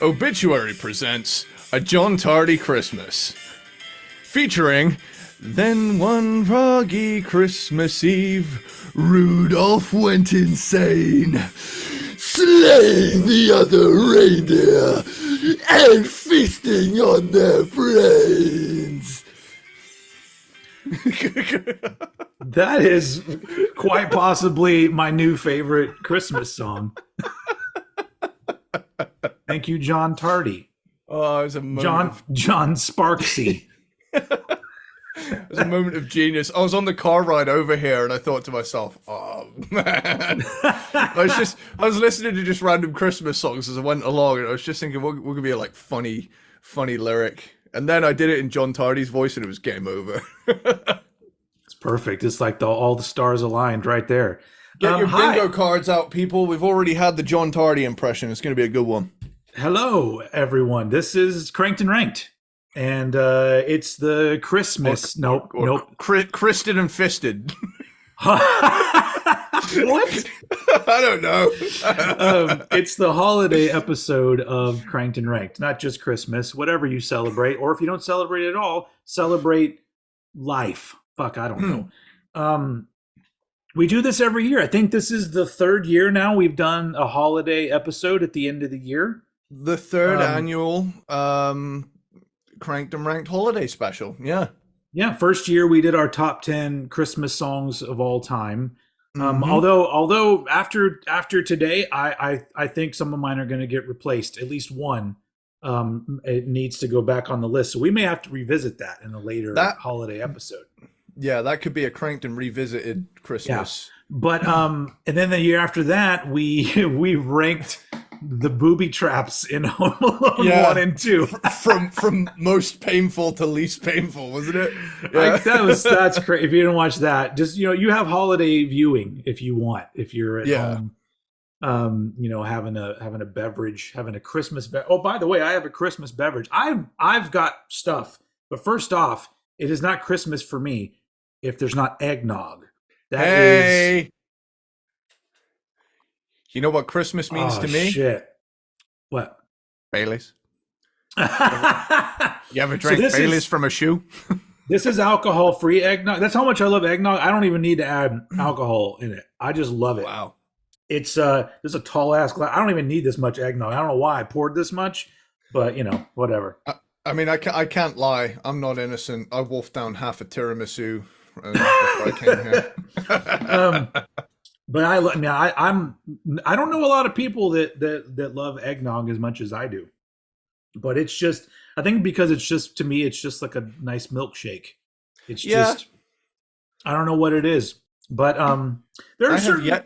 Obituary presents A John Tardy Christmas, featuring Then One Froggy Christmas Eve, Rudolph went insane, slaying the other reindeer and feasting on their brains. That is quite possibly my new favorite Christmas song. Thank you, John Tardy. Oh, it was a moment. John Sparxx. It was a moment of genius. I was on the car ride over here and I thought to myself, oh man. I was listening to just random Christmas songs as I went along, and I was just thinking, what could be a like funny lyric? And then I did it in John Tardy's voice and it was game over. It's perfect. It's like all the stars aligned right there. Get your bingo cards out, people. We've already had the John Tardy impression. It's going to be a good one. Hello, everyone. This is Cranked and Ranked. And it's the Christmas. Nope. Cristed and fisted. What? I don't know. It's the holiday episode of Cranked and Ranked. Not just Christmas, whatever you celebrate. Or if you don't celebrate at all, celebrate life. Fuck, I don't know. We do this every year. I think this is the third year now we've done a holiday episode at the end of the year. The third annual Cranked and Ranked holiday special. Yeah. Yeah. First year we did our top 10 Christmas songs of all time. Although after today, I think some of mine are going to get replaced. At least one. It needs to go back on the list. So we may have to revisit that in a later holiday episode. Yeah, that could be a Cranked and Revisited Christmas. Yeah. But and then the year after that, we ranked the booby traps in Home Alone 1 and 2. from most painful to least painful, wasn't it? Yeah. That's great. If you didn't watch that, just you have holiday viewing if you want. If you're at home, having a beverage, having a Christmas beverage. Oh, by the way, I have a Christmas beverage. I've got stuff, but first off, it is not Christmas for me if there's not eggnog. Is... You know what Christmas means to me? Shit. What? Baileys. You ever drank Baileys from a shoe? This is alcohol-free eggnog. That's how much I love eggnog. I don't even need to add alcohol in it. I just love it. Wow. It's this is a tall-ass glass. I don't even need this much eggnog. I don't know why I poured this much, but, whatever. I mean, I can't lie. I'm not innocent. I wolfed down half a tiramisu before I came here. But I don't know a lot of people that love eggnog as much as I do. But it's just, I think because it's just, to me, it's just like a nice milkshake. It's just, I don't know what it is. But there are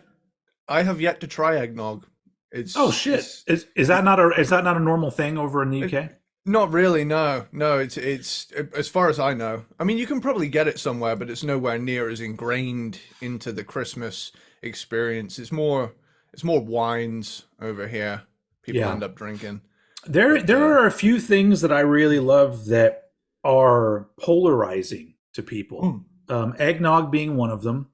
I have yet to try eggnog. Is that not a normal thing over in the UK? Not really, no. It's as far as I know. I mean, you can probably get it somewhere, but it's nowhere near as ingrained into the Christmas experience. It's more wines over here. People end up drinking. There are a few things that I really love that are polarizing to people. Eggnog being one of them.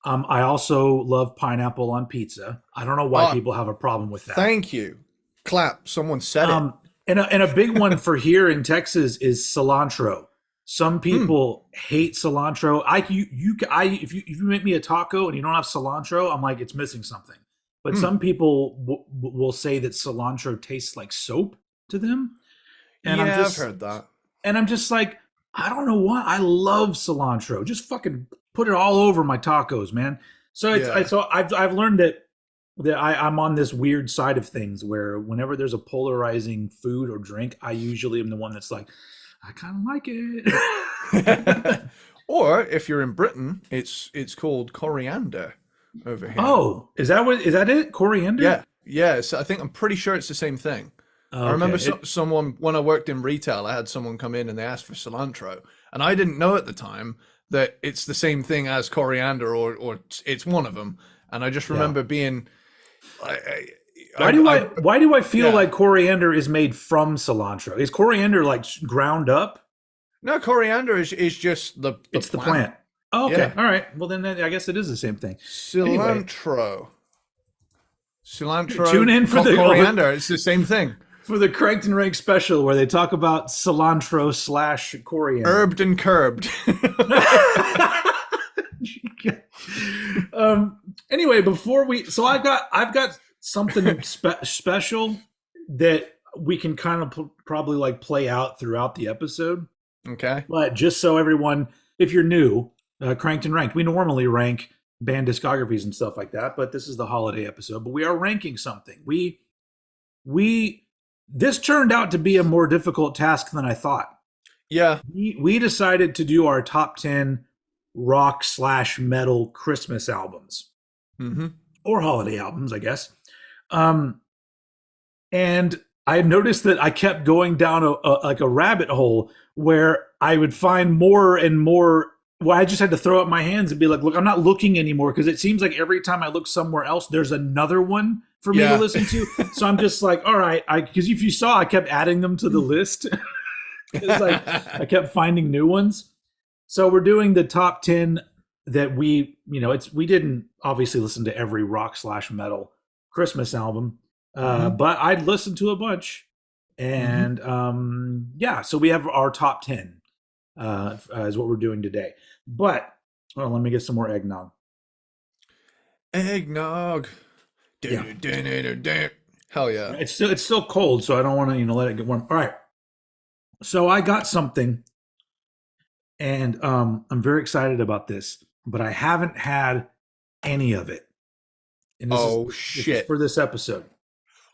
I also love pineapple on pizza. I don't know why people have a problem with that. Thank you. Clap. Someone said it. And a big one for here in Texas is cilantro. Some people hate cilantro. If you make me a taco and you don't have cilantro, I'm like, it's missing something. But some people will say that cilantro tastes like soap to them. And I've heard that. And I'm just like, I don't know why. I love cilantro. Just fucking put it all over my tacos, man. So I've learned that I'm on this weird side of things where whenever there's a polarizing food or drink, I usually am the one that's like, I kind of like it. Or if you're in Britain, it's called coriander over here. Oh, is that it? Coriander? Yeah. So I'm pretty sure it's the same thing. Okay. I remember someone, when I worked in retail, I had someone come in and they asked for cilantro, and I didn't know at the time that it's the same thing as coriander, or it's one of them. And I just remember being, why do I feel like coriander is made from cilantro? Is coriander like ground up? No, coriander is just the plant. Oh, okay. All right. Well, then I guess it is the same thing. Cilantro. Tune in for the coriander. It's the same thing. For the Cranked and Ranked special where they talk about cilantro / coriander. Herbed and curbed. Anyway, I've got something special that we can kind of probably like play out throughout the episode. Okay. But just so everyone, if you're new, Cranked and Ranked, we normally rank band discographies and stuff like that, but this is the holiday episode. But we are ranking something. This turned out to be a more difficult task than I thought. Yeah. We decided to do our top 10 rock / metal Christmas albums. Mm-hmm. Or holiday albums, I guess. And I noticed that I kept going down a rabbit hole where I would find more and more. Well, I just had to throw up my hands and be like, look, I'm not looking anymore, because it seems like every time I look somewhere else, there's another one for me to listen to. So I'm just like, all right, because if you saw, I kept adding them to the list. It's like I kept finding new ones. So we're doing the top 10 that we didn't obviously listen to every rock / metal Christmas album, but I'd listened to a bunch. And so we have our top 10 is what we're doing today. But let me get some more eggnog. Eggnog. Yeah. Hell yeah. It's still cold, so I don't want to let it get warm. All right. So I got something, and I'm very excited about this, but I haven't had any of it. And this is for this episode.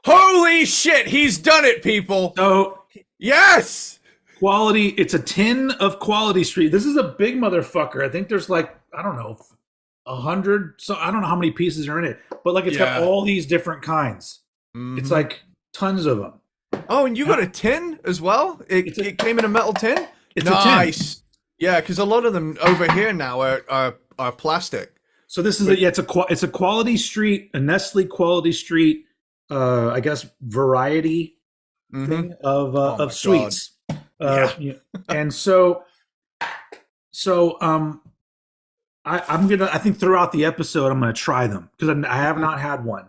Holy shit, he's done it, people. So yes. Quality, it's a tin of Quality Street. This is a big motherfucker. I think there's like, I don't know, 100. So I don't know how many pieces are in it, but like it's got all these different kinds. Mm-hmm. It's like tons of them. Oh, and you got a tin as well? It came in a metal tin? It's nice. A tin. Yeah, because a lot of them over here now are plastic. So this is it's a Quality Street, a Nestle Quality Street, I guess variety thing of sweets. And so I think throughout the episode I'm gonna try them, because I have not had one.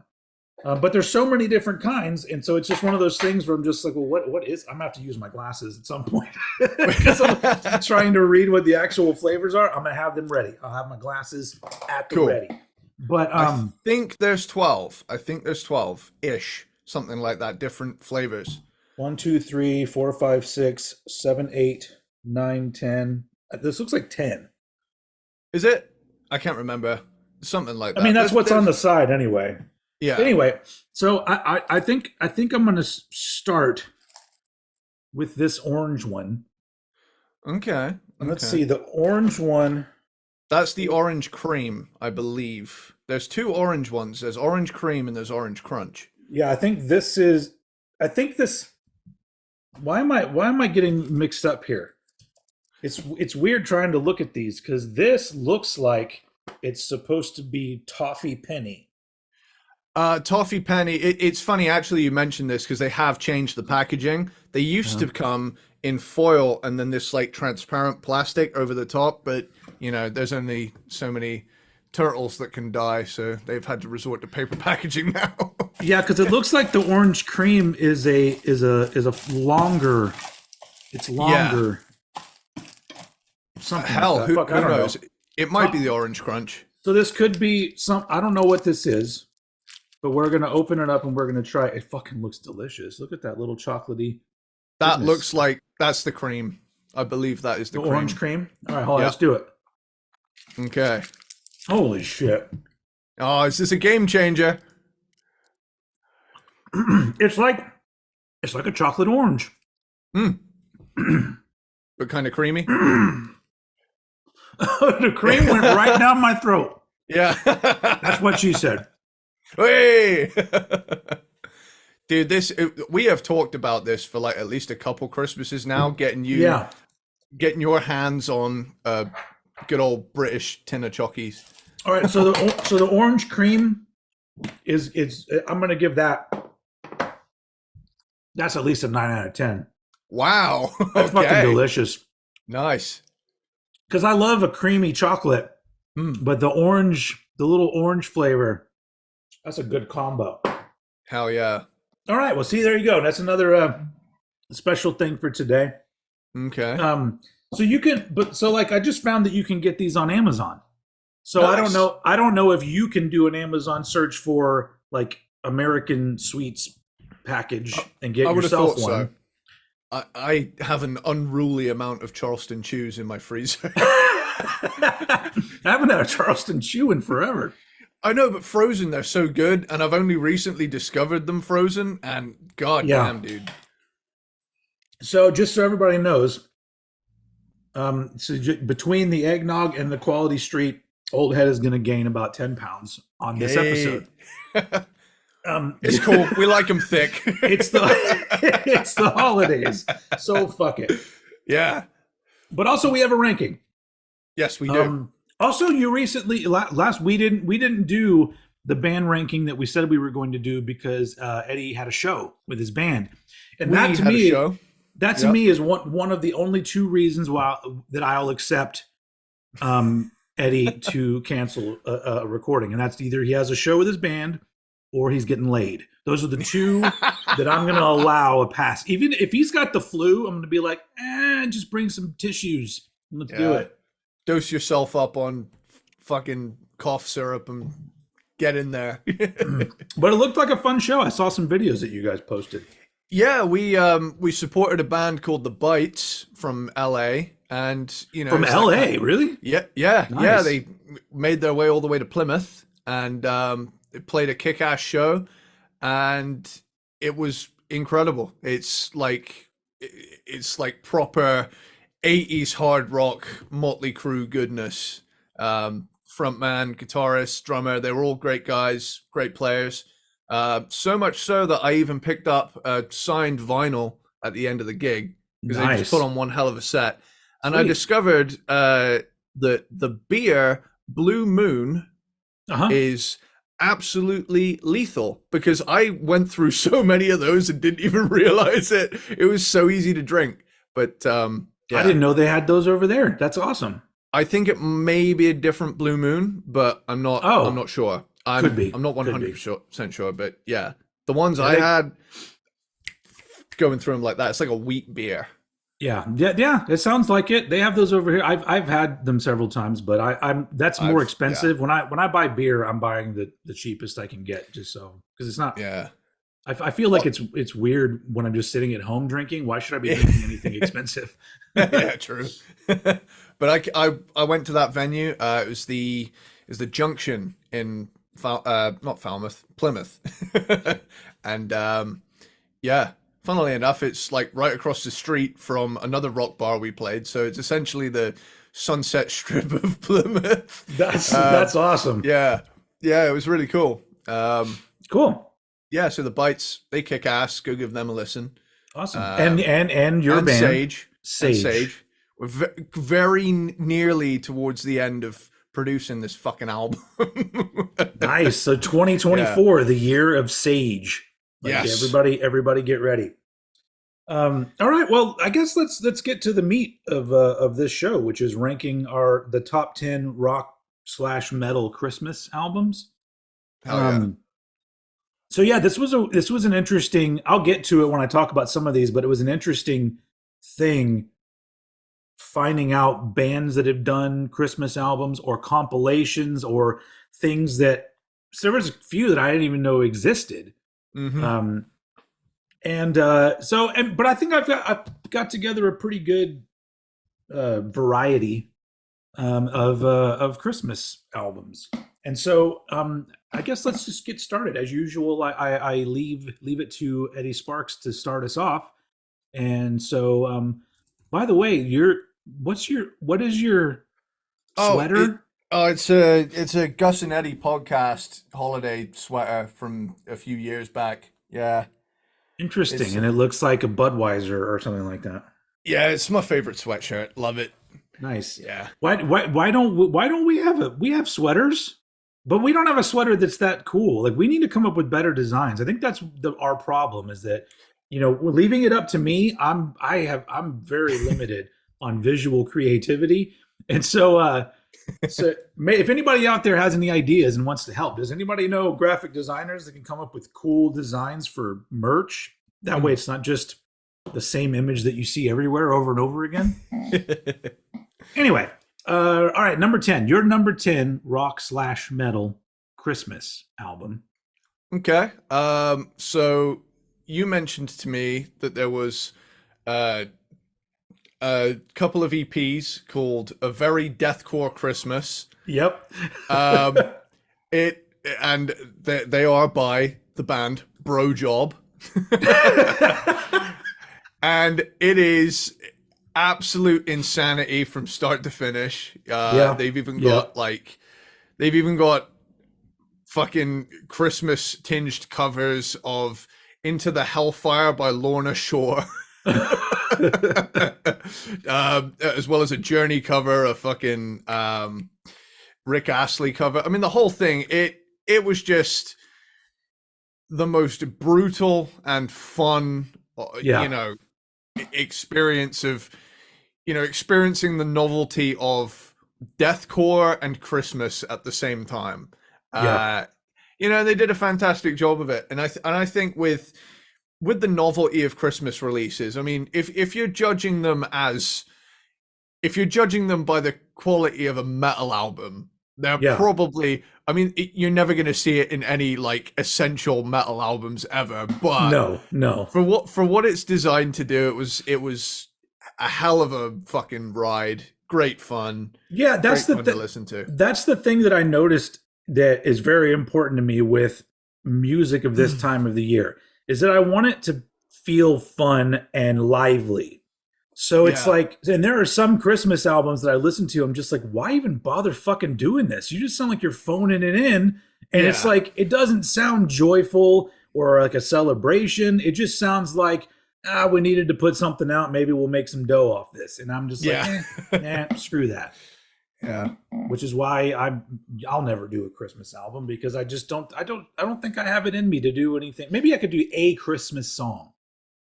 But there's so many different kinds, and so it's just one of those things where I'm just like, well, what is? I'm gonna have to use my glasses at some point because I'm trying to read what the actual flavors are. I'm gonna have them ready. I'll have my glasses at the ready. But I think there's 12. I think there's 12-ish, something like that, different flavors. 1, 2, 3, 4, 5, 6, 7, 8, 9, 10. This looks like 10. Is it? I can't remember. Something like that. I mean, that's what's on the side anyway. Yeah. Anyway, so I think I'm going to start with this orange one. Okay. Let's see, the orange one. That's the orange cream, I believe. There's 2 orange ones. There's orange cream and there's orange crunch. Yeah, I think this. Why am I getting mixed up here? It's weird trying to look at these, because this looks like it's supposed to be toffee penny. Toffee penny. It's funny actually you mentioned this, because they have changed the packaging. They used to come in foil and then this like transparent plastic over the top, but there's only so many turtles that can die, so they've had to resort to paper packaging now. Yeah, because it looks like the orange cream is a longer. It's longer. Yeah. Something. Hell, like who knows? It might be the orange crunch. So this could be some. I don't know what this is, but we're gonna open it up and we're gonna try. It fucking looks delicious. Look at that little chocolatey. That looks like that's the cream. I believe that is the cream. Orange cream. All right, hold on. Let's do it. Okay. Holy shit! Oh, is this a game changer? It's like a chocolate orange. But kind of creamy. The cream went right down my throat. Yeah. That's what she said. Hey! Dude, we have talked about this for like at least a couple Christmases now, getting your hands on good old British tin of chockies. All right, so the orange cream is I'm gonna give that. That's at least a 9 out of 10. Wow, that's fucking delicious. Nice. Because I love a creamy chocolate, but the little orange flavor, that's a good combo. Hell yeah. All right, well, see, there you go. That's another special thing for today. Okay. So you can, I just found that you can get these on Amazon. So nice. I don't know if you can do an Amazon search for like American Sweets package and get yourself one. So. I have an unruly amount of Charleston Chews in my freezer. I haven't had a Charleston Chew in forever. I know, but frozen, they're so good, and I've only recently discovered them frozen, and goddamn, dude. So just so everybody knows, between the eggnog and the Quality Street, Old Head is going to gain about 10 pounds on this episode. It's cool. We like them thick. it's the holidays, so fuck it. Yeah. But also, we have a ranking. Yes, we do. Also, you recently we didn't do the band ranking that we said we were going to do because Eddie had a show with his band, and that to me is one of the only two reasons that I'll accept Eddie to cancel a recording, and that's either he has a show with his band or he's getting laid. Those are the two that I'm going to allow a pass. Even if he's got the flu, I'm going to be like, just bring some tissues. Let's do it. Dose yourself up on fucking cough syrup and get in there. But it looked like a fun show. I saw some videos that you guys posted. Yeah, we supported a band called The Bites from LA, and from LA, really? Yeah. They made their way all the way to Plymouth, and they played a kick-ass show, and it was incredible. It's like proper 80s hard rock Motley Crue goodness. Frontman, guitarist, drummer, they were all great guys, great players. So much so that I even picked up a signed vinyl at the end of the gig because they just put on one hell of a set. And I discovered that the beer Blue Moon is absolutely lethal, because I went through so many of those and didn't even realize it. It was so easy to drink. But I didn't know they had those over there. That's awesome. I think it may be a different Blue Moon, but I'm not sure. Could be. I'm not 100% sure, but yeah. The ones I had, going through them like that, it's like a wheat beer. Yeah. It sounds like it. They have those over here. I've had them several times, but that's more expensive. Yeah. When I buy beer, I'm buying the cheapest I can get, just so, because it's not. Yeah. I feel like it's weird when I'm just sitting at home drinking. Why should I be drinking anything expensive? Yeah, true. But I went to that venue. It was the Junction in not Falmouth, Plymouth, and funnily enough, it's like right across the street from another rock bar we played. So it's essentially the Sunset Strip of Plymouth. That's awesome. Yeah, it was really cool. Cool. Yeah, so The Bites, they kick ass. Go give them a listen. Awesome. And your band, Sage. We're very nearly towards the end of producing this fucking album. Nice. So 2024, the year of Sage. Yes. Everybody get ready. All right. Well, I guess let's get to the meat of this show, which is ranking the top 10 rock/metal Christmas albums. Hell yeah. So yeah, this was an interesting. I'll get to it when I talk about some of these, but it was an interesting thing finding out bands that have done Christmas albums or compilations or things that. So there was a few that I didn't even know existed. Mm-hmm. But I think I've got together a pretty good variety of Christmas albums. And so I guess let's just get started. As usual, I leave it to Eddie Sparxx to start us off. And so, by the way, what is your sweater? It's a Gus and Eddie podcast holiday sweater from a few years back. Yeah. Interesting. And it looks like a Budweiser or something like that. Yeah, it's my favorite sweatshirt. Love it. Nice. Yeah. Why don't we have sweaters, but we don't have a sweater that's that cool. Like we need to come up with better designs. I think that's our problem is that, we're leaving it up to me. I'm very limited on visual creativity. And so if anybody out there has any ideas and wants to help, does anybody know graphic designers that can come up with cool designs for merch? That way it's not just the same image that you see everywhere over and over again. Anyway, all right, number 10. Your number 10 rock/metal Christmas album. Okay. So you mentioned to me that there was a couple of EPs called A Very Deathcore Christmas. Yep. They are by the band Bro Job. And it is absolute insanity from start to finish. They've even got fucking Christmas tinged covers of Into the Hellfire by Lorna Shore. As well as a Journey cover, a fucking Rick Astley cover. I mean, the whole thing, it was just the most brutal and fun, experience of, experiencing the novelty of deathcore and Christmas at the same time. They did a fantastic job of it, and I think with the novelty of Christmas releases, I mean, if you're judging them by the quality of a metal album, they're probably, I mean, you're never going to see it in any like essential metal albums ever, but no, for what it's designed to do, it was a hell of a fucking ride. Great fun. Yeah, that's the thing to listen to. That's the thing that I noticed that is very important to me with music of this time of the year, is that I want it to feel fun and lively. So it's like, and there are some Christmas albums that I listen to, I'm just like, why even bother fucking doing this? You just sound like you're phoning it in. And it's like, it doesn't sound joyful or like a celebration. It just sounds like, we needed to put something out. Maybe we'll make some dough off this. And I'm just like, screw that. Yeah. Which is why I'll never do a Christmas album, because I just don't think I have it in me to do anything. Maybe I could do a Christmas song.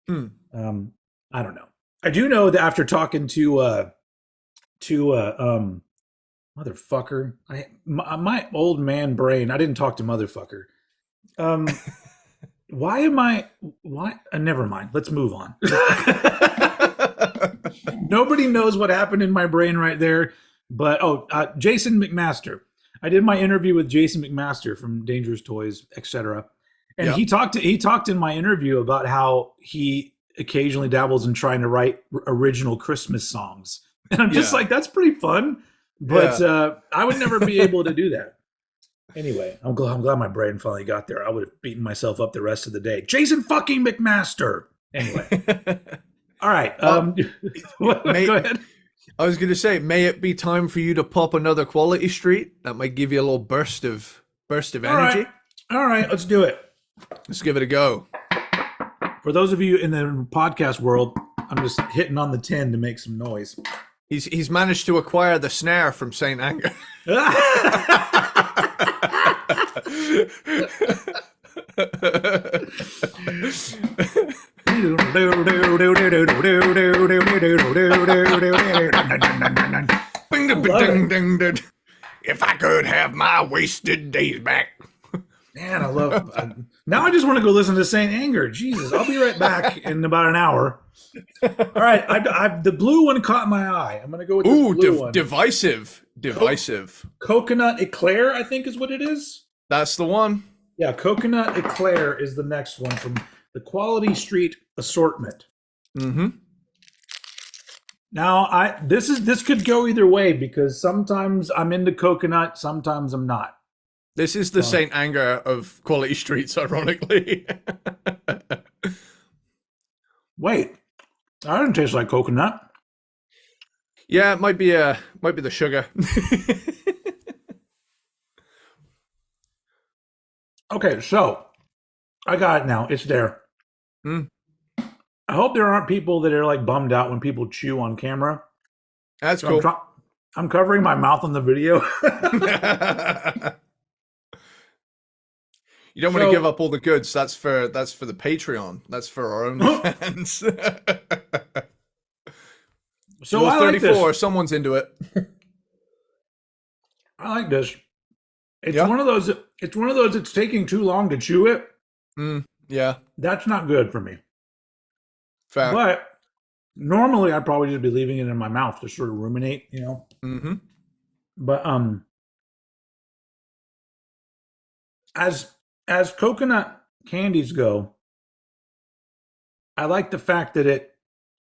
I don't know. I do know that after talking to motherfucker, my old man brain, I didn't talk to motherfucker. Why never mind. Let's move on. Nobody knows what happened in my brain right there. But Jason McMaster. I did my interview with Jason McMaster from Dangerous Toys, etc. And he talked in my interview about how he occasionally dabbles in trying to write original Christmas songs. And I'm just like, that's pretty fun. But I would never be able to do that. Anyway, I'm glad my brain finally got there. I would have beaten myself up the rest of the day. Jason fucking McMaster. Anyway. All right. Go ahead. I was going to say, may it be time for you to pop another Quality Street? That might give you a little burst of energy. All right, let's do it. Let's give it a go. For those of you in the podcast world, I'm just hitting on the 10 to make some noise. He's managed to acquire the snare from Saint Anger. If I could have my wasted days back. Man, I love. Now I just want to go listen to Saint Anger. Jesus, I'll be right back in about an hour. All right, the blue one caught my eye. I'm gonna go with this blue one. Divisive. Coconut Eclair, I think is what it is. That's the one. Yeah, Coconut Eclair is the next one from the Quality Street assortment. Mm-hmm. Now, this could go either way, because sometimes I'm into coconut, sometimes I'm not. This is the Saint Anger of Quality Streets, ironically. Wait, that doesn't taste like coconut. Yeah, it might be the sugar. Okay, so I got it now. It's there. I hope there aren't people that are like bummed out when people chew on camera. That's cool. I'm covering my mouth on the video. You don't want to give up all the goods. That's for the Patreon. That's for our own fans. So Rule I 34. Like someone's into it. I like this. It's one of those. It's one of those. It's taking too long to chew it. Yeah, that's not good for me. Fair. But normally I'd probably just be leaving it in my mouth to sort of ruminate, Mm-hmm. But as coconut candies go, I like the fact that it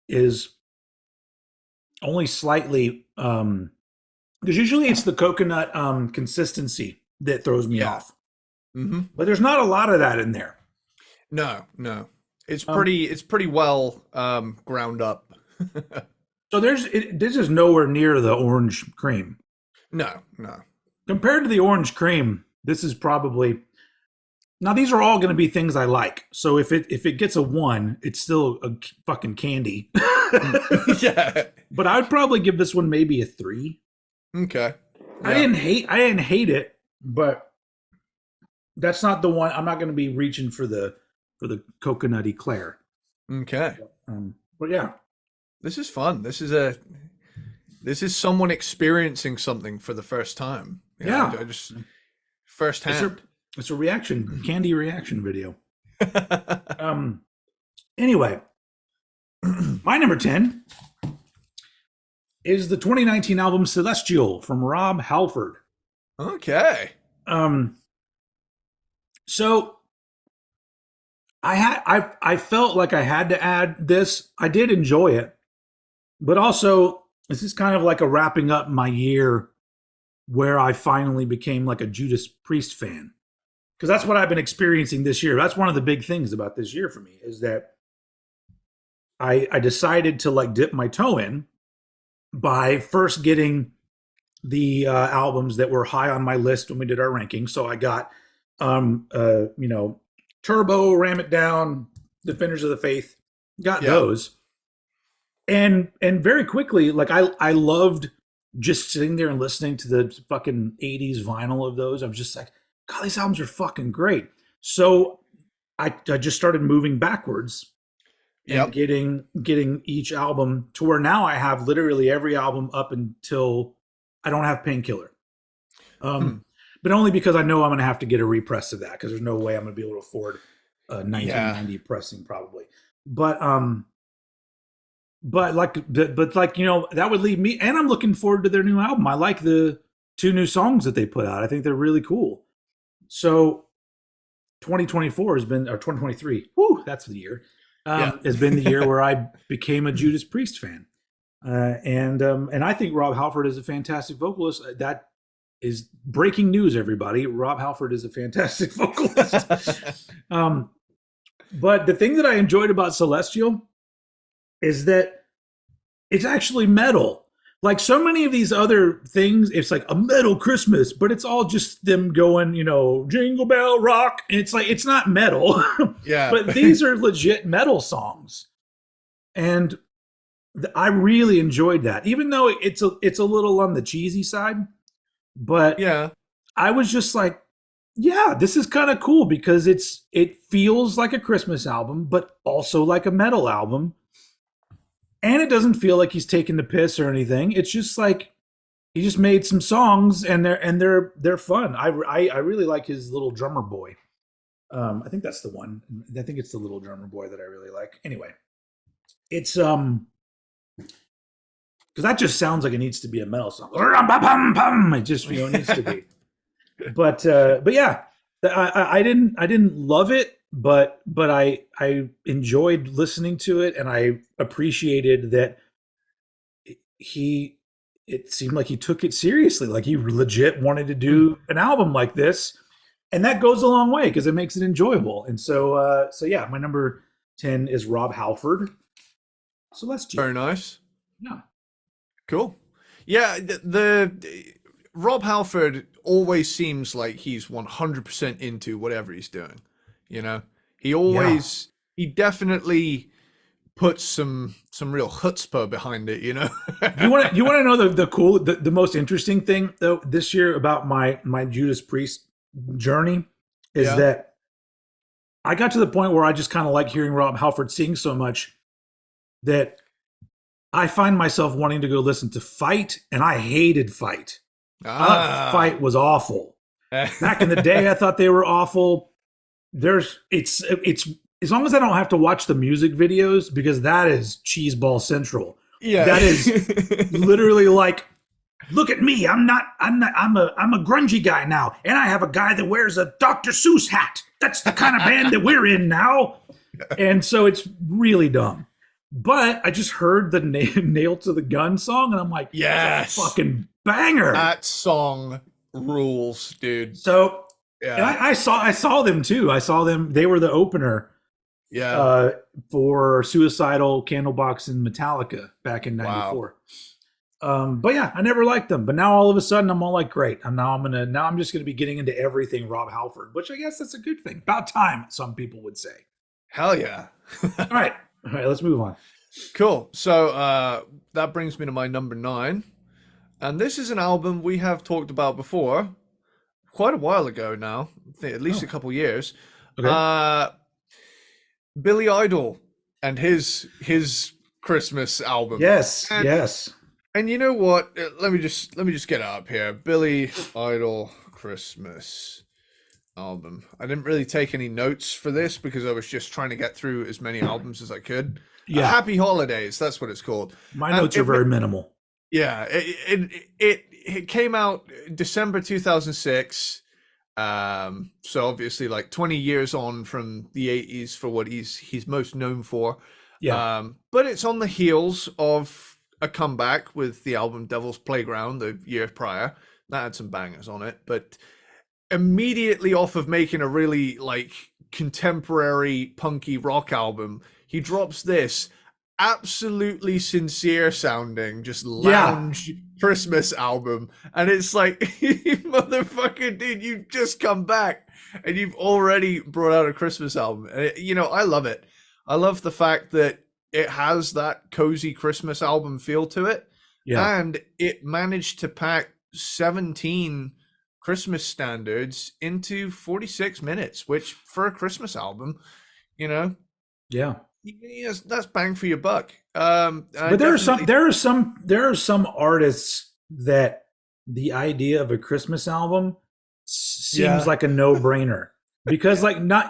is only slightly because usually it's the coconut consistency that throws me off. Mm-hmm. But there's not a lot of that in there. No. It's pretty well ground up. So this is nowhere near the orange cream. No. Compared to the orange cream, this is probably now. These are all going to be things I like. So if it gets a 1, it's still a fucking candy. Yeah. But I would probably give this one maybe a 3. Okay. Yeah. I didn't hate it, but that's not the one. I'm not going to be reaching for the coconut eclair. Okay. But yeah, this is fun. This is someone experiencing something for the first time. I just firsthand. It's a candy reaction video. Anyway, my number 10 is the 2019 album Celestial from Rob Halford. Okay. So I felt like I had to add this. I did enjoy it, but also this is kind of like a wrapping up my year where I finally became like a Judas Priest fan. Because that's what I've been experiencing this year. That's one of the big things about this year for me is that I decided to like dip my toe in by first getting the albums that were high on my list when we did our ranking. So I got Turbo, Ram It Down, Defenders of the Faith, got those. And very quickly, like I loved just sitting there and listening to the fucking 80s vinyl of those. I was just like, God, these albums are fucking great. So I just started moving backwards and getting each album to where now I have literally every album up until I don't have Painkiller. But only because I know I'm going to have to get a repress of that because there's no way I'm going to be able to afford a 1990 pressing probably. But that would leave me, and I'm looking forward to their new album. I like the 2 new songs that they put out. I think they're really cool. So 2024 has been, or 2023, whoo, that's the year, has been the year where I became a Judas Priest fan. And I think Rob Halford is a fantastic vocalist. That is breaking news, everybody. Rob Halford is a fantastic vocalist. But the thing that I enjoyed about Celestial is that it's actually metal. Like so many of these other things, it's like a metal Christmas, but it's all just them going, Jingle Bell Rock. And it's like, it's not metal. Yeah. But these are legit metal songs. And I really enjoyed that, even though it's a little on the cheesy side. But yeah, I was just like, yeah, this is kind of cool because it feels like a Christmas album, but also like a metal album. And it doesn't feel like he's taking the piss or anything. It's just like he just made some songs and they're fun. I really like his little drummer boy. I think that's the one. I think it's the little drummer boy that I really like. Anyway, it's because that just sounds like it needs to be a metal song. It just needs to be. But yeah, I didn't love it. But I enjoyed listening to it, and I appreciated that it seemed like he took it seriously. Like he legit wanted to do an album like this, and that goes a long way because it makes it enjoyable. And so yeah, my number 10 is Rob Halford. Celestial. Very nice. Yeah. Cool. Yeah, the Rob Halford always seems like he's 100% into whatever he's doing. He always, he definitely puts some real chutzpah behind it, you know. You want to know the most interesting thing though this year about my Judas Priest journey is that I got to the point where I just kind of like hearing Rob Halford sing so much that I find myself wanting to go listen to Fight, and I hated Fight. I thought Fight was awful. Back in the day, I thought they were awful. It's as long as I don't have to watch the music videos, because that is cheeseball central. Yeah, that is literally like, look at me. I'm a grungy guy now, and I have a guy that wears a Dr. Seuss hat. That's the kind of band that we're in now. And so it's really dumb. But I just heard the Nail to the Gun song, and I'm like, yes, fucking banger. That song rules, dude. So and I saw them too. I saw them. They were the opener. Yeah. For Suicidal, Candlebox, and Metallica back in '94. Wow. But yeah, I never liked them. But now all of a sudden I'm all like, great. I'm just gonna be getting into everything Rob Halford, which I guess that's a good thing. About time, some people would say. Hell yeah. All right, let's move on. Cool. So that brings me to my number 9. And this is an album we have talked about before, quite a while ago now, I think at least a couple years. Okay. Billy Idol and his Christmas album. Yes, and, yes. And you know what? Let me just get it up here. Billy Idol Christmas album. I didn't really take any notes for this because I was just trying to get through as many albums as I could. Yeah. Happy Holidays, that's what it's called. My notes are very minimal. Yeah, it came out December 2006. So obviously like 20 years on from the 80s for what he's most known for. Yeah. But it's on the heels of a comeback with the album Devil's Playground the year prior. That had some bangers on it, but immediately off of making a really like contemporary punky rock album, he drops this absolutely sincere sounding, just lounge Christmas album. And it's like, motherfucker, dude, you've just come back and you've already brought out a Christmas album. And I love it. I love the fact that it has that cozy Christmas album feel to it. Yeah. And it managed to pack 17 Christmas standards into 46 minutes, which for a Christmas album, yeah, yes, that's bang for your buck. But there are some artists that the idea of a Christmas album seems like a no-brainer, because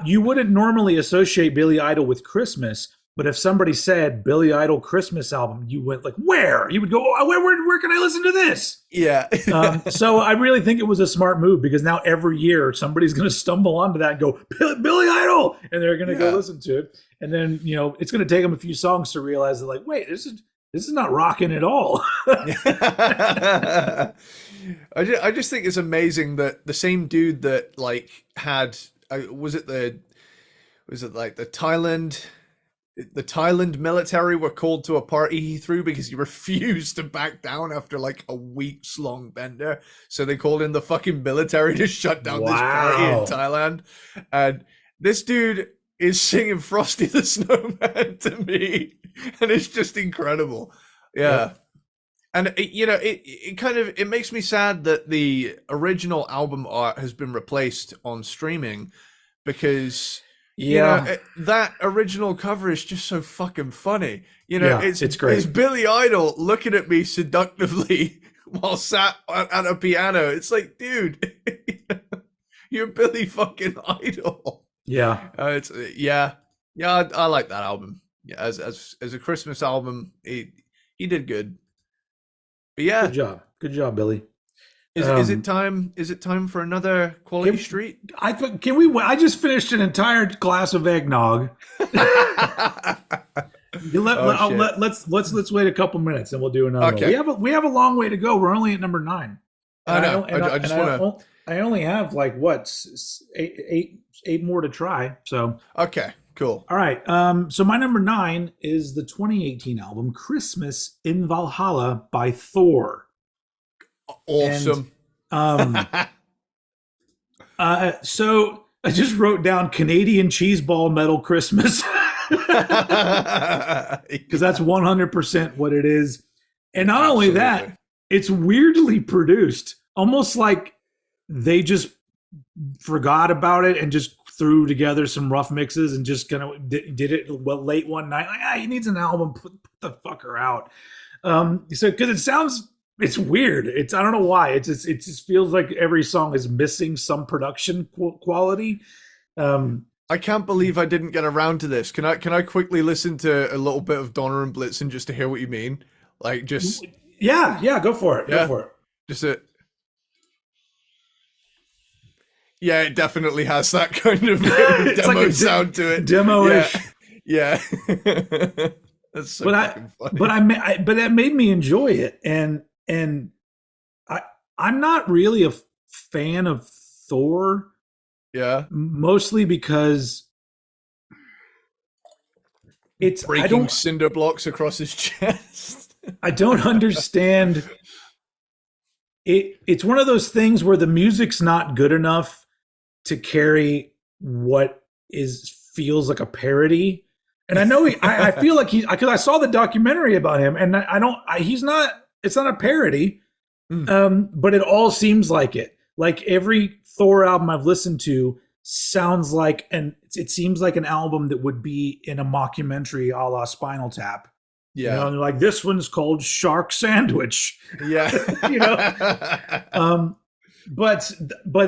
you wouldn't normally associate Billy Idol with Christmas. But if somebody said Billy Idol Christmas album, you went like, where? You would go, oh, where can I listen to this? Yeah. So I really think it was a smart move, because now every year somebody's going to stumble onto that and go, Billy Idol, and they're going to go listen to it. And then, it's going to take them a few songs to realize they're like, wait, this is not rocking at all. I just think it's amazing that the same dude that like had, was it like the Thailand military were called to a party he threw because he refused to back down after like a weeks long bender. So they called in the fucking military to shut down this party in Thailand. And this dude is singing Frosty the Snowman to me. And it's just incredible. Yeah. And it makes me sad that the original album art has been replaced on streaming, because that original cover is just so fucking funny. It's great. It's Billy Idol looking at me seductively while sat at a piano. It's like, dude, you're Billy fucking Idol. Yeah. I like that album. Yeah, as a Christmas album, he did good. But yeah, good job, Billy. Is it time for another Quality Street? I just finished an entire glass of eggnog. Let's wait a couple minutes and we'll do another. Okay. We have a long way to go. We're only at number 9. I know. I only have eight more to try. So okay, cool. All right. So my number 9 is the 2018 album Christmas in Valhalla by Thor. Awesome. And, so I just wrote down Canadian cheeseball metal Christmas. Because that's 100% what it is. And not only that, it's weirdly produced, almost like they just forgot about it and just threw together some rough mixes and just kind of did it late one night. Like, he needs an album. Put the fucker out. So because it's weird. I don't know why. It just feels like every song is missing some production quality. I can't believe I didn't get around to this. Can I quickly listen to a little bit of Donner and Blitzen just to hear what you mean? Like just yeah, go for it. Go for it. Just yeah, it definitely has that kind of demo like sound to it. Demo-ish. Yeah. That's so fucking funny. But that made me enjoy it, and I'm not really a fan of Thor. Yeah. Mostly because it's breaking cinder blocks across his chest. I don't understand. It's one of those things where the music's not good enough to carry what feels like a parody. And I know I feel like because I saw the documentary about him, and it's not a parody, but it all seems like it. Like every Thor album I've listened to sounds like, and it seems like an album that would be in a mockumentary a la Spinal Tap. Yeah. And like, this one's called Shark Sandwich. Yeah. But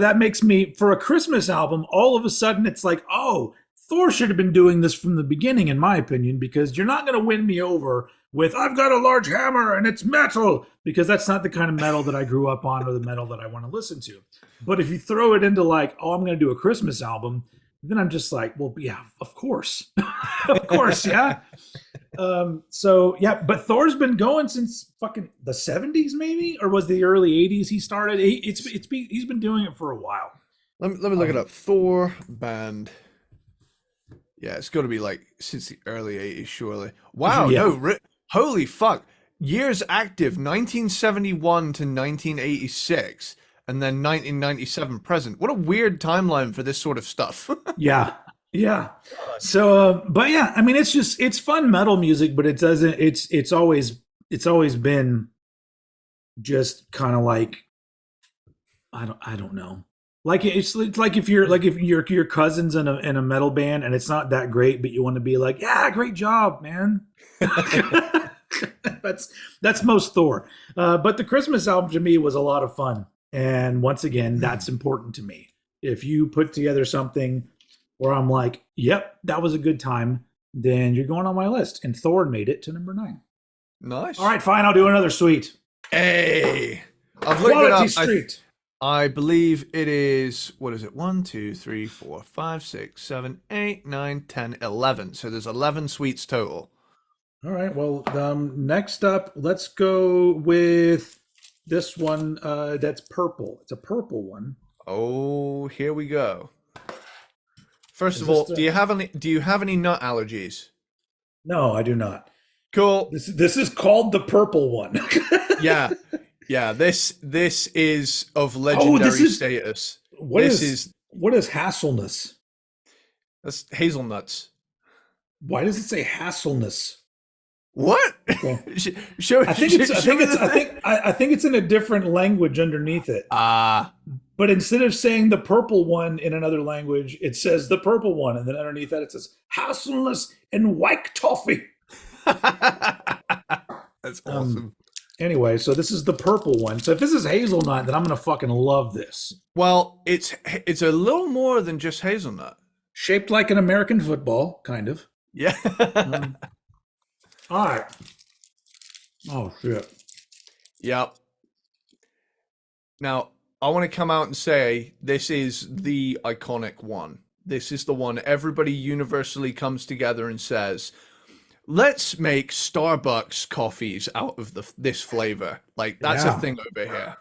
that makes me, for a Christmas album, all of a sudden it's like, oh, Thor should have been doing this from the beginning, in my opinion, because you're not going to win me over with, I've got a large hammer and it's metal, because that's not the kind of metal that I grew up on or the metal that I want to listen to. But if you throw it into like, oh, I'm going to do a Christmas album, then I'm just like, well, yeah, of course. Of course, yeah. So, yeah, but Thor's been going since fucking the 70s, maybe? Or was the early 80s he started? He's been doing it for a while. Let me look it up. Thor band. Yeah, it's got to be like since the early 80s, surely. Wow, yeah. No, holy fuck. Years active, 1971 to 1986, and then 1997 present. What a weird timeline for this sort of stuff. Yeah. So, but yeah, I mean, it's fun metal music, but it's always been just kind of like, I don't know. Like it's like if your cousin's in a metal band and it's not that great, but you want to be like, yeah, great job, man. That's most Thor. But the Christmas album to me was a lot of fun, and once again, that's important to me. If you put together something where I'm like, yep, that was a good time, then you're going on my list. And Thor made it to number 9. Nice. All right, fine. I'll do another suite. Hey, I've looked it up. I believe it is, what is it? 1, 2, 3, 4, 5, 6, 7, 8, 9, 10, 11. So there's 11 suites total. All right. Well, next up, let's go with this one that's purple. It's a purple one. Oh, here we go. First of all, do you have any nut allergies? No, I do not. Cool. This is called the purple one. Yeah. Yeah, this is of legendary status. What is hazelnuts? That's hazelnuts. Why does it say hazelnuts? What? Okay. I think it's in a different language underneath it. But instead of saying the purple one in another language, it says the purple one, and then underneath that it says hazelnuts and white toffee. That's awesome. Anyway, so this is the purple one. So if this is hazelnut, then I'm going to fucking love this. Well, it's a little more than just hazelnut. Shaped like an American football, kind of. Yeah. All right. Oh, shit. Yep. Now, I want to come out and say this is the iconic one. This is the one everybody universally comes together and says, let's make Starbucks coffees out of this flavor. Like, that's a thing over here.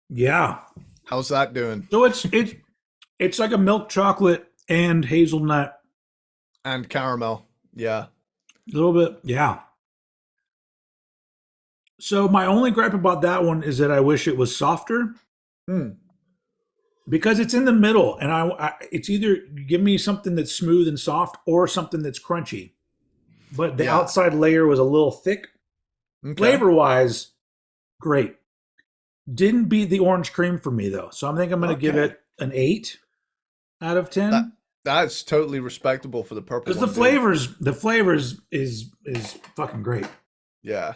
Yeah. How's that doing? So it's like a milk chocolate and hazelnut. And caramel. Yeah. A little bit. Yeah. So my only gripe about that one is that I wish it was softer. because it's in the middle, and it's either give me something that's smooth and soft or something that's crunchy. But the outside layer was a little thick. Okay. Flavor wise, great. Didn't beat the orange cream for me though, so I think I'm going to give it an 8 out of 10. That's totally respectable for the purple. Because the flavors is fucking great. Yeah,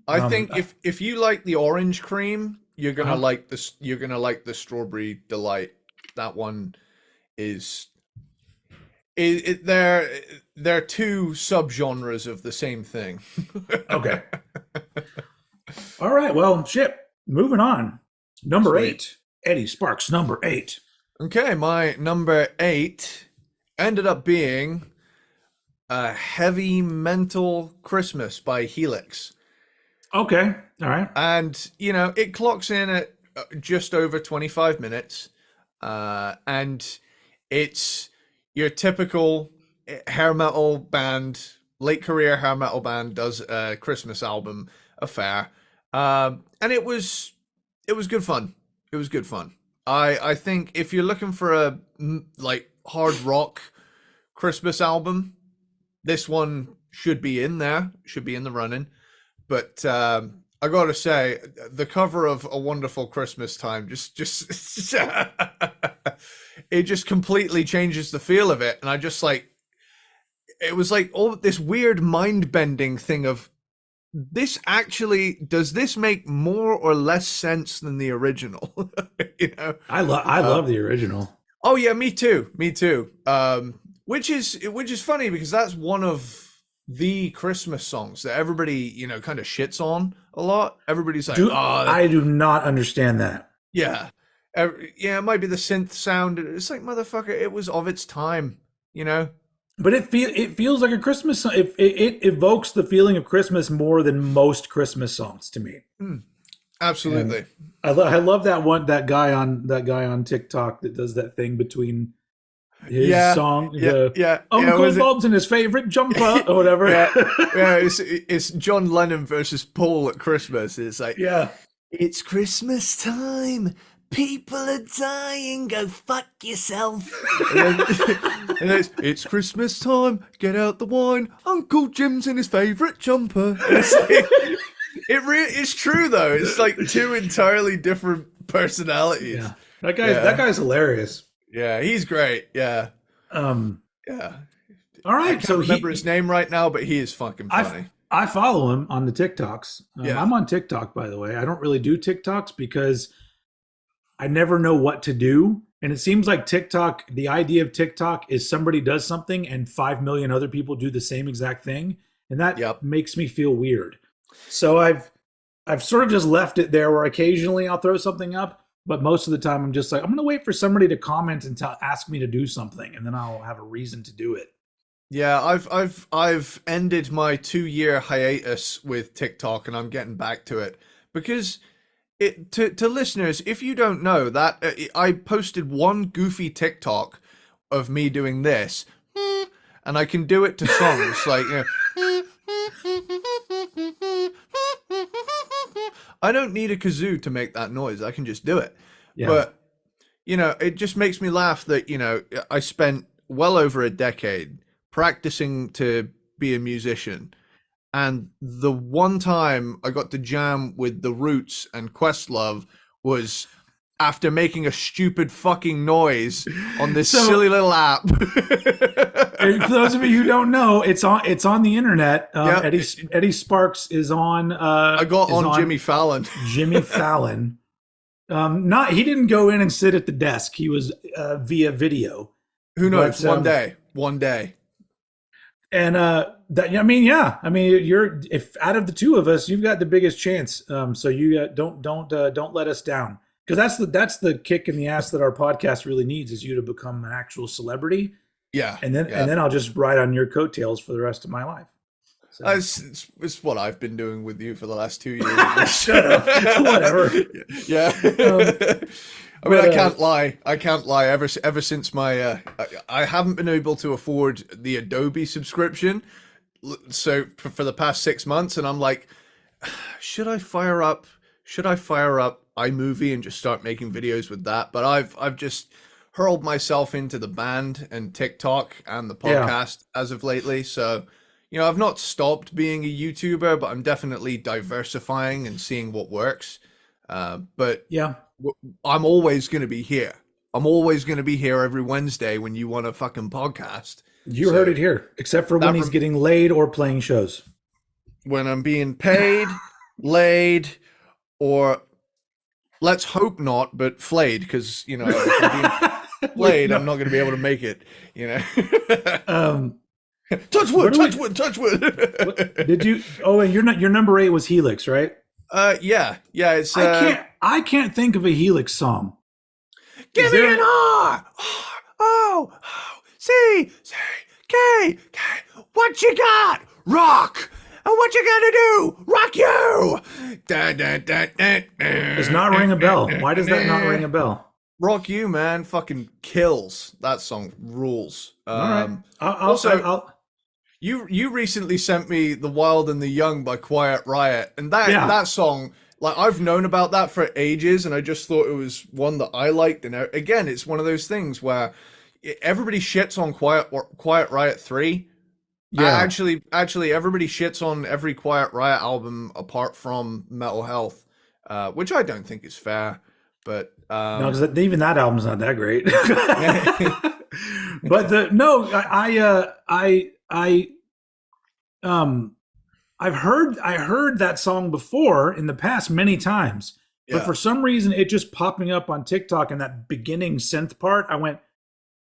I think if you like the orange cream, you're gonna like this. You're gonna like the strawberry delight. That one is. They're two subgenres of the same thing. Okay. All right. Well, shit. Moving on. Number 8. Eddie Sparxx, number 8. Okay, my number 8 ended up being a Heavy Mental Christmas by Helix. Okay. All right. And, it clocks in at just over 25 minutes. And it's your typical hair metal band, late career hair metal band does a Christmas album affair. And it was good fun. It was good fun. I think if you're looking for a hard rock Christmas album, this one should be in there, should be in the running. But I gotta say, the cover of A Wonderful Christmas Time just it just completely changes the feel of it. And I just it was like all this weird mind bending thing of, this actually, does this make more or less sense than the original? I love the original. Oh yeah, me too. Which is funny because that's one of the Christmas songs that everybody kind of shits on a lot. Everybody's like, I do not understand that. Yeah, it might be the synth sound. It's like, motherfucker, it was of its time, But it feels like a Christmas song. It evokes the feeling of Christmas more than most Christmas songs to me. Absolutely. I love that guy on TikTok that does that thing between his song, Uncle Bob's in his favorite jumper or whatever. It's John Lennon versus Paul at Christmas. It's like, it's Christmas time. People are dying. Go fuck yourself. And then, it's Christmas time. Get out the wine. Uncle Jim's in his favorite jumper. It's true though. It's like two entirely different personalities. Yeah. That guy's hilarious. Yeah, he's great. Yeah. Yeah. All right. I can't remember his name right now, but he is fucking funny. I follow him on the TikToks. I'm on TikTok, by the way. I don't really do TikToks because I never know what to do. And it seems like TikTok, the idea of TikTok is somebody does something and 5 million other people do the same exact thing. And that makes me feel weird. So I've sort of just left it there where occasionally I'll throw something up. But most of the time I'm just like, I'm going to wait for somebody to comment and ask me to do something. And then I'll have a reason to do it. Yeah, I've ended my 2-year hiatus with TikTok and I'm getting back to it because to listeners, if you don't know that, I posted one goofy TikTok of me doing this, and I can do it to songs like, I don't need a kazoo to make that noise. I can just do it. Yeah. But it just makes me laugh that I spent well over a decade practicing to be a musician. And the one time I got to jam with The Roots and Questlove was after making a stupid fucking noise on this silly little app. For those of you who don't know, it's on the internet. Eddie Sparxx is on. I got on Jimmy Fallon. Jimmy Fallon. He didn't go in and sit at the desk. He was via video. Who knows? One day. And you're, if out of the two of us, you've got the biggest chance. So you don't let us down, because that's the kick in the ass that our podcast really needs, is you to become an actual celebrity. Yeah, and then I'll just ride on your coattails for the rest of my life. So. It's what I've been doing with you for the last 2 years. Shut up. Whatever. Yeah. I can't lie. Ever since my, I haven't been able to afford the Adobe subscription. So for the past 6 months, and I'm like, should I fire up iMovie and just start making videos with that. But I've just hurled myself into the band and TikTok and the podcast as of lately. So, I've not stopped being a YouTuber, but I'm definitely diversifying and seeing what works. But I'm always going to be here. I'm always going to be here every Wednesday when you want a fucking podcast. You heard it here, except for when he's getting laid or playing shows. When I'm being paid, laid, or let's hope not, but flayed, because, if I'm being flayed, I'm not going to be able to make it, Touch wood, touch wood. Did you? Oh, and your number 8 was Helix, right? Yeah. It's. I can't think of a Helix song. Give me an R, O, C, K. What you got? Rock. And what you gonna do? Rock you. Does not ring a bell. Why does that not ring a bell? Rock You, man, fucking kills. That song rules. All right. You recently sent me The Wild and the Young by Quiet Riot, and that song, like, I've known about that for ages, and I just thought it was one that I liked. And again, it's one of those things where everybody shits on Quiet Riot 3. Yeah, actually, everybody shits on every Quiet Riot album apart from Metal Health, which I don't think is fair. But no, because even that album's not that great. But I heard that song before in the past many times, but for some reason it just popping up on TikTok in that beginning synth part. I went,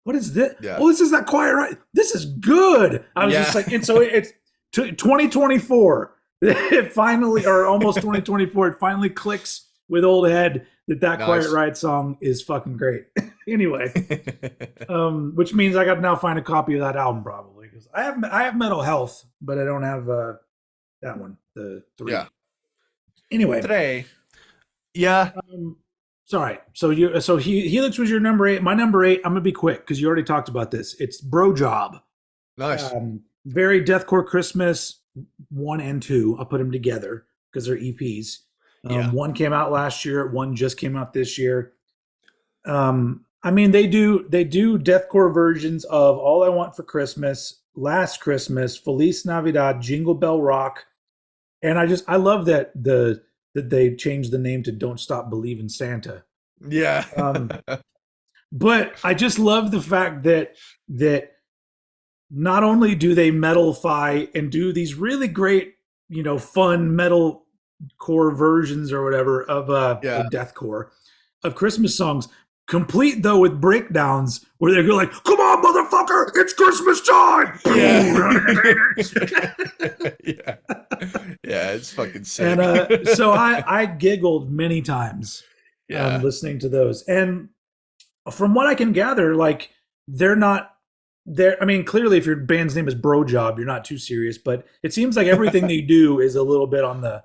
"What is this? Yeah. Oh, this is that Quiet Riot. This is good." I was just like, and so it's 2024. It finally, or almost 2024, it finally clicks with old head that Quiet Riot song is fucking great. Anyway, which means I got to now find a copy of that album probably, because I have Metal Health, but I don't have that one, the 3. Yeah. Anyway, today, yeah. Sorry. So Helix was your number 8. My number 8. I'm gonna be quick because you already talked about this. It's Bro Job. Nice. Very deathcore Christmas 1 and 2. I'll put them together because they're EPs. One came out last year. One just came out this year. I mean, they do deathcore versions of All I Want for Christmas, Last Christmas, Feliz Navidad, Jingle Bell Rock, and I love that they changed the name to Don't Stop Believing Santa. Yeah. But I just love the fact that not only do they metalify and do these really great, fun metal core versions or whatever of deathcore of Christmas songs, complete though with breakdowns where they go like, "Come on, motherfucker, it's Christmas time!" Yeah, it's fucking sick. And so I giggled many times listening to those. And from what I can gather, like, they're not there. I mean, clearly if your band's name is Bro Job, you're not too serious, but it seems like everything they do is a little bit on the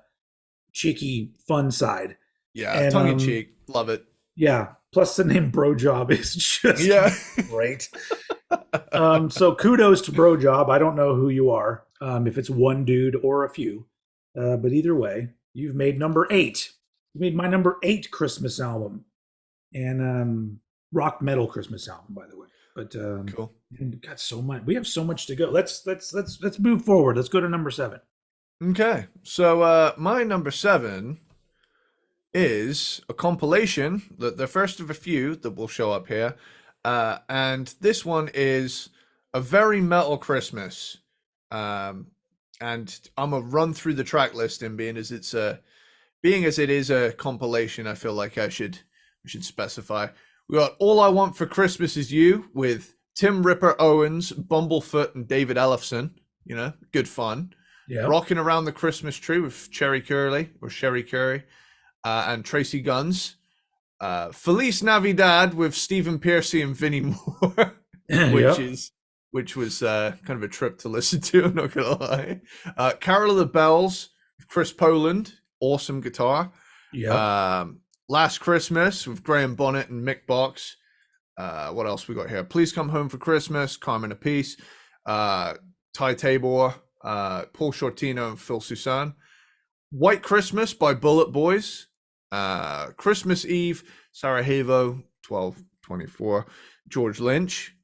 cheeky fun side. Yeah, and, tongue in cheek. Love it. Yeah. Plus the name Bro Job is just great. So kudos to Bro Job. I don't know who you are, if it's one dude or a few. But either way, you've made number 8. You made my number 8 Christmas album. And rock metal Christmas album, by the way. But cool. Got so much. We have so much to go. Let's move forward. Let's go to number 7. Okay. So my number 7 is a compilation, the first of a few that will show up here, and this one is a very metal Christmas, and I'm gonna run through the track listing, being as it is a compilation. I feel like we should specify. We got All I Want for Christmas Is You with Tim Ripper Owens, Bumblefoot, and David Ellefson. Good fun. Yeah. Rocking Around the Christmas Tree with Sherry Curry. And Tracy Guns, Feliz Navidad with Stephen Pearcy and Vinnie Moore, which was kind of a trip to listen to. I'm not gonna lie. Carol of the Bells with Chris Poland, awesome guitar. Yeah. Last Christmas with Graham Bonnet and Mick Box. What else we got here? Please Come Home for Christmas, Carmen Apiece, Ty Tabor, Paul Shortino and Phil Susan. White Christmas by Bullet Boys. Christmas Eve, Sarajevo, 12:24. George Lynch,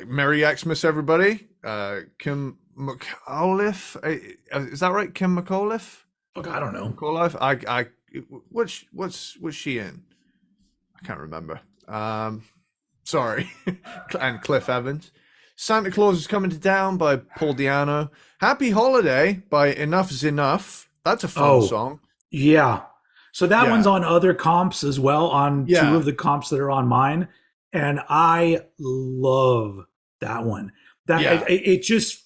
Merry Xmas, everybody. Kim McAuliffe, is that right? Kim McAuliffe? Okay, I don't know. McAuliffe. What's she in? I can't remember. Sorry. And Cliff Evans. Santa Claus is Coming to Town by Paul Di'Anno. Happy Holiday by Enough's Enough. That's a fun song. Yeah. So that one's on other comps as well, on two of the comps that are on mine. And I love that one. It just,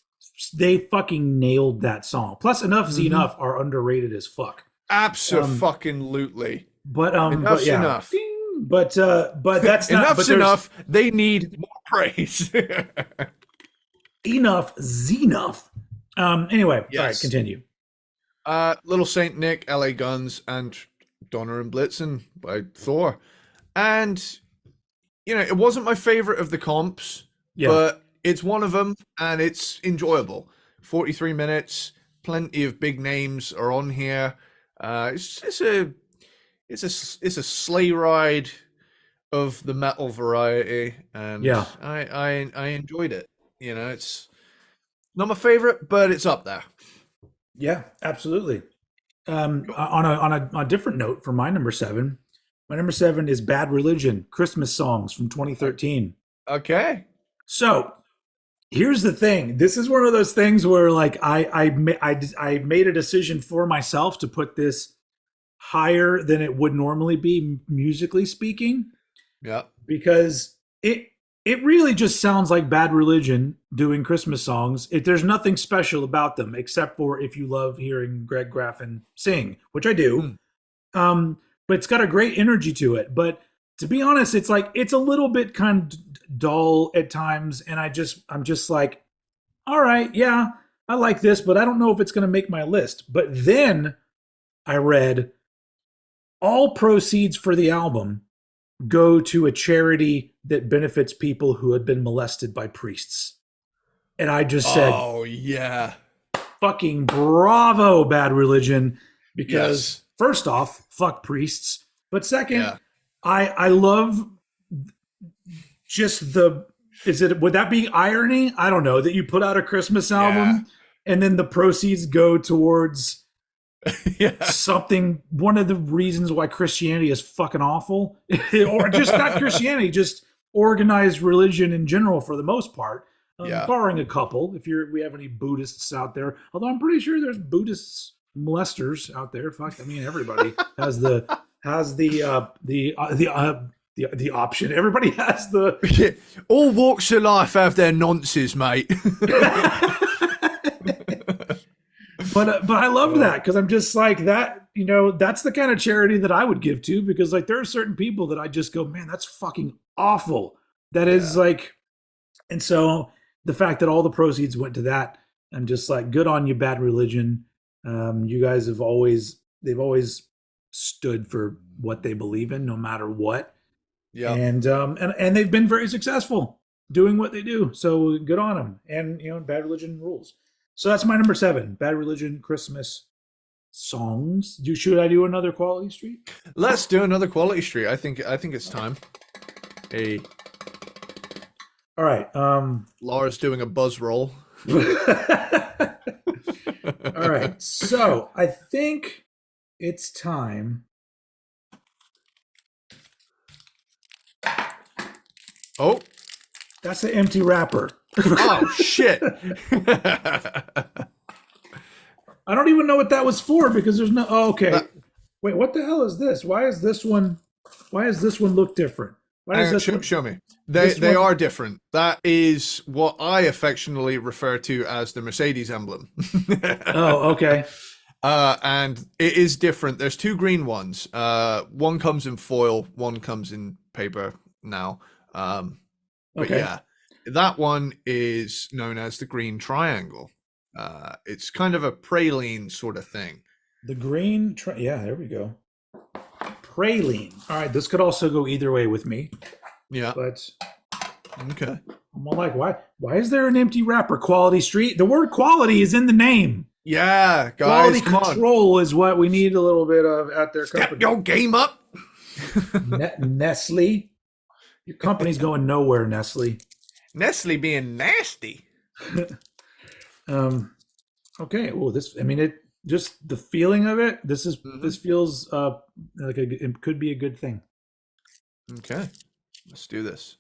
they fucking nailed that song. Plus, Enough's Enough are underrated as fuck. Absolutely. But Enough's Enough. But that's not Enough's enough. They need more praise. Enough's enough. Anyway, all right, continue. Little Saint Nick, LA Guns, and Donner and Blitzen by Thor. And it wasn't my favorite of the comps, but it's one of them, and it's enjoyable. 43 minutes, plenty of big names are on here. It's a sleigh ride of the metal variety, and I enjoyed it. It's not my favorite, but it's up there. Yeah, absolutely. On a different note, for my number 7, my number 7 is Bad Religion, Christmas Songs from 2013. Okay. So here's the thing. This is one of those things where, like, I made a decision for myself to put this higher than it would normally be, musically speaking. Yeah. Because it really just sounds like Bad Religion doing Christmas songs. There's nothing special about them, except for if you love hearing Greg Graffin sing, which I do. But it's got a great energy to it. But to be honest, it's a little bit kind of dull at times. And I'm just like, all right, yeah, I like this, but I don't know if it's going to make my list. But then I read all proceeds for the album go to a charity that benefits people who had been molested by priests. And I just said, oh yeah, fucking bravo, Bad Religion. Because first off, fuck priests. But second, I love just would that be irony? I don't know, that you put out a Christmas album and then the proceeds go towards something, one of the reasons why Christianity is fucking awful. Or just not Christianity, just organized religion in general for the most part. Barring a couple, if we have any Buddhists out there. Although I'm pretty sure there's Buddhists molesters out there. Fuck, I mean, everybody has the option. Everybody has the all walks of life have their nonces, mate. But I loved that, because I'm just like that. That's the kind of charity that I would give to, because like there are certain people that I just go, man, that's fucking awful. That is like, and so the fact that all the proceeds went to that, I'm just like, good on you, Bad Religion. You guys they've always stood for what they believe in, no matter what. Yeah. And they've been very successful doing what they do. So good on them. And Bad Religion rules. So that's my number 7, Bad Religion Christmas songs. Should I do another Quality Street? Let's do another Quality Street. I think it's time. Hey. All right. Laura's doing a buzz roll. All right. So I think it's time. Oh. That's an empty wrapper. Oh, shit. I don't even know what that was for, because there's no... Oh, okay. Wait, what the hell is this? Why does this one look different? Why does this one... Show me. They are different. That is what I affectionately refer to as the Mercedes emblem. Oh, okay. And it is different. There's 2 green ones. One comes in foil, one comes in paper now. But okay. Yeah, that one is known as the green triangle. It's kind of a praline sort of thing. The green, yeah, there we go. Praline. All right, this could also go either way with me. Yeah. But okay. I'm like, why is there an empty wrapper? Quality Street. The word quality is in the name. Yeah, guys, Quality control is what we need a little bit of at their Step company. your game up. Nestle, your company's going nowhere, Nestle. Nestle being nasty. Okay. Well, it just the feeling of it. This feels like it could be a good thing. Okay, let's do this.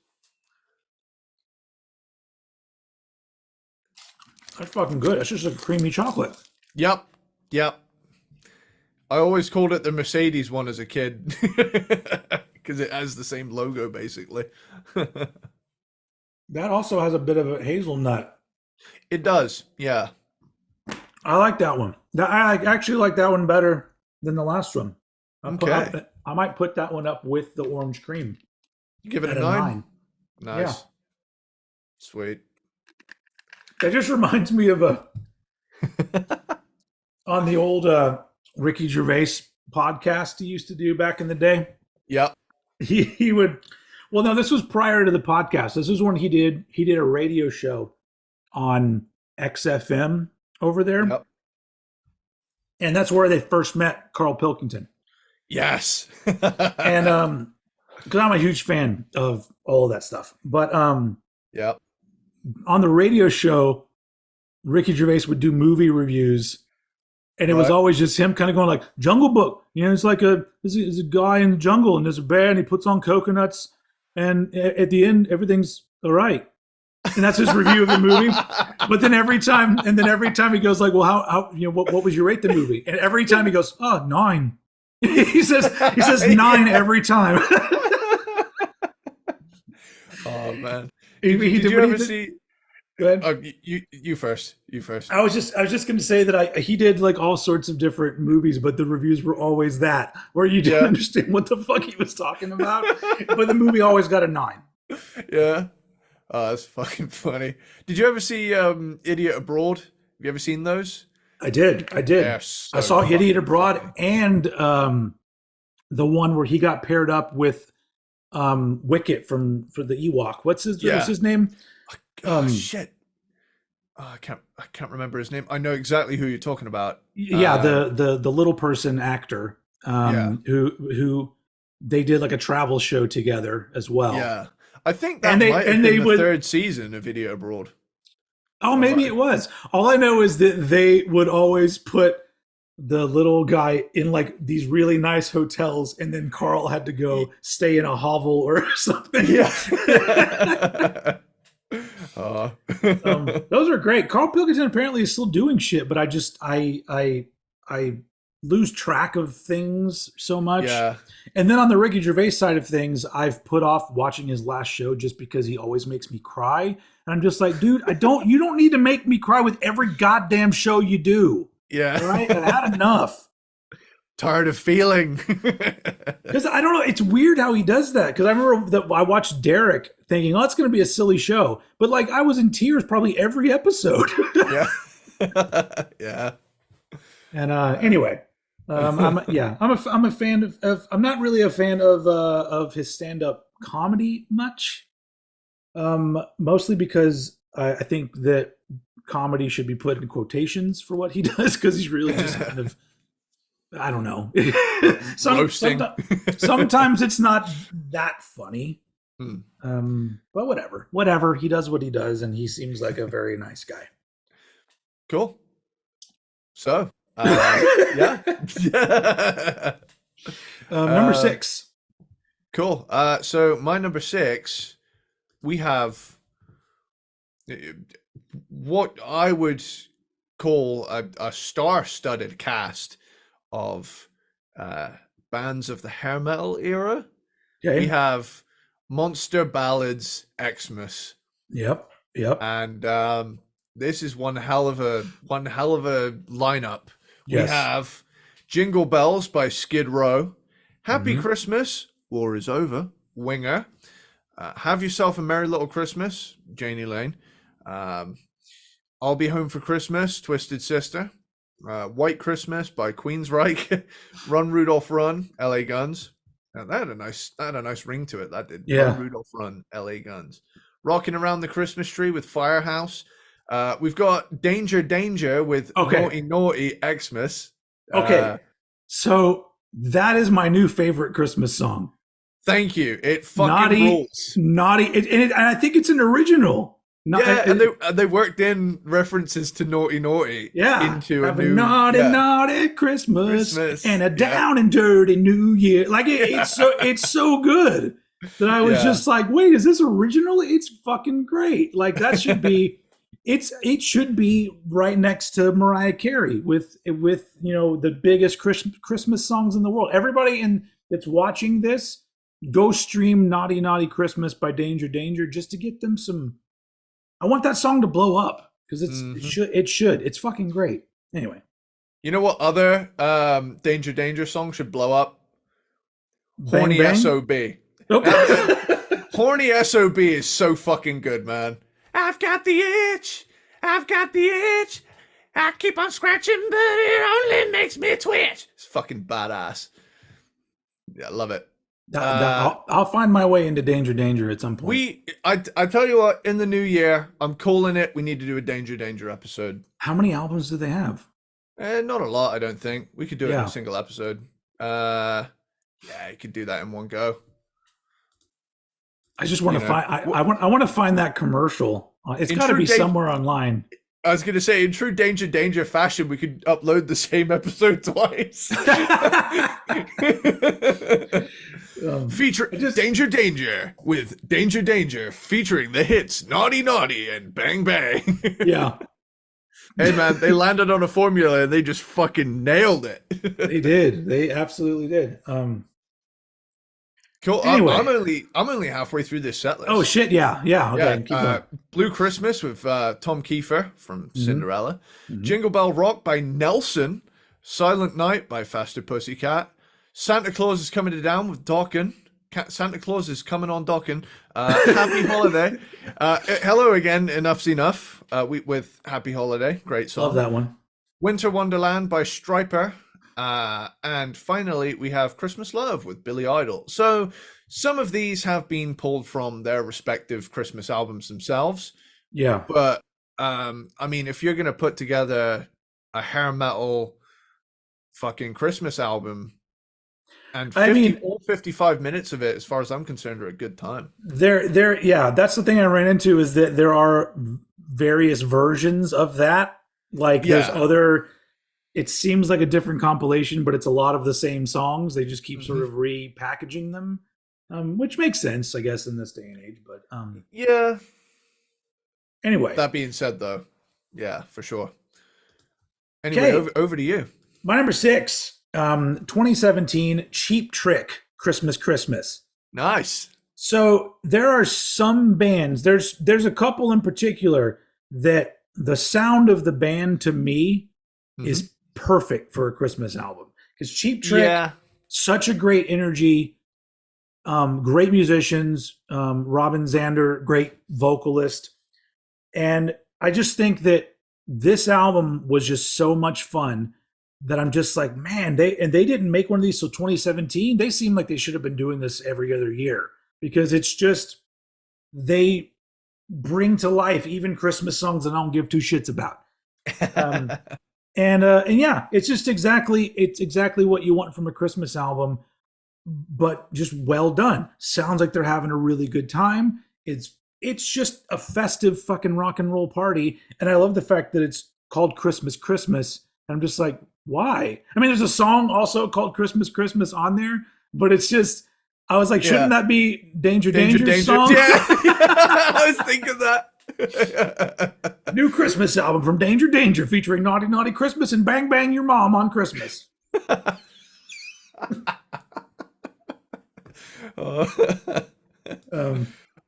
That's fucking good. That's just like creamy chocolate. Yep. I always called it the Mercedes one as a kid because it has the same logo, basically. That also has a bit of a hazelnut. It does, yeah. I like that one. I actually like that one better than the last one. I might put that one up with the orange cream. You give it a 9? Nice. Yeah. Sweet. That just reminds me of on the old Ricky Gervais podcast he used to do back in the day. Yep. He would. Well, no, this was prior to the podcast. This was when he did a radio show on XFM over there. Yep. And that's where they first met Carl Pilkington. Yes. And because I'm a huge fan of all of that stuff. But yep. On the radio show, Ricky Gervais would do movie reviews, and it was always just him kind of going like, Jungle Book. It's like there's a guy in the jungle and there's a bear and he puts on coconuts, and at the end everything's all right. And that's his review of the movie. But then every time he goes like, well, how what would you rate the movie? And every time he goes, 9. he says 9 every time. Oh man. Did you ever see? Go ahead. Oh, you first. You first. I was just going to say that he did like all sorts of different movies, but the reviews were always that where you didn't understand what the fuck he was talking about, but the movie always got a 9. Yeah. Oh, that's fucking funny. Did you ever see Idiot Abroad? Have you ever seen those? I did. So I saw Idiot Abroad funny. And the one where he got paired up with Wicket for the Ewok. What's his name? Shit. Oh, I can't remember his name. I know exactly who you're talking about. Yeah, the little person actor who they did like a travel show together as well. Yeah. I think that might have been the third season of Idiot Abroad. Oh, maybe it was. All I know is that they would always put the little guy in like these really nice hotels, and then Carl had to go stay in a hovel or something. Yeah. Those are great. Carl Pilkington apparently is still doing shit, but I lose track of things so much. Yeah. And then on the Ricky Gervais side of things, I've put off watching his last show just because he always makes me cry. And I'm just like, dude, you don't need to make me cry with every goddamn show you do. Yeah. All right? I've had enough. Tired of feeling. Because I don't know. It's weird how he does that. Because I remember that I watched Derek thinking, it's going to be a silly show. But like I was in tears probably every episode. Yeah. Yeah. And anyway, I'm a fan of I'm not really a fan of his stand-up comedy much. Mostly because I think that comedy should be put in quotations for what he does, because he's really just kind of, I don't know. Sometimes it's not that funny. But whatever. He does what he does, and he seems like a very nice guy. Cool. So, yeah. Number 6. Cool. So my number 6, we have what I would call a star-studded cast of bands of the hair metal era. Okay. We have Monster Ballads Xmas. Yep. And this is one hell of a lineup. Yes. We have Jingle Bells by Skid Row, Happy Christmas, War Is Over, Winger, Have Yourself a Merry Little Christmas, Janie Lane, I'll Be Home for Christmas, Twisted Sister, White Christmas by Queensryche, Run Rudolph Run, LA Guns. Now, that had a nice ring to it. That did. Yeah. Run Rudolph Run, LA Guns. Rocking Around the Christmas Tree with Firehouse, We've got Danger Danger with Naughty Naughty Xmas. Okay. So that is my new favorite Christmas song. Thank you. It fucking rules. Naughty. And I think it's an original. And they worked in references to Naughty Naughty into a new naughty Christmas and a down and dirty New Year. Like it's so good that I was just like, wait, is this original? It's fucking great. Like that should be it should be right next to Mariah Carey with the biggest Christmas songs in the world. Everybody that's watching this, go stream Naughty Naughty Christmas by Danger Danger just to get them some. I want that song to blow up because it should. It's fucking great. Anyway, you know what other Danger Danger song should blow up? Bang, Horny bang? SOB. Okay. Horny SOB is so fucking good, man. I've got the itch. I've got the itch. I keep on scratching, but it only makes me twitch. It's fucking badass. Yeah, I love it. I'll find my way into Danger Danger at some point. I tell you what, in the new year, I'm calling it. We need to do a Danger Danger episode. How many albums do they have? Not a lot, I don't think. We could do it in a single episode. Yeah, you could do that in one go. I just want to find. I want to find that commercial. It's got to be somewhere online. I was going to say, in true Danger Danger fashion, we could upload the same episode twice. Danger Danger with Danger Danger featuring the hits Naughty Naughty and Bang Bang. Yeah. Hey man, they landed on a formula and they just fucking nailed it. They did. They absolutely did. Cool. Anyway. I'm only halfway through this set list. Oh shit! Yeah. Okay. Keep going. Blue Christmas with Tom Kiefer from Cinderella. Mm-hmm. Jingle Bell Rock by Nelson. Silent Night by Faster Pussycat. Santa Claus is Coming to Town with Dokken. Santa Claus is Coming on Dokken. Happy Holiday. Hello Again, Enough's Enough with Happy Holiday. Great song. Love that one. Winter Wonderland by Stryper. And finally, we have Christmas Love with Billy Idol. So some of these have been pulled from their respective Christmas albums themselves. Yeah. But, I mean, if you're going to put together a hair metal fucking Christmas album, and 55 minutes of it, as far as I'm concerned, are a good time. Yeah, that's the thing I ran into is that there are various versions of that. Like there's other, it seems like a different compilation, but it's a lot of the same songs. They just keep sort of repackaging them, which makes sense, I guess, in this day and age. But yeah. Anyway, that being said, though, yeah, for sure. Anyway, over to you. My number 6. 2017 Cheap Trick Christmas. Nice. So there are some bands, there's a couple in particular that the sound of the band to me is perfect for a Christmas album. Because Cheap Trick, such a great energy, great musicians, Robin Zander, great vocalist. And I just think that this album was just so much fun that I'm just like, man, they didn't make one of these till 2017. They seem like they should have been doing this every other year because it's just, they bring to life even Christmas songs that I don't give two shits about. And yeah, it's exactly what you want from a Christmas album, but just well done. Sounds like they're having a really good time. It's just a festive fucking rock and roll party. And I love the fact that it's called Christmas. And I'm just like, why? I mean, there's a song also called Christmas on there, but it's just, I was like, shouldn't that be Danger song? Yeah. I was thinking that. New Christmas album from Danger featuring Naughty Naughty Christmas and Bang Bang Your Mom on Christmas.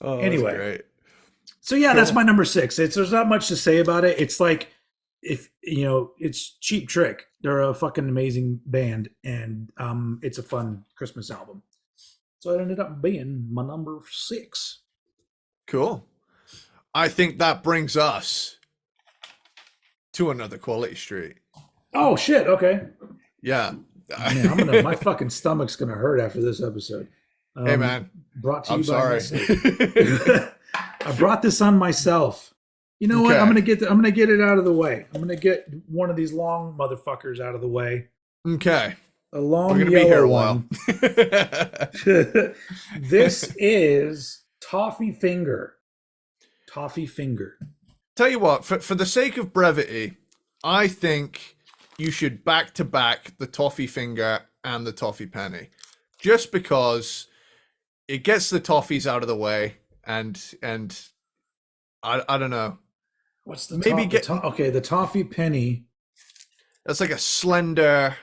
Anyway. Great. So yeah, that's my number 6. There's not much to say about it. It's like, if it's Cheap Trick. They're a fucking amazing band, and it's a fun Christmas album. So it ended up being my number 6. Cool. I think that brings us to another Quality Street. Oh shit! Okay. Yeah. Man, my fucking stomach's gonna hurt after this episode. Hey man, brought to you I'm by sorry. I brought this on myself. You know what? I'm gonna get it out of the way. I'm gonna get one of these long motherfuckers out of the way. Okay. A long We're gonna yellow be here a one. while. This is Toffee Finger. Toffee Finger. Tell you what, for the sake of brevity, I think you should back to back the Toffee Finger and the Toffee Penny, just because it gets the toffees out of the way, and I don't know. What's the maybe the Toffee Penny? That's like a slender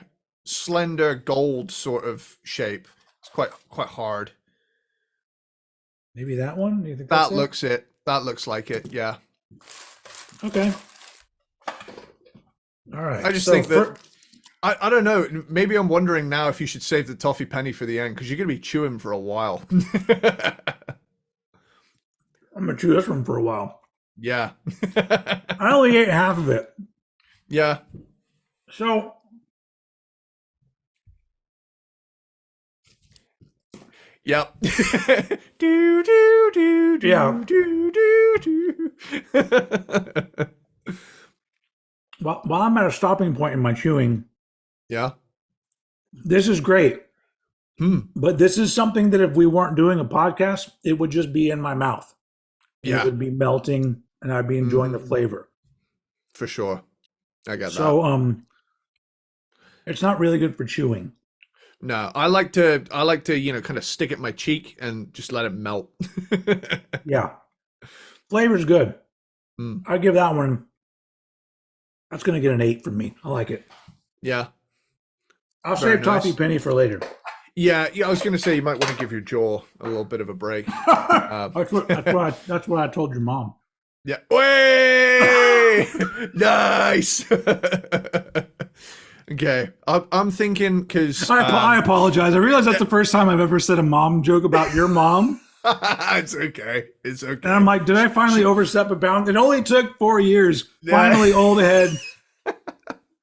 gold sort of shape. It's quite hard. Maybe that one? Do you think that looks it? That looks like it. Yeah. Okay. All right. I just think that I don't know. Maybe I'm wondering now if you should save the Toffee Penny for the end, because you're gonna be chewing for a while. I'm gonna chew this one for a while. Yeah. I only ate half of it. Yeah. So yep. do do do do yeah. do do do. While I'm at a stopping point in my chewing, yeah, this is great. But this is something that if we weren't doing a podcast, it would just be in my mouth. Yeah, it would be melting, and I'd be enjoying the flavor. For sure, I get that. So, it's not really good for chewing. No, I like to kind of stick it in my cheek and just let it melt. Yeah, flavor's good. I give that one. That's going to get an 8 from me. I like it. Yeah. I'll save Toffee Penny for later. Yeah, I was going to say you might want to give your jaw a little bit of a break. That's what I told your mom. Yeah. Way! Nice! Okay. I'm thinking because... I apologize. I realize that's the first time I've ever said a mom joke about your mom. It's okay. It's okay. And I'm like, did I finally overstep a bound? It only took 4 years. Finally, old head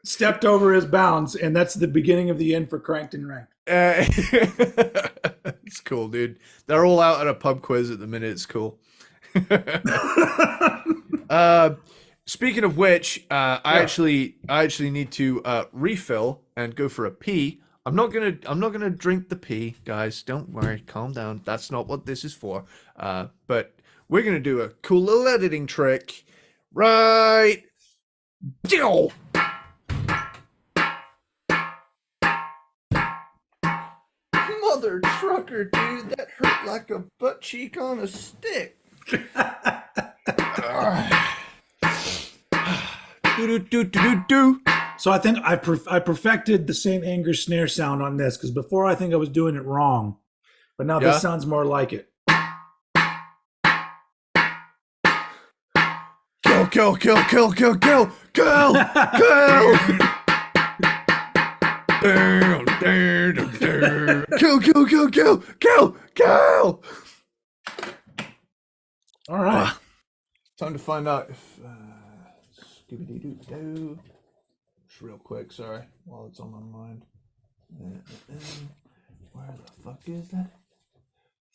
stepped over his bounds, and that's the beginning of the end for Cranked and Ranked. It's cool, dude. They're all out at a pub quiz at the minute. It's cool. Speaking of which, I actually need to refill and go for a pee. I'm not gonna drink the pee, guys. Don't worry, calm down. That's not what this is for. But we're gonna do a cool little editing trick, right? Mother trucker, dude, that hurt like a butt cheek on a stick. So I think I perfected the St. Anger snare sound on this, because before I think I was doing it wrong, but now this sounds more like it. Kill. Kill. All right. Time to find out if Scooby-Doo. Just real quick, sorry, while it's on my mind. Where the fuck is that?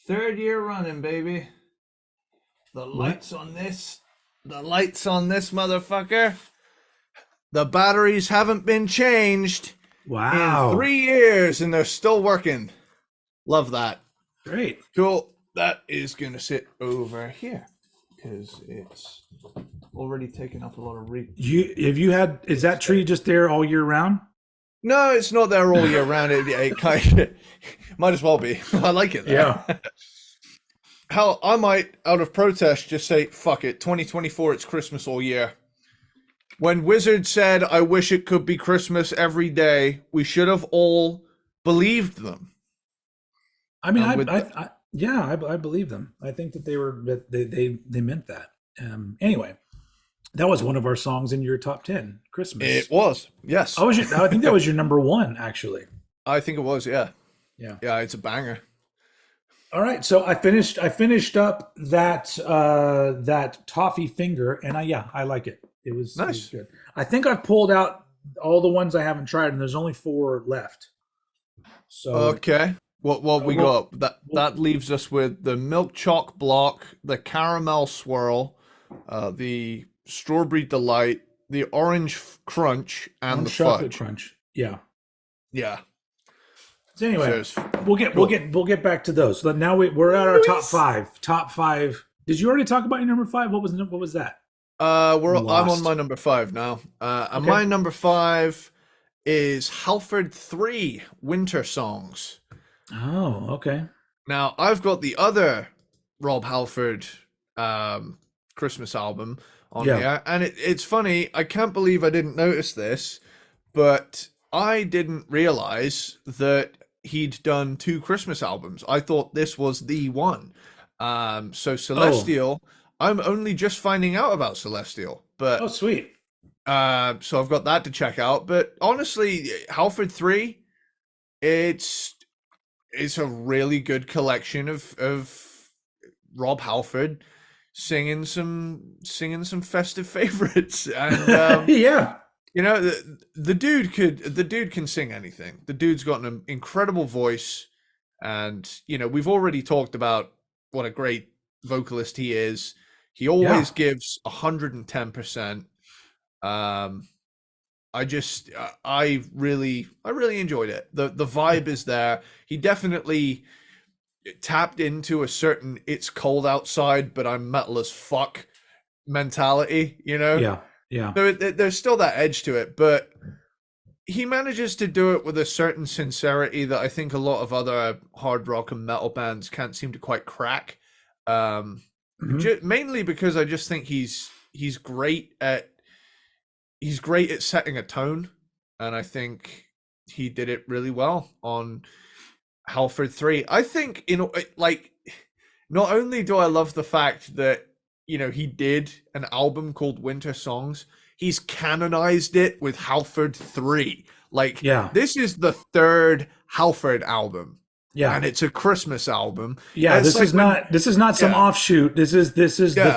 3rd year running, baby. The lights on this motherfucker. The batteries haven't been changed. Wow. In 3 years, and they're still working. Love that. Great. Cool. That is going to sit over here because it's already taken up a lot of is that tree just there all year round? No, it's not there all year round. It kind of might as well be. I like it there. Yeah. Hell, I might, out of protest, just say, fuck it, 2024, it's Christmas all year. When Wizard said, I wish it could be Christmas every day, we should have all believed them. I mean, I believe them. I think that they meant that. Anyway, that was one of our songs in your top 10, Christmas. It was, yes. I think that was your number 1, actually. I think it was, yeah. Yeah. Yeah, it's a banger. All right, so I finished up that Toffee Finger, and I like it. It was nice. It was good. I think I've pulled out all the ones I haven't tried, and there's only 4 left. So okay, what we got? That leaves us with the milk choc block, the caramel swirl, the strawberry delight, the orange crunch, and the chocolate fudge. crunch. Yeah. Yeah. So anyway, we'll get back to those. So now we're at our top five. Top five. Did you already talk about your number five? What was that? I'm on my number 5 now. And my number 5 is Halford 3 Winter Songs. Oh, okay. Now I've got the other Rob Halford Christmas album on here, and it's funny. I can't believe I didn't notice this, but I didn't realize that he'd done 2 Christmas albums. I thought this was the one. So Celestial. I'm only just finding out about Celestial, but sweet. So I've got that to check out. But honestly, Halford 3, it's a really good collection of Rob Halford singing some festive favorites, and yeah, you know, the dude can sing anything. The dude's got an incredible voice, and you know, we've already talked about what a great vocalist he is. He always gives 110%. I really enjoyed it. The vibe is there. He definitely tapped into a certain "it's cold outside, but I'm metal as fuck" mentality, you know? Yeah. So there's still that edge to it, but he manages to do it with a certain sincerity that I think a lot of other hard rock and metal bands can't seem to quite crack. Mainly because I just think he's great at setting a tone, and I think he did it really well on Halford 3. I think, you know, like, not only do I love the fact that, you know, he did an album called Winter Songs, he's canonized it with Halford 3. Like, this is the 3rd Halford album. Yeah, and it's a Christmas album. Yeah, this is not some offshoot. This is the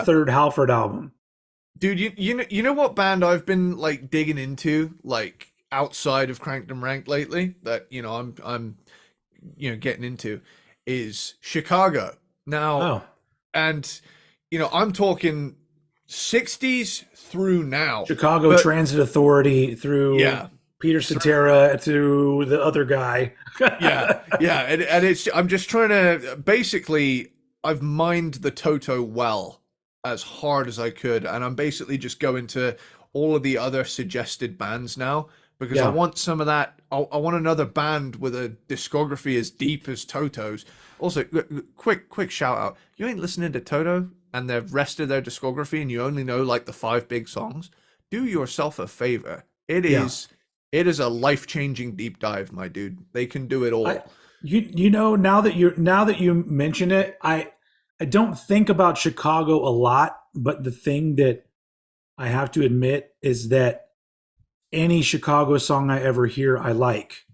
3rd Halford album. Dude, you know what band I've been like digging into, like outside of Cranked and Ranked lately, that you know I'm getting into, is Chicago. Now, and you know, I'm talking 60s through now. Chicago Transit Authority through Peter Cetera to the other guy. and it's, I'm just trying to, basically, I've mined the Toto well as hard as I could, and I'm basically just going to all of the other suggested bands now, because I want some of that. I want another band with a discography as deep as Toto's. Also, quick shout out, you ain't listening to Toto and the rest of their discography and you only know like the 5 big songs, do yourself a favor. It is a life-changing deep dive, my dude. They can do it all. You know, now that you mention it, I don't think about Chicago a lot, but the thing that I have to admit is that any Chicago song I ever hear, I like.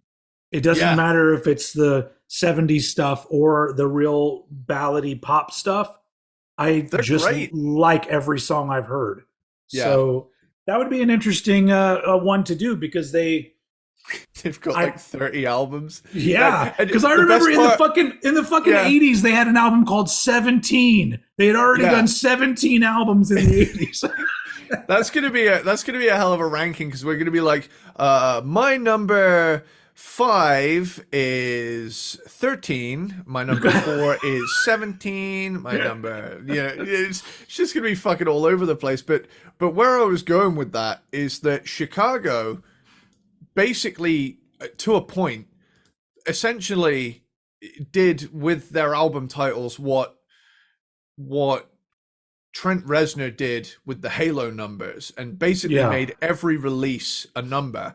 It doesn't matter if it's the 70s stuff or the real ballady pop stuff. They're just great. Like every song I've heard. Yeah. So that would be an interesting one to do, because they've got like 30 albums. Yeah, because I remember in the fucking 80s they had an album called 17. They had already done 17 albums in the 80s. That's gonna be a hell of a ranking, because we're gonna be like, my number 5 is 13. My number 4 is 17. My number, it's just gonna be fucking all over the place. But where I was going with that is that Chicago, basically, to a point, essentially did with their album titles what Trent Reznor did with the Halo numbers, and basically made every release a number.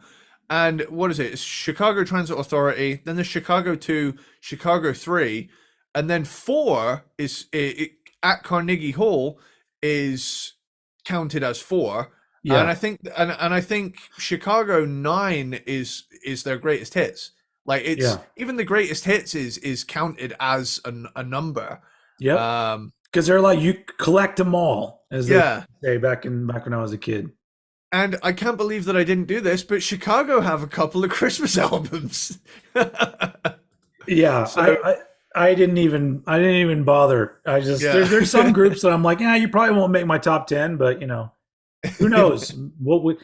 And what is it? It's Chicago Transit Authority, then the Chicago 2, Chicago 3, and then 4 is at Carnegie Hall is counted as 4. Yeah. And I think Chicago 9 is their greatest hits. Like, it's even the greatest hits is counted as a number. Yeah. Because they're like, you collect them all, as they say back when I was a kid. And I can't believe that I didn't do this, but Chicago have a couple of Christmas albums. Yeah, so, I didn't even bother. I just there's some groups that I'm like, you probably won't make my top 10, but you know. Who knows? What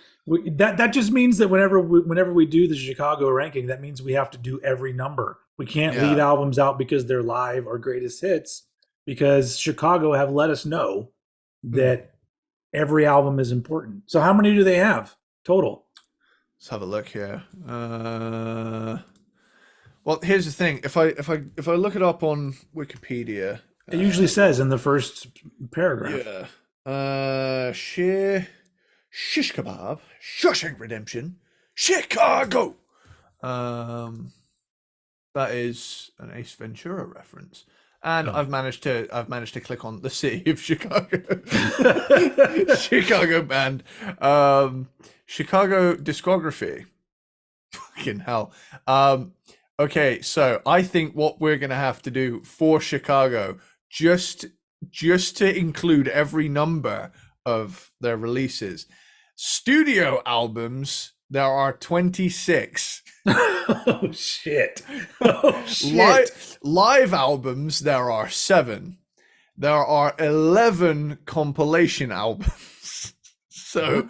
that just means that whenever we do the Chicago ranking, that means we have to do every number. We can't leave albums out because they're live or greatest hits, because Chicago have let us know that every album is important. So how many do they have total? Let's have a look here. Well, here's the thing. If I look it up on Wikipedia, it usually says in the first paragraph. Yeah. Shish kebab, Shawshank Redemption, Chicago. That is an Ace Ventura reference, and I've managed to click on the city of Chicago, Chicago band, Chicago discography. Fucking hell. Okay, so I think what we're gonna have to do for Chicago, just to include every number of their releases. Studio albums, there are 26. Oh shit. Oh shit. Live albums, there are 7. There are 11 compilation albums. So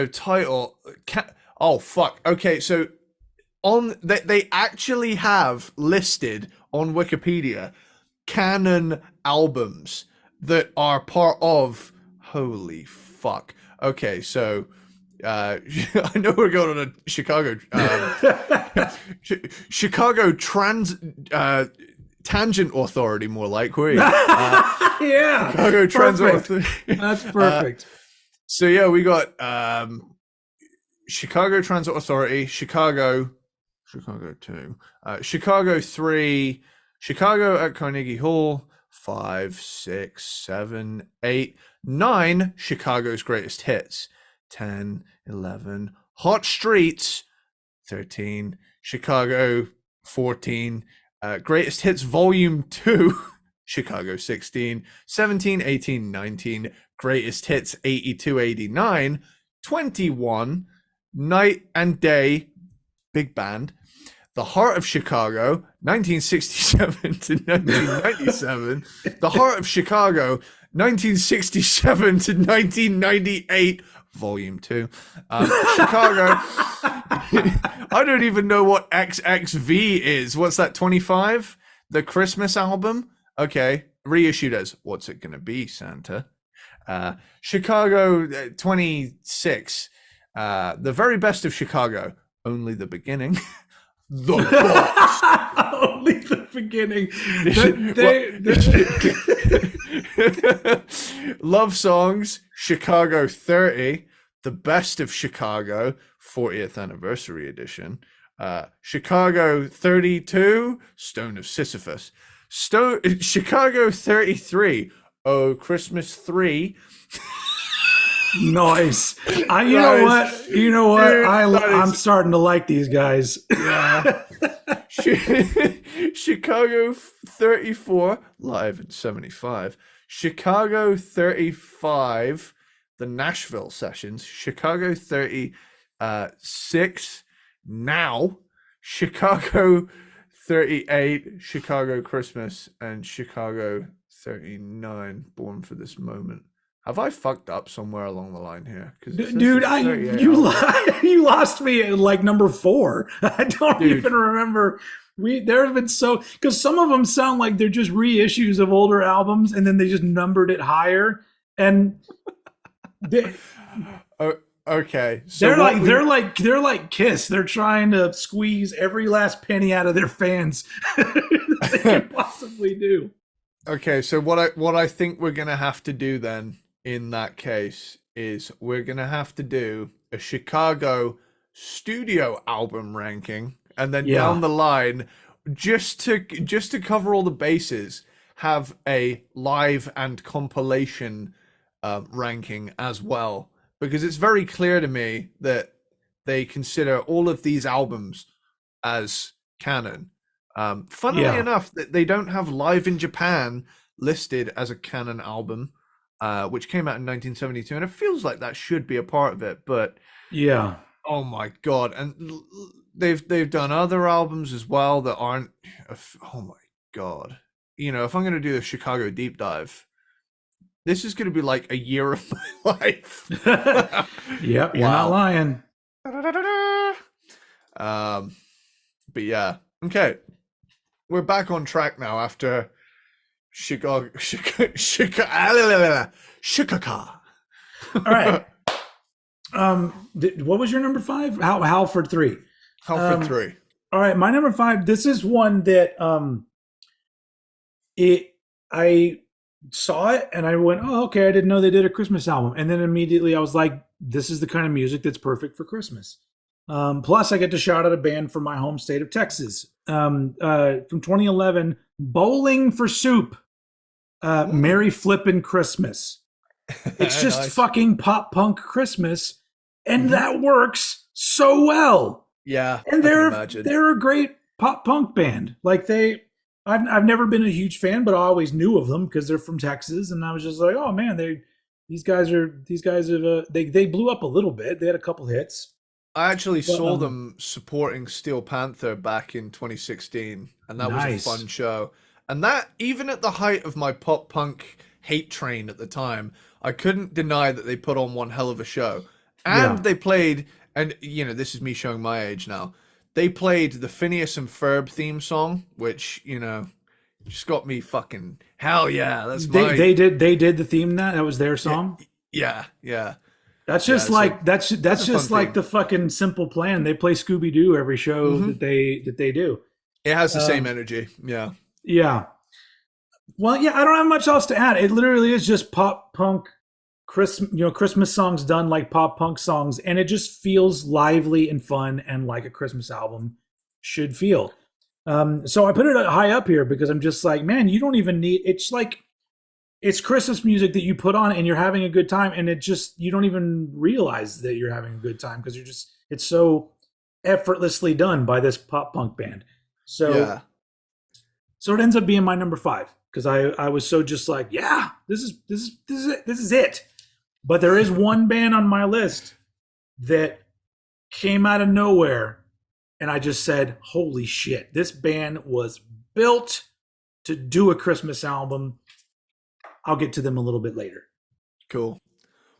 title oh fuck. Okay, so they actually have listed on Wikipedia canon albums that are part of, holy fuck. Okay, so I know we're going on a Chicago Chicago Tangent Authority, more like, were you? Yeah, Chicago Transit Authority. That's perfect. So yeah, we got Chicago Transit Authority, Chicago 2, Chicago 3, Chicago at Carnegie Hall, 5, 6, 7, 8, 9, Chicago's Greatest Hits, 10, 11, Hot Streets, 13, Chicago 14, Greatest Hits Volume 2, Chicago 16, 17, 18, 19, Greatest Hits 82, 89, 21, Night and Day, Big Band, The Heart of Chicago, 1967 to 1997. The Heart of Chicago, 1967 to 1998, Volume 2. Chicago. I don't even know what XXV is. What's that, 25? The Christmas album? Okay. Reissued as What's It Gonna Be, Santa? Chicago 26. The Very Best of Chicago. Only the Beginning. The Box. Only the beginning. Love Songs, Chicago 30, The Best of Chicago, 40th Anniversary Edition, Chicago 32, Stone of Sisyphus, Chicago 33, Oh Christmas 3. Nice. You know what? Dude, I'm starting to like these guys. Yeah. Chicago 34, live in 75. Chicago 35, the Nashville sessions. Chicago 36, Now. Chicago 38, Chicago Christmas. And Chicago 39, Born for This Moment. Have I fucked up somewhere along the line here? Dude, you lost me at like number 4. I don't even remember. There have been because some of them sound like they're just reissues of older albums, and then they just numbered it higher. And okay, so they're like Kiss. They're trying to squeeze every last penny out of their fans they can possibly do. Okay, so what I think we're gonna have to do then, in that case, is we're gonna have to do a Chicago studio album ranking, and then down the line, just to cover all the bases, have a live and compilation ranking as well, because it's very clear to me that they consider all of these albums as canon. Funnily enough, that they don't have Live in Japan listed as a canon album, which came out in 1972, and it feels like that should be a part of it, but oh my god. And they've done other albums as well that aren't, oh my god. If I'm going to do the Chicago deep dive, This is going to be like a year of my life. Yep, you're not lying. But yeah, okay. We're back on track now after Chicago. All right. What was your number 5? Halford 3. Halford 3. All right, my number 5. This is one that I saw it and I went, oh, okay, I didn't know they did a Christmas album. And then immediately I was like, this is the kind of music that's perfect for Christmas. Plus, I get to shout out a band from my home state of Texas. From 2011, Bowling for Soup. Merry Flippin' Christmas. It's just nice. Fucking pop punk Christmas, and that works so well. Yeah, and they're a great pop punk band. Like I've never been a huge fan, but I always knew of them because they're from Texas, and I was just like, oh man, these guys have they blew up a little bit. They had a couple hits. I actually saw them supporting Steel Panther back in 2016, and that was a fun show. And that, even at the height of my pop punk hate train at the time, I couldn't deny that they put on one hell of a show. And they played, and you know, this is me showing my age now, they played the Phineas and Ferb theme song, which, you know, just got me fucking, hell yeah, that's they did the theme. That was their song. Yeah. That's just that's just like the fucking Simple Plan. They play Scooby Doo every show that they do. It has the same energy. Yeah. Yeah. Well, yeah, I don't have much else to add. It literally is just pop punk Christmas songs done like pop punk songs, and it just feels lively and fun and like a Christmas album should feel. So I put it high up here because I'm just like, man, you don't even need, it's like, it's Christmas music that you put on and you're having a good time, and it just, you don't even realize that you're having a good time because it's so effortlessly done by this pop punk band. So it ends up being my number 5 because I was so just like, yeah, this is it. But there is one band on my list that came out of nowhere, and I just said, holy shit, this band was built to do a Christmas album. I'll get to them a little bit later. Cool.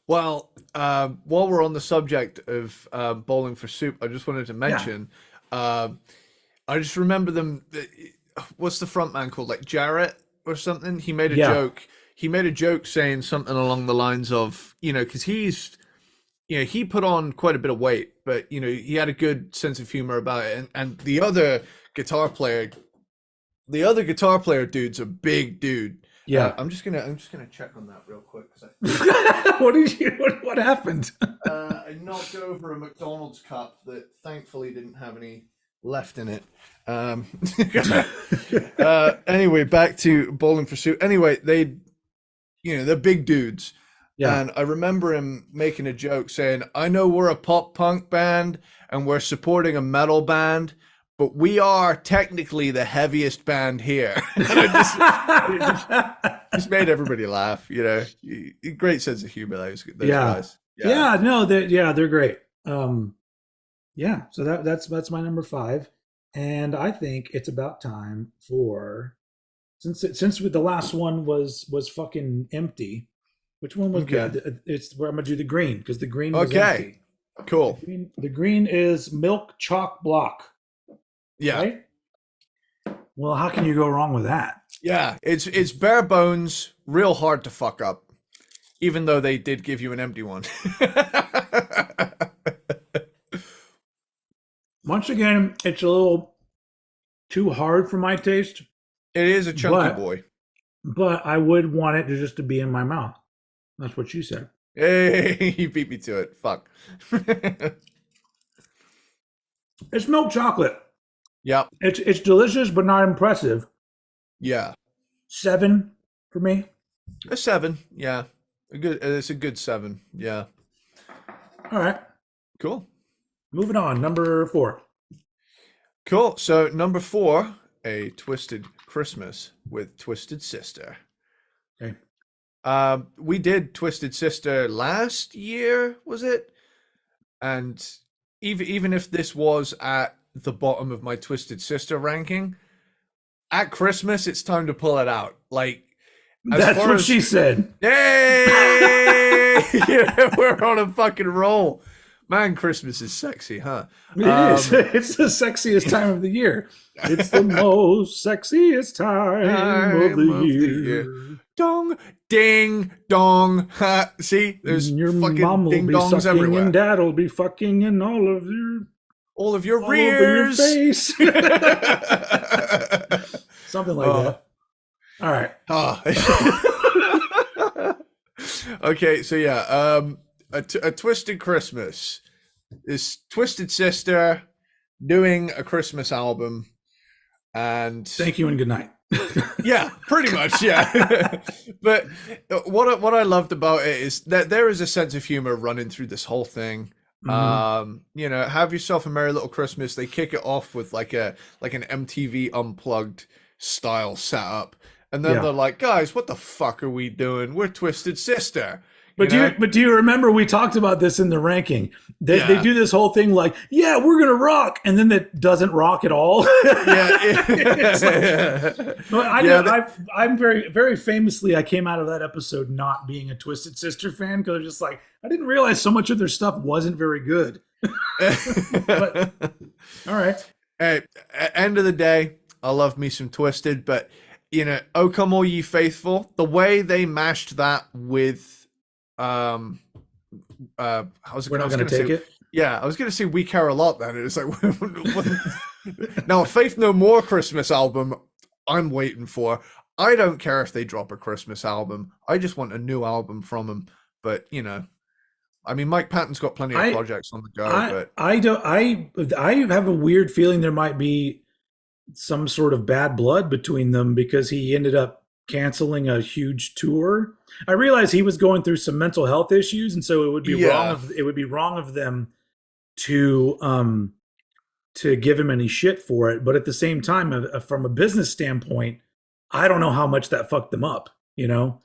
Well, while we're on the subject of Bowling for Soup, I just wanted to mention, I just remember them. What's the front man called? Like Jarrett or something? He made a joke. He made a joke saying something along the lines of, you know, because he put on quite a bit of weight, but, you know, he had a good sense of humor about it. And the other guitar player dude's a big dude. Yeah, I'm just gonna check on that real quick. What happened? I knocked over a McDonald's cup that thankfully didn't have any left in it. Anyway, back to Bowling for Soup. Anyway, they're big dudes. Yeah. And I remember him making a joke saying, I know we're a pop punk band and we're supporting a metal band, but we are technically the heaviest band here. And it just made everybody laugh, you know. Great sense of humor, those guys. They're great. So that's my number 5. And I think it's about time for, since the last one was fucking empty. Which one was good? It's where I'm gonna do the green because the green was empty. Cool. The green is Milk Chalk Block. Yeah. Right? Well, how can you go wrong with that? Yeah, it's bare bones, real hard to fuck up, even though they did give you an empty one. Once again, it's a little too hard for my taste. It is a chunky boy. But I would want it to be in my mouth. That's what you said. Hey, you beat me to it. Fuck. It's milk chocolate. Yep. It's delicious, but not impressive. Yeah. 7 for me. A 7. Yeah. It's a good 7. Yeah. All right. Cool. Moving on. Number 4. Cool. So number 4, A Twisted Christmas with Twisted Sister. Okay. We did Twisted Sister last year, was it? And even if this was at the bottom of my Twisted Sister ranking, at Christmas it's time to pull it out. Like, That's what she said. Hey! Yeah, we're on a fucking roll. Man, Christmas is sexy, huh? It is. It's the sexiest time of the year. It's the most sexiest time of the year. Dong, ding, dong. See, there's your fucking mom will ding be dongs sucking everywhere. and dad'll be fucking in all of your rears. Over your face. Something like that. All right. Okay, so yeah, a Twisted Christmas. This Twisted Sister doing a Christmas album, and thank you and good night. Yeah, pretty much, yeah. But what I loved about it is that there is a sense of humor running through this whole thing. You know, Have Yourself a Merry Little Christmas. They kick it off with like an MTV Unplugged style setup, and then they're like, guys, what the fuck are we doing? We're Twisted Sister. But do you remember we talked about this in the ranking? They do this whole thing like, yeah, we're gonna rock, and then it doesn't rock at all. I'm very, very famously, I came out of that episode not being a Twisted Sister fan because I was just like, I didn't realize so much of their stuff wasn't very good. But all right. At end of the day, I love me some Twisted, but you know, Oh Come All Ye Faithful, the way they mashed that with we're not gonna take it. Yeah, I was gonna say We Care a Lot then. It's like now a Faith No More Christmas album I'm waiting for. I don't care if they drop a Christmas album. I just want a new album from them. But you know, I mean, Mike Patton's got plenty of projects on the go. But I have a weird feeling there might be some sort of bad blood between them because he ended up canceling a huge tour. I realized he was going through some mental health issues, and so it would be wrong of them to give him any shit for it. But at the same time, from a business standpoint, I don't know how much that fucked them up. You know?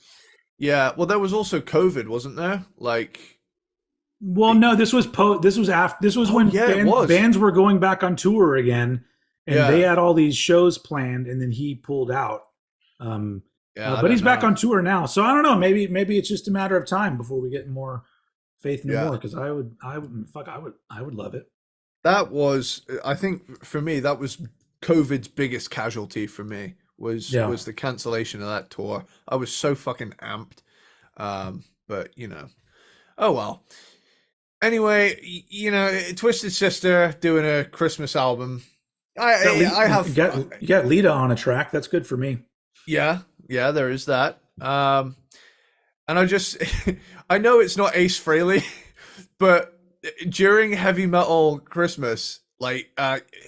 Yeah. Well, there was also COVID, wasn't there? Like, well, no, this was when bands were going back on tour again, and they had all these shows planned, and then he pulled out. But he's back on tour now, so I don't know. Maybe it's just a matter of time before we get more Faith No More. Because I would love it. That was, I think, for me, that was COVID's biggest casualty for me. Was the cancellation of that tour. I was so fucking amped, but you know, oh well. Anyway, you know, Twisted Sister doing a Christmas album. You got Lita on a track. That's good for me. Yeah, there is that. And I just, I know it's not Ace Frehley, but during Heavy Metal Christmas, like,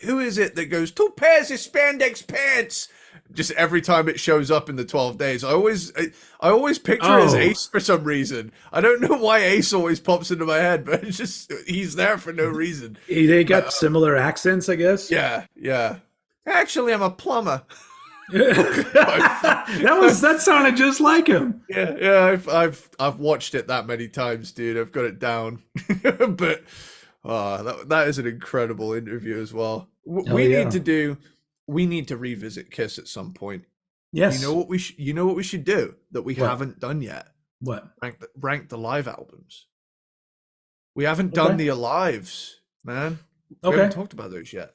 who is it that goes 2 pairs of spandex pants? Just every time it shows up in the 12 days, I always picture it as Ace for some reason. I don't know why Ace always pops into my head, but it's just he's there for no reason. They got similar accents, I guess. Yeah. Actually, I'm a plumber. that sounded just like him. Yeah. I've watched it that many times, dude. I've got it down. But that is an incredible interview as well. We need to revisit Kiss at some point. Yes. You know what we should do that we haven't done yet? What? Rank the live albums. We haven't done the Alives, man. We haven't talked about those yet.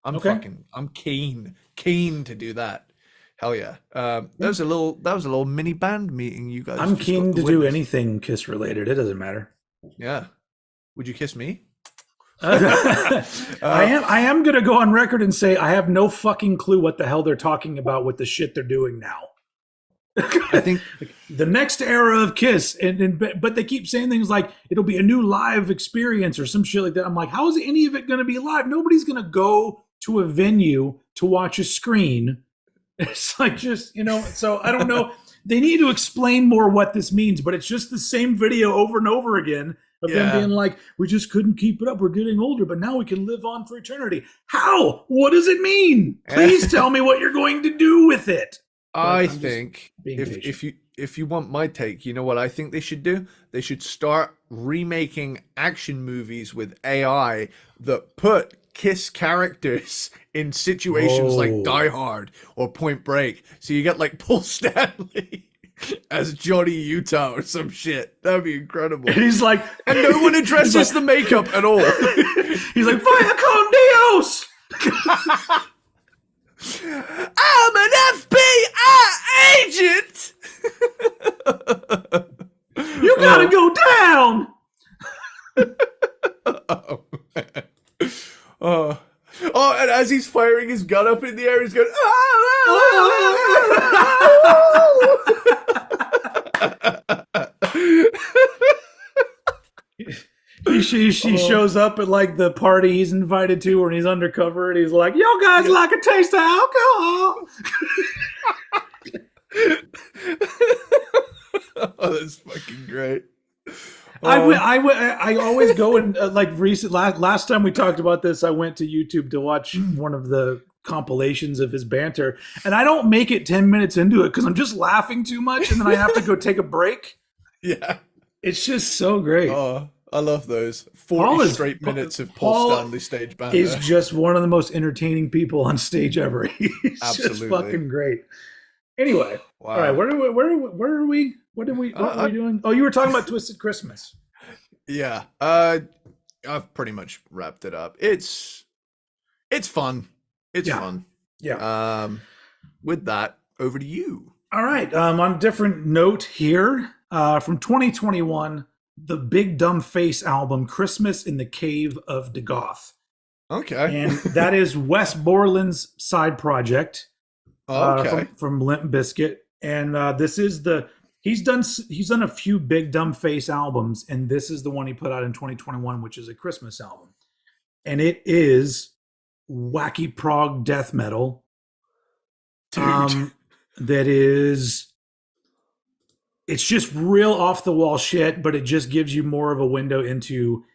I'm keen to do that. Hell yeah. That was a little mini band meeting you guys. I'm keen to do anything Kiss related. It doesn't matter. Yeah. Would you kiss me? I am going to go on record and say I have no fucking clue what the hell they're talking about with the shit they're doing now. I think the next era of Kiss, but they keep saying things like it'll be a new live experience or some shit like that. I'm like, how is any of it going to be live? Nobody's going to go to a venue to watch a screen. It's like just, you know, so I don't know. They need to explain more what this means, but it's just the same video over and over again of them being like, we just couldn't keep it up. We're getting older, but now we can live on for eternity. How? What does it mean? Please tell me what you're going to do with it. I think if you want my take, you know what I think they should do? They should start remaking action movies with AI that put Kiss characters in situations like Die Hard or Point Break. So you get like Paul Stanley as Johnny Utah or some shit. That'd be incredible. And he's like, and no one addresses the makeup at all. He's like, Vaya con Dios! I'm an FBI agent! You gotta go down! Oh, man. Oh, and as he's firing his gun up in the air, he's going, She shows up at like the party he's invited to, and he's undercover, and he's like, "Yo, guys, like a taste of alcohol?" Oh, that's fucking great. I always go and last time we talked about this, I went to YouTube to watch one of the compilations of his banter, and I don't make it 10 minutes into it because I'm just laughing too much, and then I have to go take a break. Yeah, it's just so great. Oh, I love those 40 straight minutes of Paul Stanley stage banter. He's just one of the most entertaining people on stage ever. He's just fucking great. Anyway, wow. All right, where are we? What are we doing? Oh, you were talking about Twisted Christmas. Yeah, I've pretty much wrapped it up. It's fun. It's fun. Yeah. With that, over to you. All right. On a different note here, from 2021, the Big Dumb Face album, Christmas in the Cave of Dagoth. Okay. And that is Wes Borland's side project. Okay. From Limp Bizkit, and this is he's done a few Big Dumb Face albums, and this is the one he put out in 2021, which is a Christmas album, and it is wacky prog death metal. Dude. It's just real off the wall shit, but it just gives you more of a window into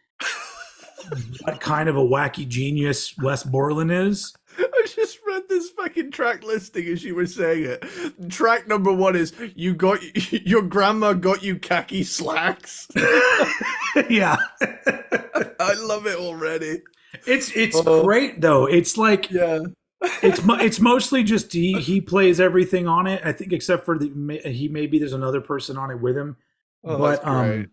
what kind of a wacky genius Wes Borland is. I just read this fucking track listing as you were saying it. Track number 1 is your grandma got you khaki slacks. Yeah. I love it already. It's great though. It's like it's mostly just he plays everything on it. I think except for maybe there's another person on it with him. Oh, but that's great.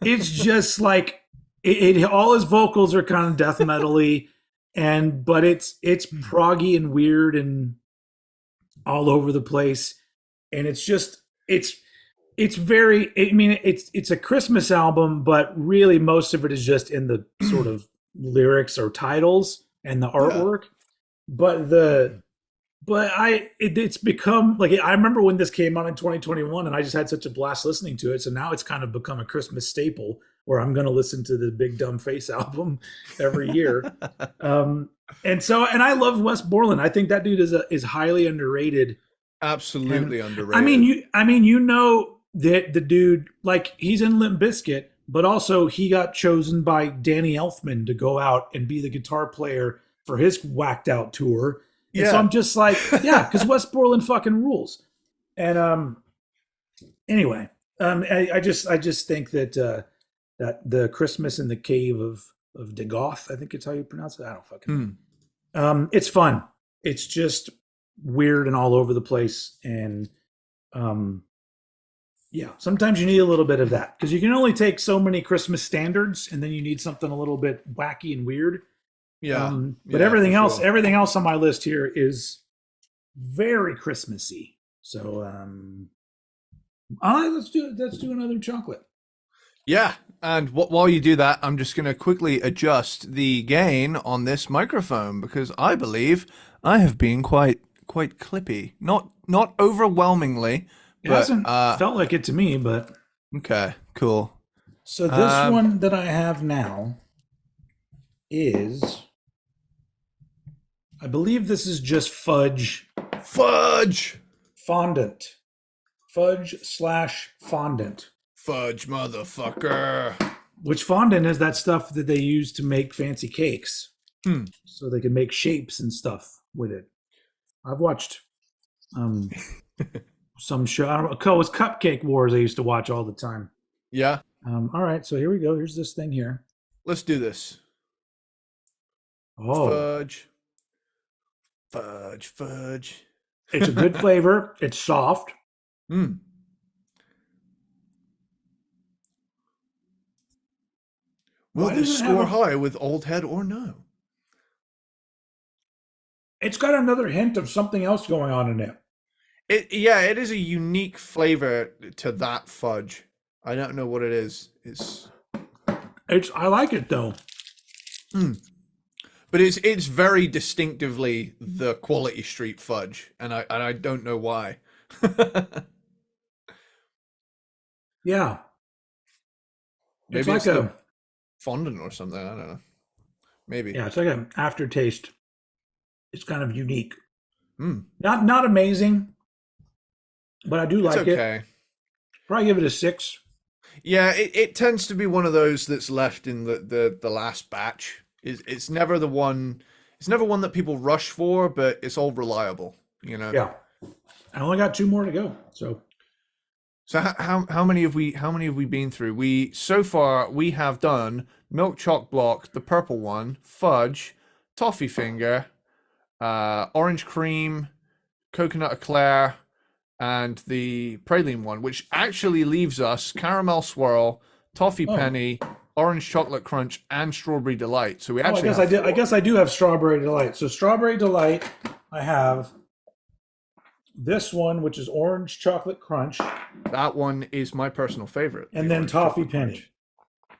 It's just like it all his vocals are kind of death metal-y. But it's proggy and weird and all over the place, and it's very. I mean, it's a Christmas album, but really most of it is just in the sort of lyrics or titles and the artwork. Yeah. It's become like I remember when this came out in 2021, and I just had such a blast listening to it. So now it's kind of become a Christmas staple, where I'm going to listen to the Big Dumb Face album every year. And I love Wes Borland. I think that dude is highly underrated. Absolutely underrated. I mean, you know that the dude, like, he's in Limp Bizkit, but also he got chosen by Danny Elfman to go out and be the guitar player for his whacked out tour. And so I'm just like, yeah, because Wes Borland fucking rules. And anyway, I just think that the Christmas in the Cave of Dagoth, I think it's how you pronounce it. I don't fucking know. It's fun. It's just weird and all over the place. And sometimes you need a little bit of that because you can only take so many Christmas standards, and then you need something a little bit wacky and weird. But everything else on my list here is very Christmassy. So let's do another chocolate. Yeah, and while you do that, I'm just going to quickly adjust the gain on this microphone because I believe I have been quite clippy. Not overwhelmingly. It hasn't felt like it to me, but okay, cool. So this one that I have now is, I believe this is just fudge fondant, fudge/fondant. Fudge, motherfucker. Which fondant is that stuff that they use to make fancy cakes. So they can make shapes and stuff with it. I've watched some show. I don't know. It was Cupcake Wars I used to watch all the time. Yeah. All right, so here we go. Here's this thing here. Let's do this. Oh. Fudge. It's a good flavor. It's soft. Mm. Will Why this does it have score a? high with Old Head or no? It's got another hint of something else going on in it. It is a unique flavor to that fudge. I don't know what it is. It's I like it though. But it's very distinctively the Quality Street fudge, and I don't know why. Yeah, it's Maybe like it's the a fondant or something. I don't know. Maybe. yeah, it's like an aftertaste. It's kind of unique. Mm. Not amazing, but I do It's like it. okay. Probably give it a 6. Yeah, it tends to be one of those that's left in the last batch. It's never the one. It's never one that people rush for, but it's all reliable. You know. Yeah, I only got 2 more to go. So how many have we been through? We so far we have done milk choc block, the purple one, fudge, toffee finger, orange cream, coconut eclair, and the praline one, which actually leaves us caramel swirl, toffee Oh, penny, orange chocolate crunch, and strawberry delight. So we I actually guess have I did. I four. guess I do have strawberry delight. So strawberry delight, I have this one, which is orange chocolate crunch, That one is my personal favorite, and the then orange toffee chocolate penny. crunch,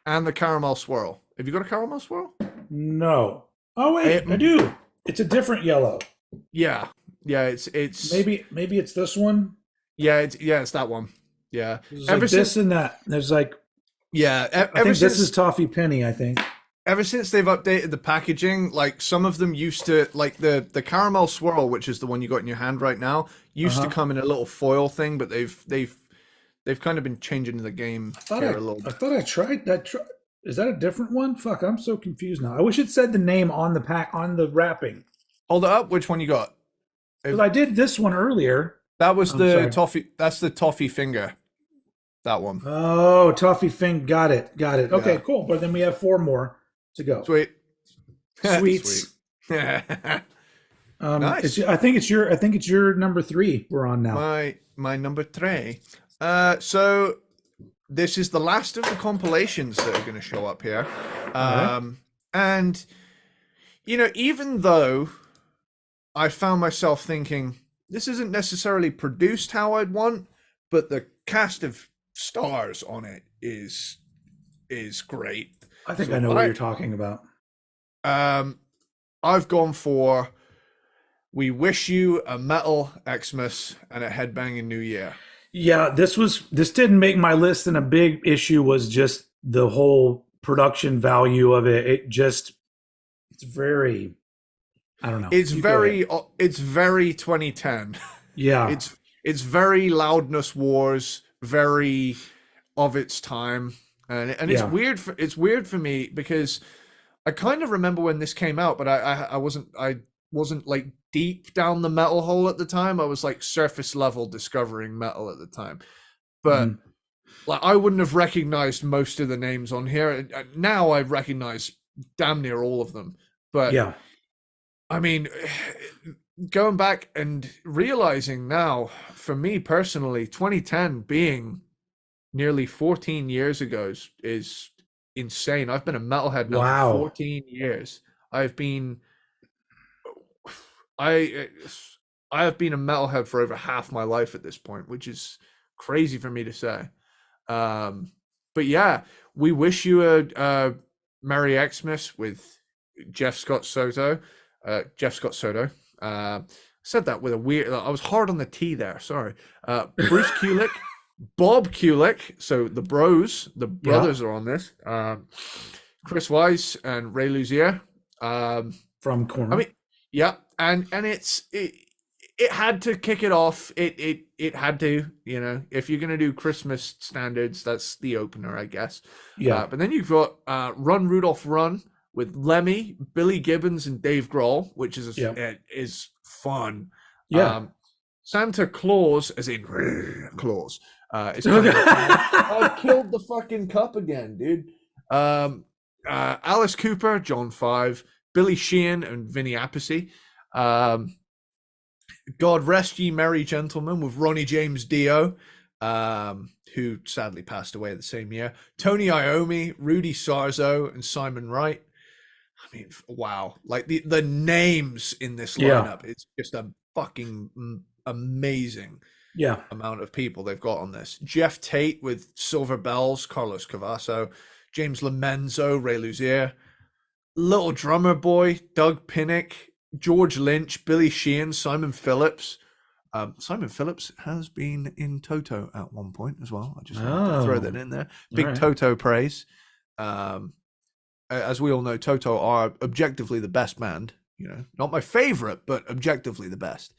and the caramel swirl. Have you got a caramel swirl? No. Oh wait, It, I do. It's a different yellow. yeah, yeah. It's Maybe it's this one. it's that one. Yeah. There's Ever like since this and that. There's like I ever think this is since toffee penny. I think. ever since they've updated the packaging, like some of them used to like the caramel swirl, which is the one you got in your hand right now, Uh used to huh. come in a little foil thing, but they've kind of been changing the game here a little I bit. thought I tried that. Is that a different one? Fuck, I'm so confused now. I wish it said the name on the pack on the wrapping Hold it up. Which one you got? because If I did this one earlier. that was I'm the sorry. toffee. That's the toffee finger. That one. Oh, toffee fing. Got it. Got it. Okay, Yeah. cool. But then we have 4 more to go. Sweet. Sweet. Sweets. It's. Nice. I think it's your number 3. We're on now. My number three. So this is the last of the compilations that are going to show up here. All right. And even though I found myself thinking this isn't necessarily produced how I'd want, but the cast of stars on it is great. I think So I know what you're talking about. I've gone for We Wish You a Metal Xmas and a Headbanging New Year. Yeah, this didn't make my list, and a big issue was just the whole production value of it. It's very I don't know. It's You go ahead. very 2010. Yeah. It's very loudness wars, very of its time, and Yeah. it's weird for me because I kind of remember when this came out, but I wasn't like deep down the metal hole at the time. I was like surface level discovering metal at the time, but Mhm. like I wouldn't have recognized most of the names on here. Now I recognize damn near all of them, but Yeah. I mean, going back and realizing now, for me personally, 2010 being nearly 14 years ago is insane. I've been a metalhead now for Wow. 14 years. I've been I I have been a metalhead for over half my life at this point, which is crazy for me to say. But yeah, we wish you a Merry Xmas with Jeff Scott Soto. Jeff Scott Soto. Said that with a weird. I was hard on the T there. Sorry. Bruce Kulick, Bob Kulick. So the bros, the Yeah. brothers are on this. Chris Weiss and Ray Luzier. From I Corn. mean, yeah, and it had to kick it off. It had to, if you're gonna do Christmas standards, that's the opener, I guess. Yeah. But then you've got Run Rudolph Run with Lemmy, Billy Gibbons, and Dave Grohl, which is fun. Yeah. Santa Claus, as in Claus, is kind of I've killed the fucking cup again, dude. Alice Cooper, John 5, Billy Sheehan, and Vinny Appice. God Rest Ye Merry Gentlemen with Ronnie James Dio, who sadly passed away the same year. Tony Iommi, Rudy Sarzo, and Simon Wright. I mean, wow. Like the names in this lineup, it's just a fucking amazing amount of people they've got on this. Jeff Tate with Silver Bells, Carlos Cavasso, James Lomenzo, Ray Luzier, Little Drummer Boy, Doug Pinnick, George Lynch, Billy Sheehan, Simon Phillips. Simon Phillips has been in Toto at one point as well. I just wanted to throw that in there. Big Toto praise. As we all know, Toto are objectively the best band. You know, not my favorite, but objectively the best.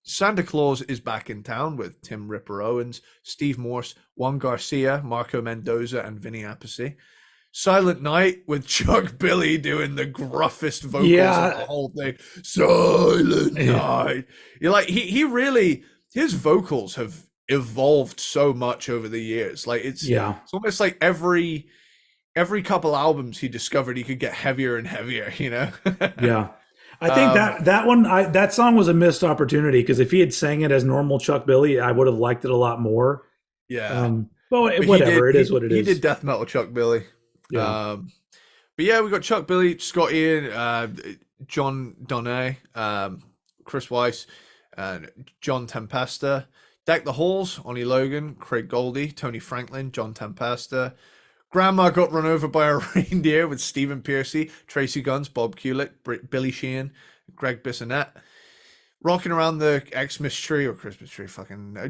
Santa Claus is back in town with Tim Ripper Owens, Steve Morse, Juan Garcia, Marco Mendoza, and Vinny Appice. Silent Night with Chuck Billy doing the gruffest vocals of the whole thing. Silent Night. You're like, he really, his vocals have evolved so much over the years. Like it's almost like every couple albums he discovered he could get heavier and heavier, you know? I think that song was a missed opportunity, because if he had sang it as normal Chuck Billy, I would have liked it a lot more. But whatever, it is what it is. He did death metal Chuck Billy. But yeah, we got Chuck Billy, Scott Ian, John Donay, Chris Weiss, John Tempesta, Deck the Halls, Oni Logan, Craig Goldie, Tony Franklin, John Tempesta. Grandma Got Run Over by a Reindeer with Stephen Piercy, Tracy Guns, Bob Kulick, Billy Sheehan, Greg Bissonette. Rocking Around the Xmas Tree or Christmas Tree,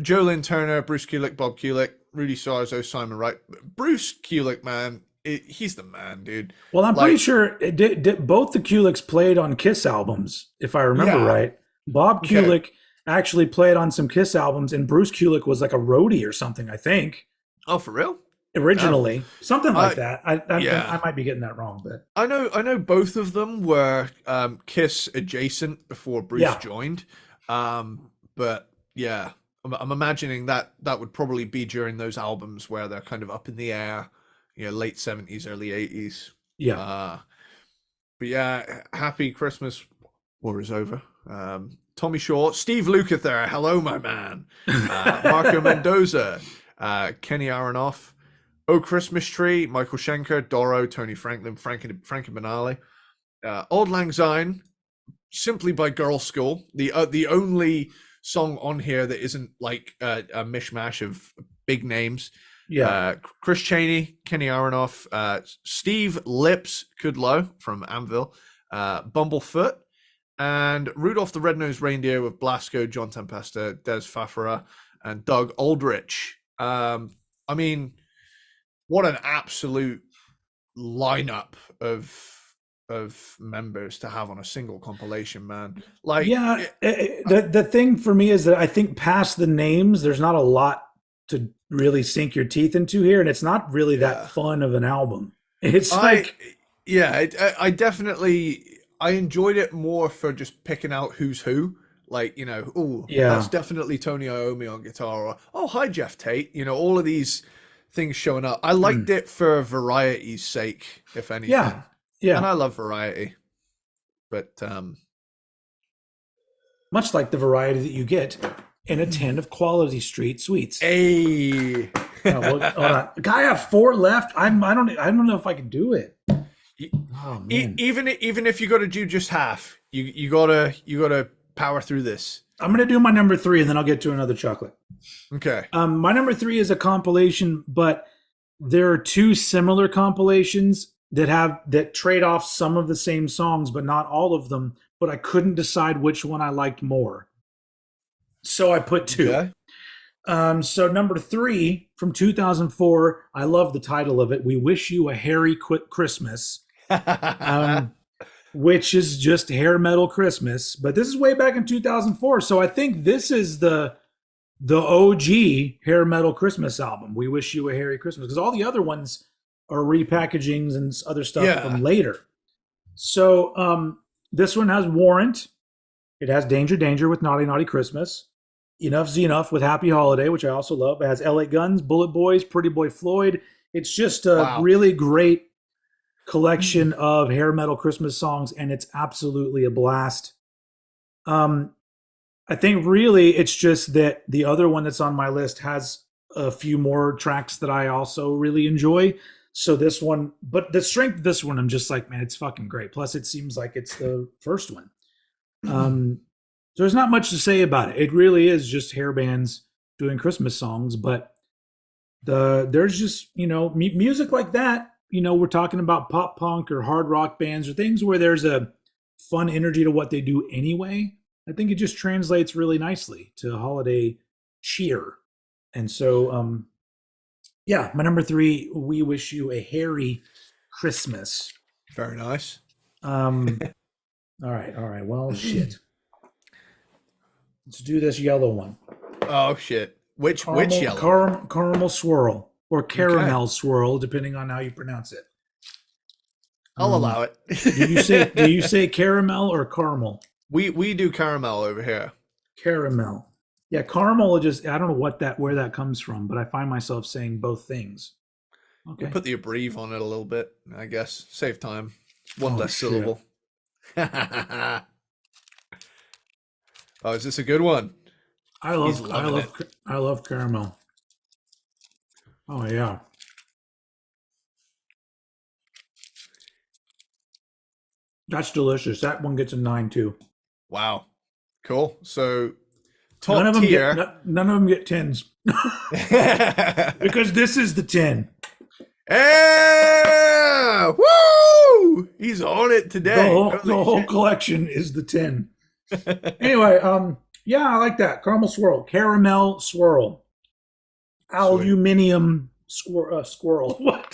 Joe Lynn Turner, Bruce Kulick, Bob Kulick, Rudy Sarzo, Simon Wright. Bruce Kulick, man, he's the man, dude. Well, I'm pretty sure both the Kulicks played on Kiss albums, if I remember right. Bob Kulick actually played on some Kiss albums, and Bruce Kulick was like a roadie or something, I think. Oh, for real? Originally, something like that. I might be getting that wrong, but I know both of them were Kiss adjacent before Bruce joined. But yeah, I'm imagining that would probably be during those albums where they're kind of up in the air, you know, late 70s, early 80s. But yeah, Happy Christmas. War is over. Tommy Shaw, Steve Lukather, hello, my man. Marco Mendoza, Kenny Aronoff. Oh Christmas Tree, Michael Schenker, Doro, Tony Franklin, Frankie Banali. Auld Lang Syne, simply by Girl School. The only song on here that isn't like a mishmash of big names. Chris Chaney, Kenny Aronoff, Steve Lips Kudlow from Anvil, Bumblefoot, and Rudolph the Red-Nosed Reindeer with Blasco, John Tempesta, Des Fafara, and Doug Aldrich. I mean, what an absolute lineup of members to have on a single compilation, man. Like, the thing for me is that I think past the names, there's not a lot to really sink your teeth into here, and it's not really that fun of an album. It's I definitely enjoyed it more for just picking out who's who. Like, you know, that's definitely Tony Iommi on guitar, or hi Jeff Tate. You know, all of these things showing up. I liked it for variety's sake, if anything. And I love variety. But much like the variety that you get in a tin of Quality Street sweets. Hey. Hold on. Guy, I have 4 left. I don't know if I can do it. Oh, man. Even if you got to do just half, you gotta power through this. I'm gonna do my number 3, and then I'll get to another chocolate. Okay. My number 3 is a compilation, but there are 2 similar compilations that trade off some of the same songs, but not all of them. But I couldn't decide which one I liked more, so I put 2. Okay. So number 3 from 2004, I love the title of it. We Wish You a Hairy Quick Christmas, which is just hair metal Christmas. But this is way back in 2004, so I think this is the OG hair metal Christmas album. We Wish You a Hairy Christmas, because all the other ones are repackagings and other stuff from later. So this one has Warrant. It has Danger Danger with Naughty Naughty Christmas. Enough's Enough with Happy Holiday, which I also love. It has LA Guns, Bullet Boys, Pretty Boy Floyd. It's just a really great collection of hair metal Christmas songs, and it's absolutely a blast. I think really it's just that the other one that's on my list has a few more tracks that I also really enjoy. So this one, but the strength of this one, I'm just like, man, it's fucking great. Plus, it seems like it's the first one. So there's not much to say about it. It really is just hair bands doing Christmas songs, but there's just music like that. We're talking about pop punk or hard rock bands or things where there's a fun energy to what they do anyway. I think it just translates really nicely to holiday cheer. And so, yeah, my number 3, We Wish You a Hairy Christmas. Very nice. All right. Well, shit. Let's do this yellow one. Oh, shit. Which yellow? Caramel swirl or caramel swirl, depending on how you pronounce it. I'll allow it. do you say caramel or caramel? We do caramel over here. Caramel. Yeah, caramel just, I don't know where that comes from, but I find myself saying both things. Okay. You put the abbrev on it a little bit, I guess. Save time. One less syllable. Oh, is this a good one? I love caramel. Oh yeah. That's delicious. That one gets a 9 too. Wow. Cool. So none of them get 10s. Because this is the 10. Yeah! Woo! He's on it today. The whole collection is the 10. Anyway, yeah, I like that. Caramel swirl. Caramel swirl. Aluminium squirrel. What?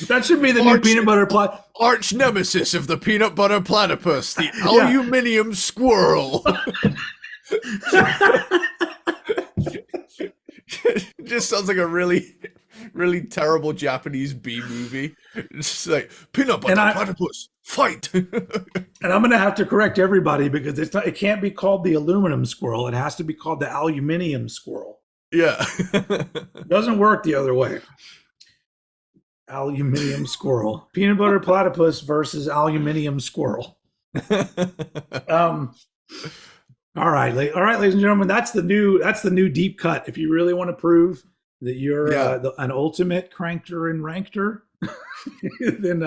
That should be the new peanut butter platypus. Arch nemesis of the peanut butter platypus, the aluminium squirrel. Just sounds like a really, really terrible Japanese B movie. It's just like peanut butter platypus, fight. And I'm going to have to correct everybody because it can't be called the aluminum squirrel. It has to be called the aluminium squirrel. Yeah. It doesn't work the other way. Aluminium squirrel. Peanut butter platypus versus aluminium squirrel. All right, ladies and gentlemen, that's the new deep cut. If you really want to prove that you're an ultimate crankter and rankter, then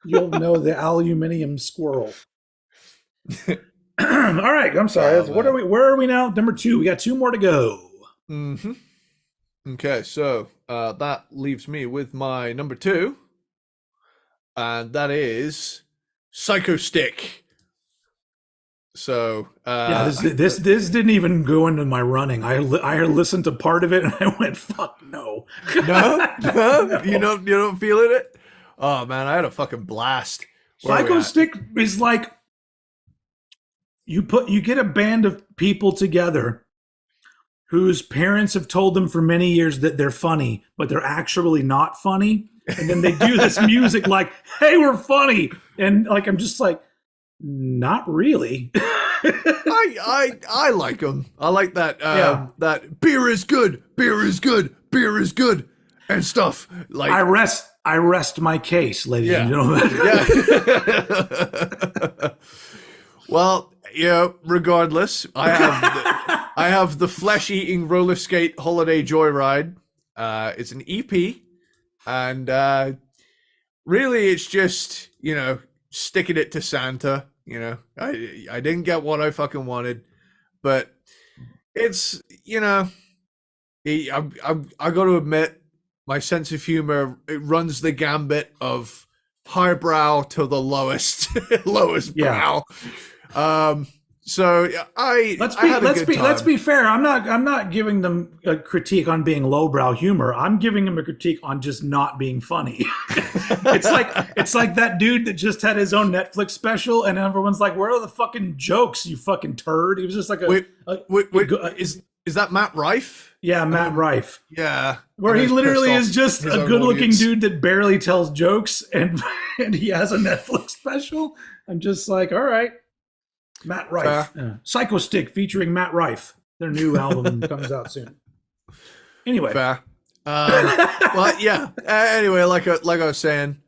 you'll know the aluminium squirrel. All right, I'm sorry. Where are we now? Number 2. We got 2 more to go. Mm-hmm. Okay, so that leaves me with my number 2, and that is Psycho Stick. So this didn't even go into my running. I listened to part of it and I went, "Fuck no, no." You don't feeling it? Oh man, I had a fucking blast. Psycho Stick is like you get a band of people together whose parents have told them for many years that they're funny, but they're actually not funny, and then they do this music like, "Hey, we're funny," and like I'm just like, not really. I like them. I like that. That beer is good, beer is good, beer is good, and stuff. Like I rest my case, ladies and gentlemen. Yeah. Well, regardless, I have the flesh-eating roller skate holiday joyride. It's an EP, and really, it's just sticking it to Santa. I didn't get what I fucking wanted, but it's I got to admit, my sense of humor, it runs the gambit of highbrow to the lowest brow. So let's be fair. I'm not giving them a critique on being lowbrow humor. I'm giving them a critique on just not being funny. it's like that dude that just had his own Netflix special, and everyone's like, "Where are the fucking jokes, you fucking turd?" He was just like is that Matt Rife? Yeah, Matt Rife. Yeah, where he literally is just a good-looking dude that barely tells jokes, and he has a Netflix special. I'm just like, all right. Matt Rife. Psycho Stick featuring Matt Rife. Their new album comes out soon. Anyway. Fair. Well, yeah. Anyway, like I was saying,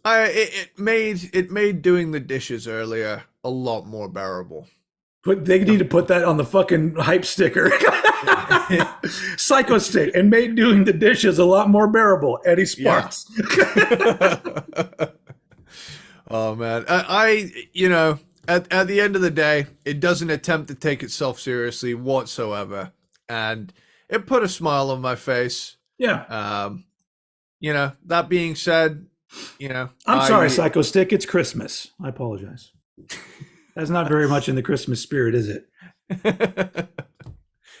it made doing the dishes earlier a lot more bearable. They need to put that on the fucking hype sticker. Psycho Stick, and made doing the dishes a lot more bearable. Eddie Sparxx. Yeah. Oh man, at the end of the day, it doesn't attempt to take itself seriously whatsoever, and it put a smile on my face. Yeah. That being said, I'm sorry, Psycho Stick. It's Christmas. I apologize. That's not very much in the Christmas spirit, is it?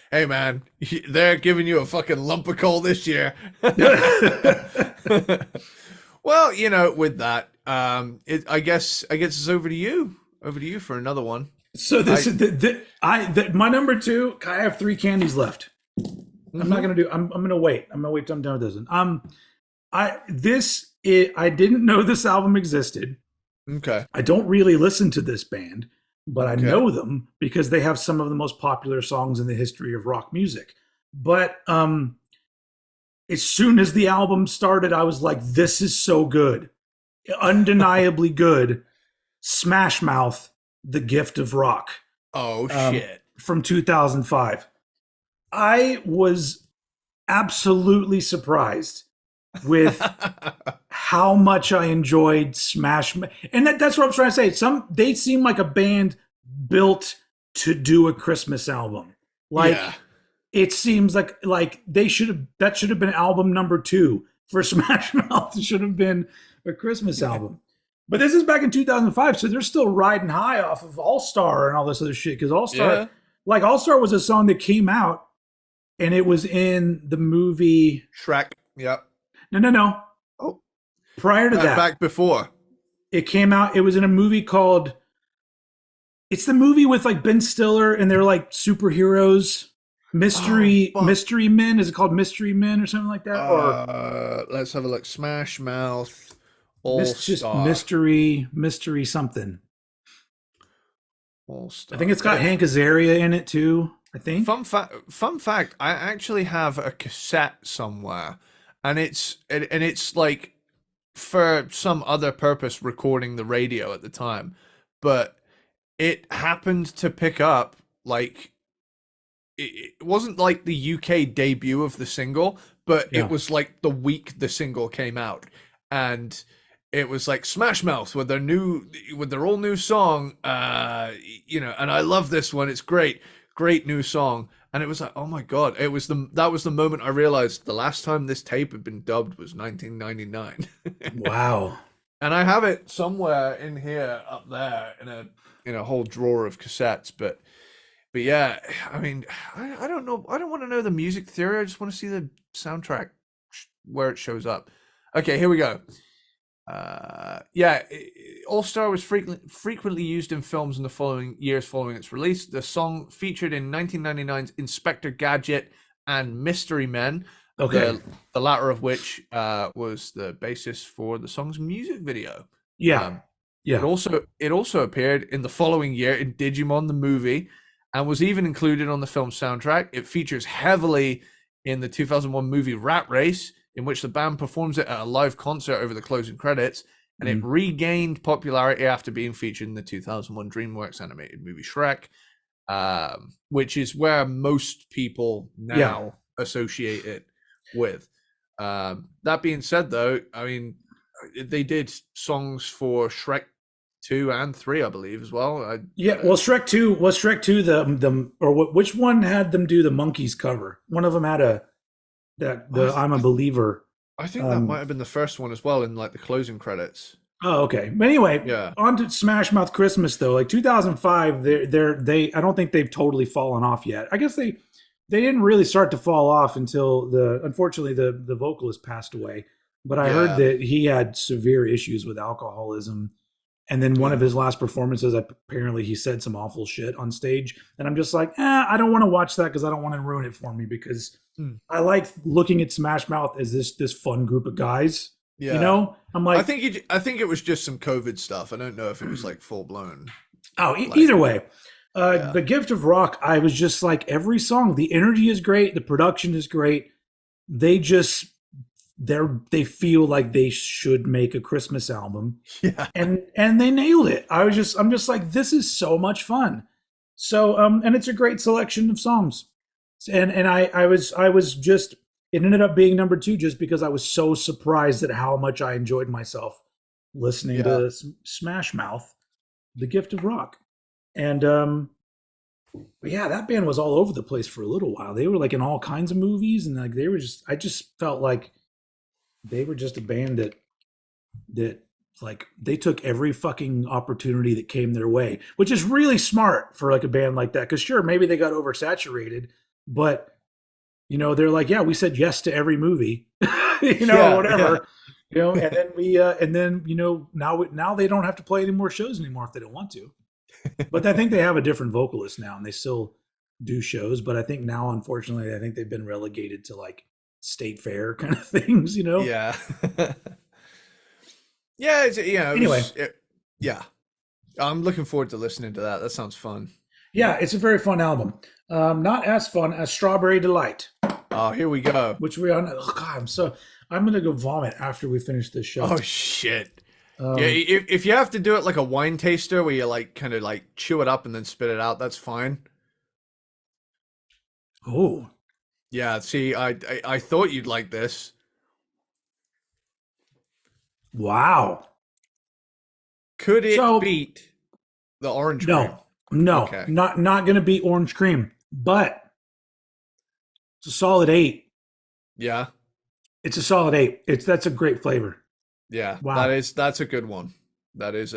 Hey man, they're giving you a fucking lump of coal this year. Well, with that, I guess it's over to you. Over to you for another one. So my number 2. I have 3 candies left. I'm not gonna do. I'm gonna wait. I'm gonna wait till I'm done with this one. I didn't know this album existed. Okay. I don't really listen to this band, but I know them because they have some of the most popular songs in the history of rock music. But as soon as the album started, I was like, this is so good. Undeniably good. Smash Mouth, The Gift of Rock. Oh, shit. From 2005. I was absolutely surprised with how much I enjoyed Smash Mouth. And that's what I'm trying to say. They seem like a band built to do a Christmas album. It seems like that should have been album number 2 for Smash Mouth. It should have been a Christmas album. But this is back in 2005, so they're still riding high off of All Star and all this other shit. Because All Star was a song that came out, and it was in the movie Shrek. Yep. No. Oh, prior to that, back before it came out, it was in a movie called. It's the movie with like Ben Stiller, and they're like superheroes. Mystery Men. Is it called Mystery Men or something like that? Or let's have a look. Smash Mouth. Just mystery something. All-Star. I think it's got Hank Azaria in it too. I think. Fun fact. I actually have a cassette somewhere, and it's like for some other purpose recording the radio at the time, but it happened to pick up like. It wasn't like the UK debut of the single, but it was like the week the single came out, and it was like Smash Mouth with their all new song, and I love this one. It's great new song, and it was like, oh my god, that was the moment I realized the last time this tape had been dubbed was 1999. Wow. And I have it somewhere in here up there in a whole drawer of cassettes, but yeah, I mean, I don't know. I don't want to know the music theory. I just want to see the soundtrack where it shows up. Okay, here we go. All Star was frequently used in films in the following years following its release. The song featured in 1999's Inspector Gadget and Mystery Men. Okay. The latter of which was the basis for the song's music video. Yeah. It also appeared in the following year in Digimon the movie, and was even included on the film's soundtrack. It features heavily in the 2001 movie Rat Race, in which the band performs it at a live concert over the closing credits, and it regained popularity after being featured in the 2001 DreamWorks animated movie Shrek, which is where most people now associate it with. That being said, though, I mean, they did songs for Shrek 2 and 3, I believe, as well. Shrek 2 which one had them do the Monkeys cover? One of them had I'm a Believer. I think that might have been the first one as well, in like the closing credits. Oh, okay. But anyway, on to Smash Mouth Christmas though. Like 2005, they I don't think they've totally fallen off yet. I guess they didn't really start to fall off until unfortunately the vocalist passed away. But I heard that he had severe issues with alcoholism. And then one of his last performances, apparently he said some awful shit on stage. And I'm just like, I don't want to watch that because I don't want to ruin it for me, because I like looking at Smash Mouth as this fun group of guys. Yeah. You know? I'm like, I think it was just some COVID stuff. I don't know if it was like full blown. Oh, either way. The Gift of Rock, I was just like, every song, the energy is great, the production is great. They feel like they should make a Christmas album. Yeah. And they nailed it. I'm just like, this is so much fun. So and it's a great selection of songs. And I was just, it ended up being number 2 just because I was so surprised at how much I enjoyed myself listening Yeah. to Smash Mouth, The Gift of Rock. And yeah, that band was all over the place for a little while. They were like in all kinds of movies, and like they were just, I just felt like they were just a band that like they took every fucking opportunity that came their way, which is really smart for like a band like that. Cause sure, maybe they got oversaturated, but they're like, yeah, we said yes to every movie, or whatever, and then now they don't have to play any more shows anymore if they don't want to. But I think they have a different vocalist now, and they still do shows. But I think now, unfortunately, I think they've been relegated to like state fair kind of things, Yeah. Yeah. Anyway, yeah. I'm looking forward to listening to that. That sounds fun. Yeah, it's a very fun album. Not as fun as Strawberry Delight. Oh, here we go. Which we on. Oh God, I'm gonna go vomit after we finish this show. Oh shit. Yeah, if you have to do it like a wine taster where you like kind of like chew it up and then spit it out, that's fine. Oh. Yeah, see, I thought you'd like this. Wow. Could it beat the orange cream? No, okay. Not going to beat orange cream, but it's a solid 8. Yeah. It's a solid 8. That's a great flavor. Yeah. Wow. That's a good one. That's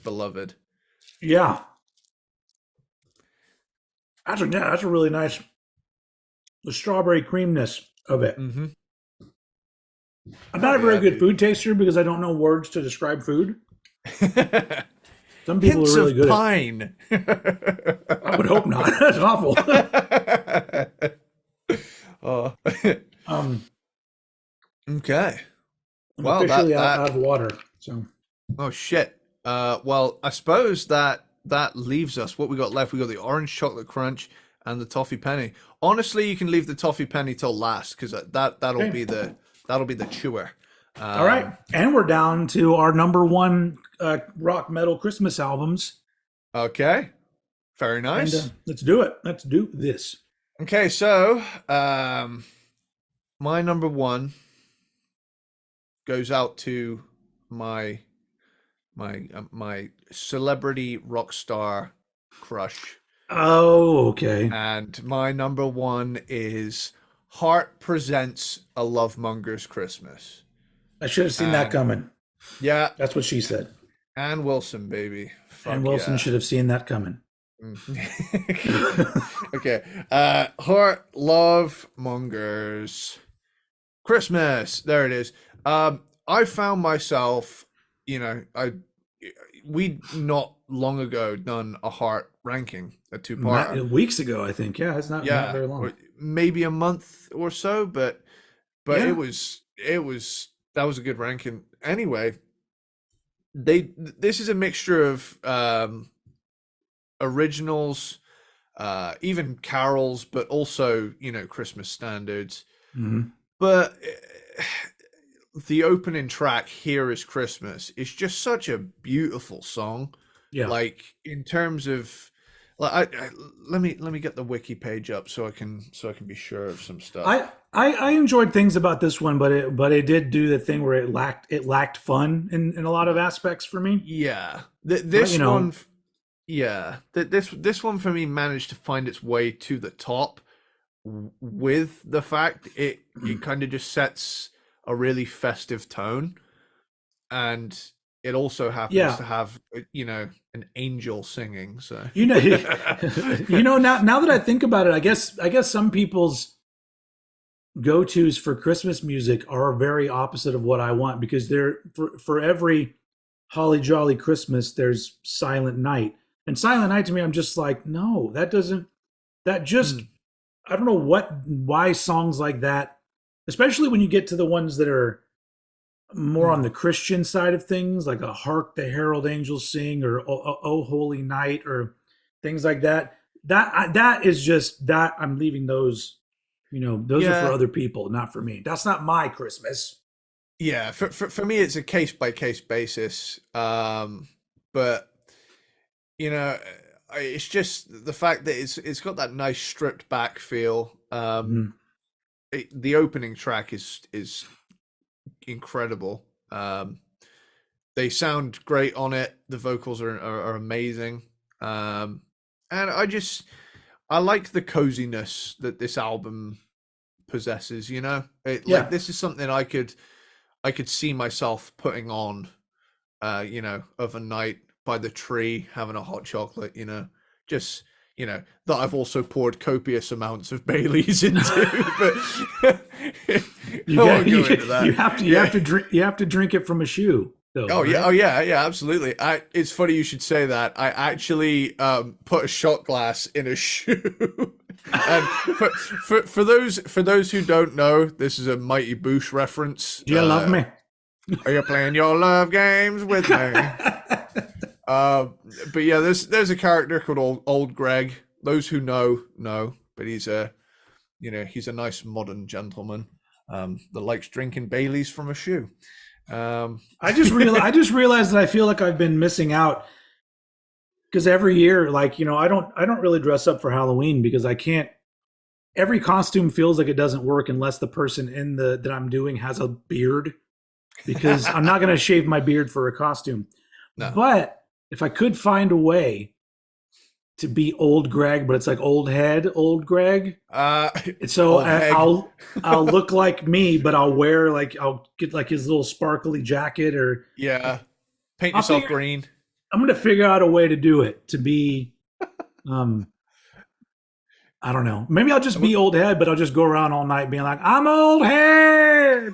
beloved. Yeah. That's a really nice, the strawberry creaminess of it. Mm-hmm. I'm not a very good food taster because I don't know words to describe food. Some people Hints are really good pine. I would hope not. That's awful. Okay. I'm officially out of water. So. Oh shit. Well, I suppose that leaves us. What we got left? We got the orange chocolate crunch and the toffee penny. Honestly, you can leave the toffee penny till last because that'll be the chewer. All right, and we're down to our number 1 rock metal Christmas albums. Okay, very nice. And, let's do it. Let's do this. Okay, so my number 1 goes out to my celebrity rock star crush. Oh, okay. And my number 1 is Heart Presents A Lovemonger's Christmas. I should have seen that coming. Yeah. That's what she said. Ann Wilson, baby. Ann Wilson should have seen that coming. Okay. Heart Lovemongers Christmas. There it is. I found myself, we not long ago done a Heart ranking, a 2-part. Weeks ago, I think. Yeah, it's not very long. Maybe a month or so, but yeah. That was a good ranking. Anyway, this is a mixture of originals, even carols, but also Christmas standards. Mm-hmm. But the opening track, "Here Is Christmas," is just such a beautiful song. Yeah, like in terms of, like, let me get the wiki page up so I can be sure of some stuff. I enjoyed things about this one, but it did do the thing where it lacked fun in a lot of aspects for me. Yeah, this one for me managed to find its way to the top with the fact it kind of just sets a really festive tone, and it also happens to have an angel singing. So now that I think about it, I guess some people's go-tos for Christmas music are very opposite of what I want, because they're for every holly jolly Christmas there's Silent Night, and Silent Night to me, I'm just like, no, I don't know why songs like that, especially when you get to the ones that are more on the Christian side of things, like a "Hark the Herald Angels Sing" or "Oh Holy Night" or things like that. That is just that I'm leaving those. Those are for other people, not for me. That's not my Christmas. Yeah, for me, it's a case by case basis. But it's just the fact that it's got that nice stripped back feel. The opening track is incredible. They sound great on it. The vocals are amazing. And I like the coziness that this album possesses, you know? Like, this is something I could see myself putting on, you know, of a night by the tree, having a hot chocolate, you know, just, you know, that I've also poured copious amounts of Baileys into, but you have to drink it from a shoe. Though, right? yeah, absolutely. It's funny you should say that. I actually put a shot glass in a shoe. And for those who don't know, this is a Mighty Boosh reference. Do you love me? Are you playing your love games with me? But yeah, there's a character called Old Greg. Those who know, but he's a nice modern gentleman that likes drinking Baileys from a shoe. I just realized that I feel like I've been missing out, because every year, like, you know, I don't really dress up for Halloween because I can't. Every costume feels like it doesn't work unless the person that I'm doing has a beard, because I'm not going to shave my beard for a costume. No. But if I could find a way to be Old Greg, but it's like old Greg. So I'll look like me, but I'll wear I'll get like his little sparkly jacket, or paint yourself green. I'm gonna figure out a way to do it to be, I don't know. Maybe I'll just be Old Head, but I'll just go around all night being like, I'm Old Head.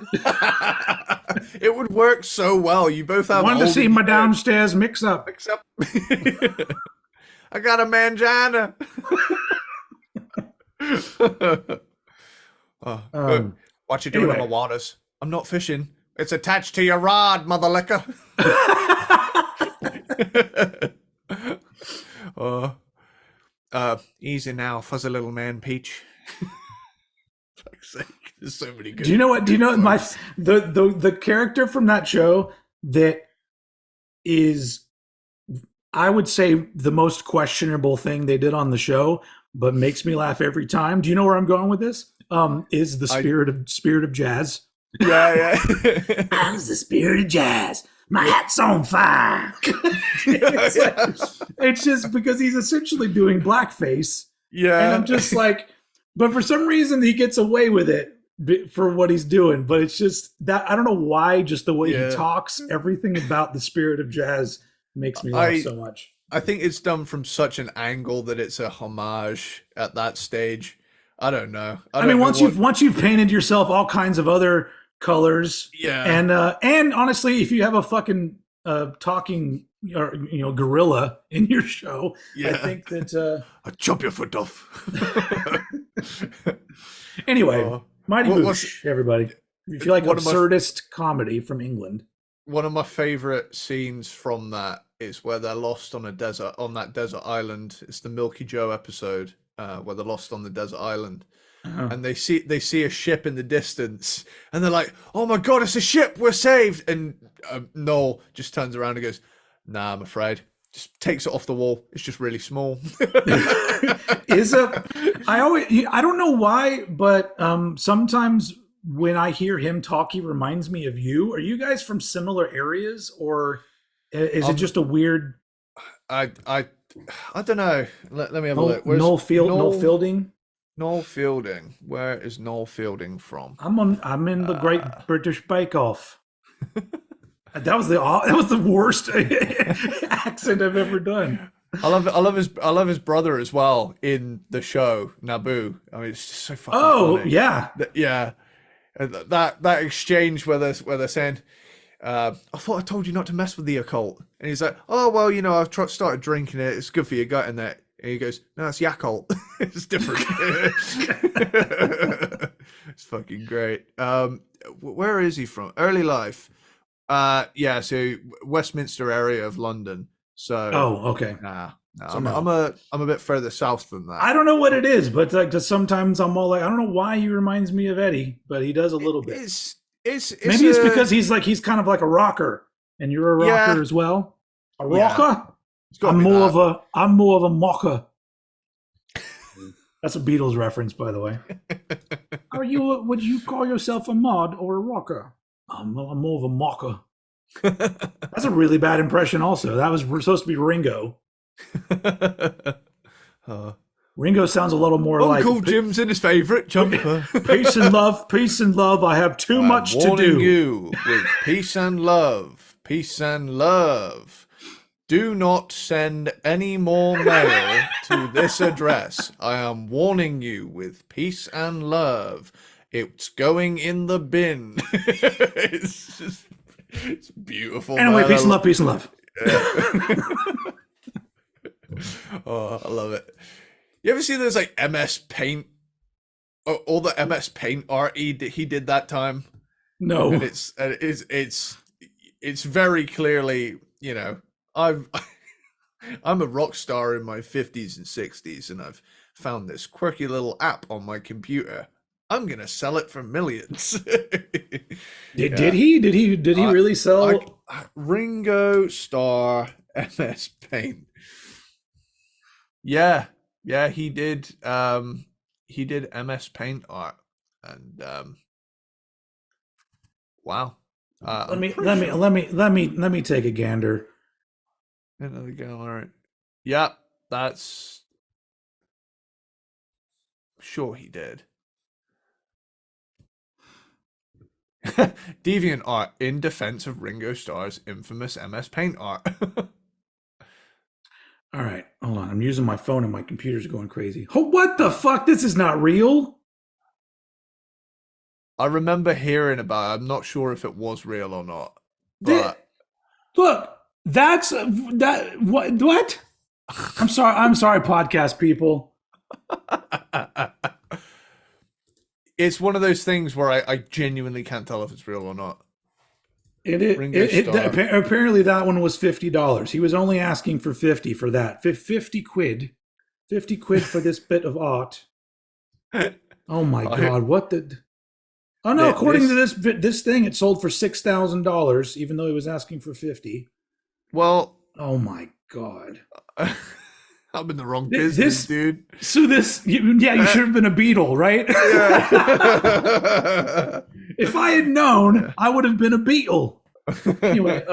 It would work so well. You both have. Wanted to see my downstairs mix up. I got a mangina. What you doing in the waters? I'm not fishing. It's attached to your rod, mother liquor. Easy now, fuzzy little man, Peach. Fuck's sake, there's so many good. Do you know what? The character from that show that is, I would say, the most questionable thing they did on the show, but makes me laugh every time. Do you know where I'm going with this? Is the spirit of jazz? Yeah. I'm the spirit of jazz. My hat's on fire. It's just because he's essentially doing blackface. Yeah. And I'm just like, but for some reason he gets away with it for what he's doing. But it's just that, I don't know why, just the way he talks, everything about the spirit of jazz makes me laugh so much. I think it's done from such an angle that it's a homage at that stage. I don't know. I mean, once you've painted yourself all kinds of other colors, and honestly, if you have a fucking talking gorilla in your show, I think that I'll chop your foot off. Anyway, Mighty Boosh, everybody. If you like absurdist comedy from England, one of my favorite scenes from that is where they're lost on that desert island. It's the Milky Joe episode where they're lost on the desert island. And they see a ship in the distance, and they're like, "Oh my god, it's a ship! We're saved!" And Noel just turns around and goes, "Nah, I'm afraid." Just takes it off the wall. It's just really small. I don't know why, but sometimes when I hear him talk, he reminds me of you. Are you guys from similar areas, or is it just a weird? I don't know. Let me have a look. Noel Fielding. Noel Fielding. Where is Noel Fielding from? I'm in the Great British Bake Off. That was the worst accent I've ever done. I love his brother as well in the show Naboo. I mean, it's just so fucking funny. Yeah. That exchange where they're saying, I thought I told you not to mess with the occult, and he's like, oh well, I've started drinking it. It's good for your gut and that. And he goes, no, it's Yakult. It's different. It's fucking great. Where is he from? Early life. So Westminster area of London. So. Oh, okay. I'm a bit further south than that. I don't know what it is, but just sometimes I'm all like, I don't know why he reminds me of Eddie, but he does a little bit. Maybe it's because he's kind of like a rocker, and you're a rocker as well. A rocker. It's got to be that. I'm more of a mocker. That's a Beatles reference, by the way. Would you call yourself a mod or a rocker? I'm more of a mocker. That's a really bad impression also. That was supposed to be Ringo. Ringo sounds a little more like Uncle Jim's in his favorite jumper. Peace and love, peace and love. I have too much to do. Warning you with peace and love, peace and love. Do not send any more mail to this address. I am warning you with peace and love. It's going in the bin. It's beautiful. Anyway, man. Peace and love, peace and love. Yeah. Oh, I love it. You ever see those like MS Paint, all the MS Paint art he did that time? No. And it's very clearly, you know, I'm a rock star in my 50s and 60s, and I've found this quirky little app on my computer. I'm gonna sell it for millions. Did he really sell Ringo Starr MS Paint? Yeah, he did. He did MS Paint art, and wow. Let me take a gander. Another gallery. Yeah, that's sure he did. Deviant art in defense of Ringo Starr's infamous MS Paint art. All right, hold on. I'm using my phone and my computer's going crazy. Oh, what the fuck? This is not real. I remember hearing about it. I'm not sure if it was real or not. But look. That's that. What? I'm sorry, podcast people. It's one of those things where I genuinely can't tell if it's real or not. Apparently that one was $50. He was only asking for 50 for that. 50 quid. 50 quid for this bit of art. Oh my God! What the? Oh no! According to this thing, it sold for $6,000, even though he was asking for 50. Well, oh my God. I'm in the wrong business, dude. So you should have been a Beatle, right? Yeah. If I had known, I would have been a Beatle. Anyway,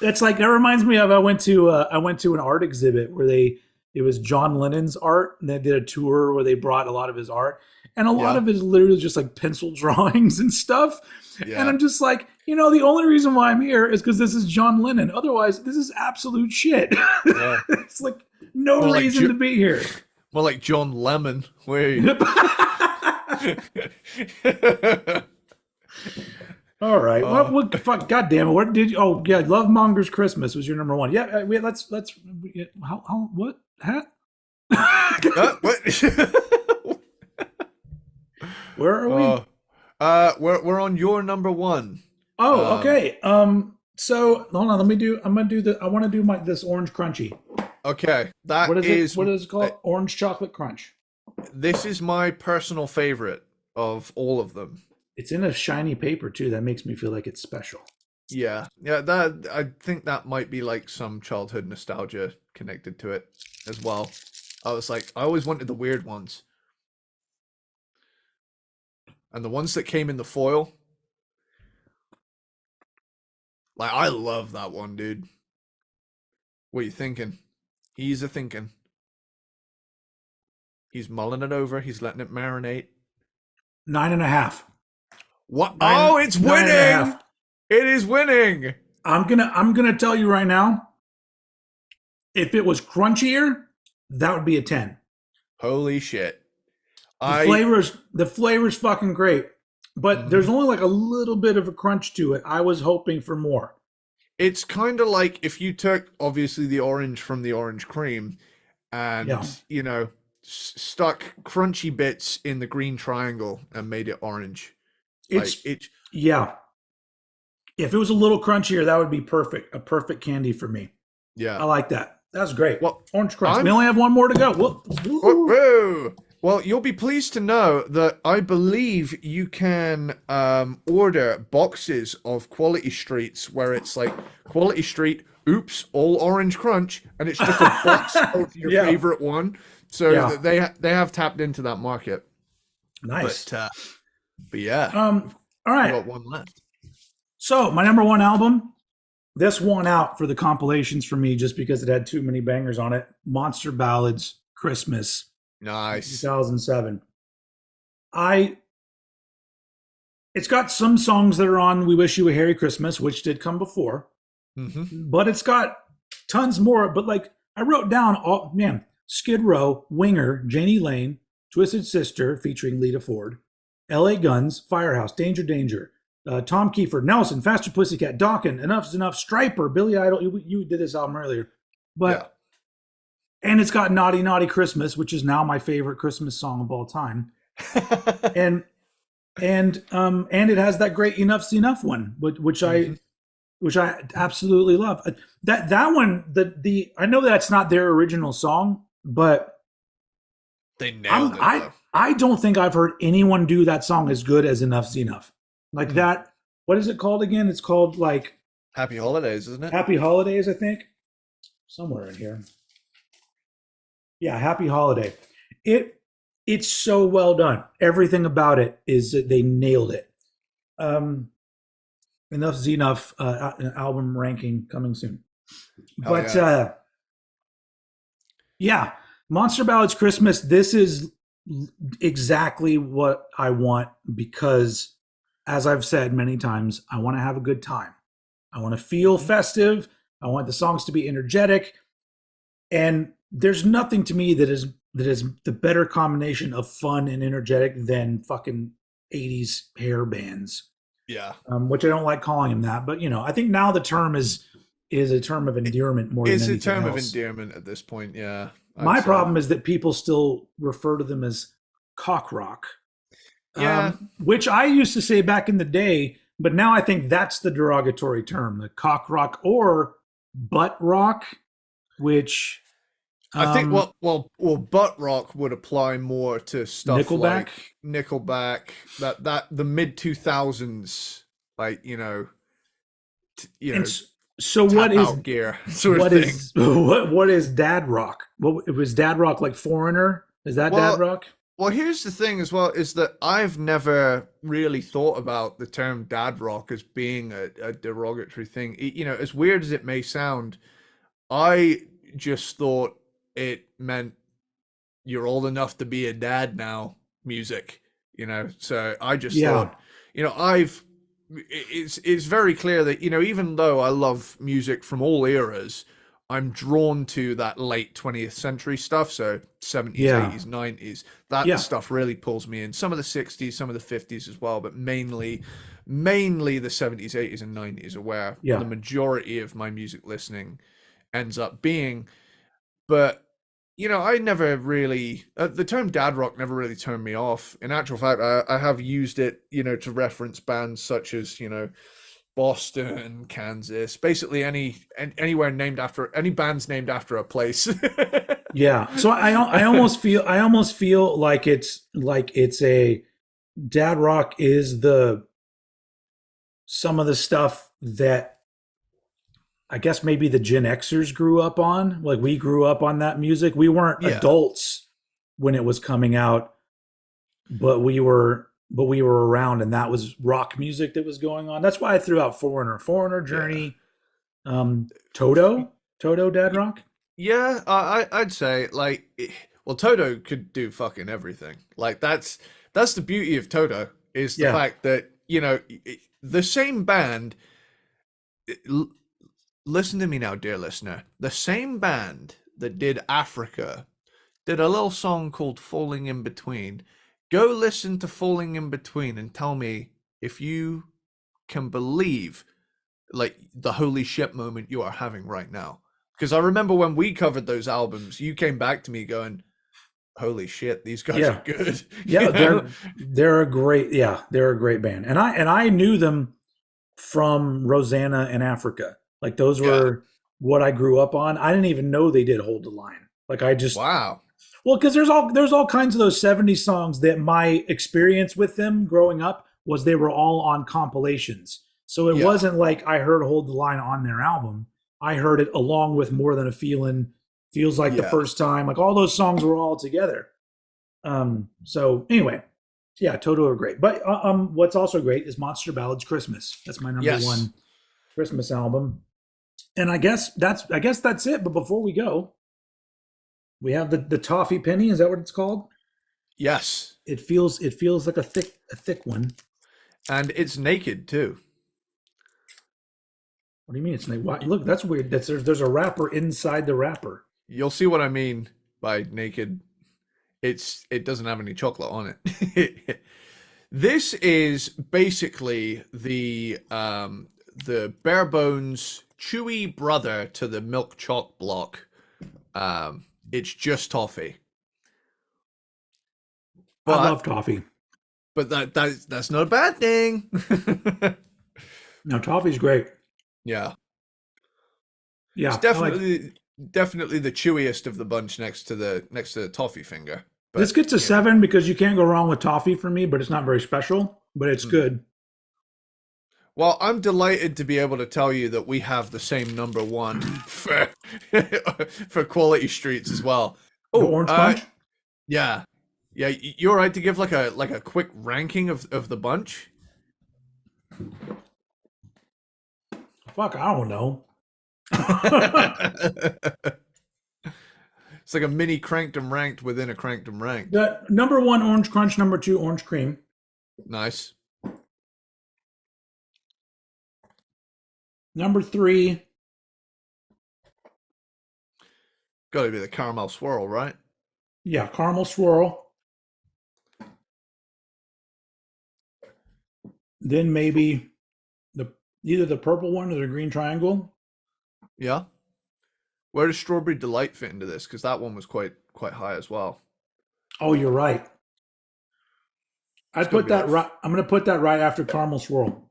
it's like, that reminds me of, I went to an art exhibit where it was John Lennon's art, and they did a tour where they brought a lot of his art. And a lot of it is literally just like pencil drawings and stuff. Yeah. And I'm just like, the only reason why I'm here is because this is John Lennon. Otherwise, this is absolute shit. Yeah. It's like no reason to be here. More like John Lemon. Wait. All right. What? Fuck. God damn it. What did you? Oh yeah, Love Monger's Christmas was your number one. Yeah. Wait. Let's. How? What? Huh? What? Where are we? We're on your number one. Oh, okay. So hold on. I want to do this orange crunchy. Okay, what is it called? Orange chocolate crunch. This is my personal favorite of all of them. It's in a shiny paper too. That makes me feel like it's special. Yeah. That I think that might be like some childhood nostalgia connected to it as well. I was like, I always wanted the weird ones. And the ones that came in the foil, like, I love that one, dude. What are you thinking? He's thinking. He's mulling it over. He's letting it marinate. 9.5. What? Oh, it's winning! It is winning. I'm gonna tell you right now. If it was crunchier, that would be a 10. Holy shit. The flavor's fucking great, but there's only like a little bit of a crunch to it. I was hoping for more. It's kind of like if you took obviously the orange from the orange cream and stuck crunchy bits in the green triangle and made it orange. Yeah. If it was a little crunchier, that would be perfect. A perfect candy for me. Yeah. I like that. That's great. Well, orange crunch. We only have one more to go. Whoa. Well, you'll be pleased to know that I believe you can order boxes of Quality Streets where it's like Quality Street oops, all orange crunch, and it's just a box of your favorite one. So they have tapped into that market. Nice. But yeah. All right. Got one left. So my number one album, this won out for the compilations for me just because it had too many bangers on it. Monster Ballads, Christmas. Nice. 2007. It's got some songs that are on We Wish You a Merry Christmas, which did come before. Mm-hmm. But it's got tons more. But like I wrote down, Skid Row, Winger, Janie Lane, Twisted Sister featuring Lita Ford, L.A. Guns, Firehouse, Danger Danger, Tom Kiefer, Nelson, Faster Pussycat, Dawkins, Enough's Enough, Striper, Billy Idol. You did this album earlier. But and it's got Naughty Naughty Christmas, which is now my favorite Christmas song of all time. and it has that great Enough's Enough one, which I absolutely love. That one, I know that's not their original song, but they nailed it. I don't think I've heard anyone do that song as good as Enough's Enough. Like that. What is it called again? It's called like Happy Holidays, isn't it? Happy Holidays, I think. Somewhere in here. Yeah, Happy Holiday. It's so well done. Everything about it is that they nailed it. Enough's Enough an album ranking coming soon. But Monster Ballads Christmas, this is exactly what I want because, as I've said many times, I want to have a good time. I want to feel festive. I want the songs to be energetic. And there's nothing to me that is the better combination of fun and energetic than fucking 80s hair bands. Yeah. Which I don't like calling them that, but I think now the term is a term of endearment more than anything else. It's a term of endearment at this point, yeah. My problem is that people still refer to them as cock rock. Yeah. Which I used to say back in the day, but now I think that's the derogatory term, the cock rock or butt rock, which I think butt rock would apply more to stuff Nickelback? like Nickelback, that the mid 2000s, like so what is gear sort of thing. What is dad rock? What was dad rock like Foreigner? Is that dad rock? Well, here's the thing as well, is that I've never really thought about the term dad rock as being a derogatory thing. As weird as it may sound, I just thought it meant you're old enough to be a dad now music, so I just thought, it's very clear that, even though I love music from all eras, I'm drawn to that late 20th century stuff. So 70s, 80s, 90s, that stuff really pulls me in. Some of the 60s, some of the 50s as well, but mainly the 70s, 80s and 90s are where the majority of my music listening ends up being. But I never really the term dad rock never really turned me off. In actual fact, I have used it to reference bands such as Boston, Kansas, basically anywhere named after any bands named after a place. So I almost feel like it's a dad rock is some of the stuff that I guess maybe the Gen Xers grew up on. Like we grew up on that music. We weren't adults when it was coming out, but we were around, and that was rock music that was going on. That's why I threw out Foreigner, Journey, Toto, dad rock. Yeah, I'd say Toto could do fucking everything. Like that's the beauty of Toto is the fact that the same band. Listen to me now, dear listener. The same band that did Africa did a little song called Falling in Between. Go listen to Falling in Between and tell me if you can believe the holy shit moment you are having right now. Because I remember when we covered those albums, you came back to me going, holy shit, these guys are good. They're a great band. And I knew them from Rosanna and Africa. Like those were what I grew up on. I didn't even know they did Hold the Line. Like I just wow. Well, because there's all kinds of those 70s songs that my experience with them growing up was they were all on compilations. So it wasn't like I heard Hold the Line on their album. I heard it along with More Than a Feeling, Feels Like the First Time. Like all those songs were all together. So anyway, yeah, Toto are great. But what's also great is Monster Ballads Christmas. That's my number one Christmas album. And I guess that's it. But before we go, we have the toffee penny. Is that what it's called? Yes. It feels like a thick one. And it's naked too. What do you mean it's naked? Why? Look, that's weird. There's a wrapper inside the wrapper. You'll see what I mean by naked. It doesn't have any chocolate on it. This is basically the bare bones chewy brother to the milk choc block. It's just toffee. But, I love toffee. But that's not a bad thing. No, toffee's great. Yeah. Yeah. It's definitely the chewiest of the bunch next to the toffee finger. But, this gets a 7 because you can't go wrong with toffee for me, but it's not very special, but it's good. Well, I'm delighted to be able to tell you that we have the same number one for Quality Streets as well. Oh, Orange Punch? Yeah. Yeah, you all right to give like a quick ranking of the bunch? Fuck, I don't know. It's like a mini Crankdom Ranked within a Crankdom Ranked. The number 1 Orange Crunch, number 2 Orange Cream. Nice. Number 3. Got to be the Caramel Swirl, right? Yeah, Caramel Swirl. Then maybe either the purple one or the green triangle. Yeah. Where does Strawberry Delight fit into this? Because that one was quite high as well. Oh, you're right. I'm going to put that right after Caramel Swirl.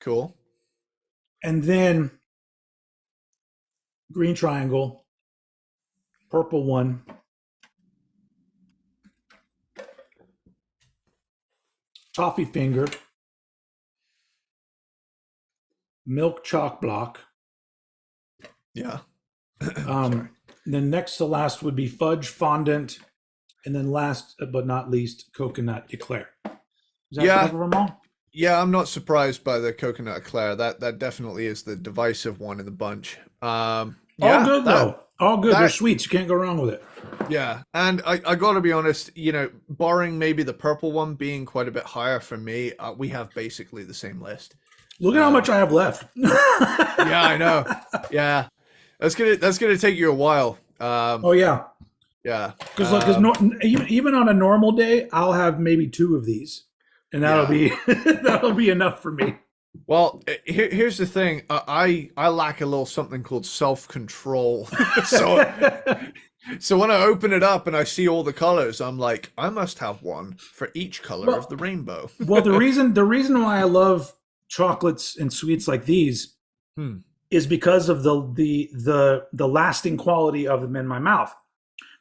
Cool. And then green triangle, purple one, toffee finger, milk chalk block. Yeah. Then next to last would be fudge fondant, and then last but not least, coconut eclair. Is that cover them all? Yeah, I'm not surprised by the coconut eclair. That definitely is the divisive one in the bunch. All good though. All good. They're sweets. You can't go wrong with it. Yeah, and I got to be honest. Barring maybe the purple one being quite a bit higher for me, we have basically the same list. Look at how much I have left. Yeah, I know. Yeah. That's gonna take you a while. Oh yeah, yeah. Because even on a normal day, I'll have maybe 2 of these, and that'll be enough for me. Well, here's the thing. I lack a little something called self-control. So when I open it up and I see all the colors, I'm like, I must have one for each color of the rainbow. Well, the reason why I love chocolates and sweets like these. Is because of the lasting quality of them in my mouth.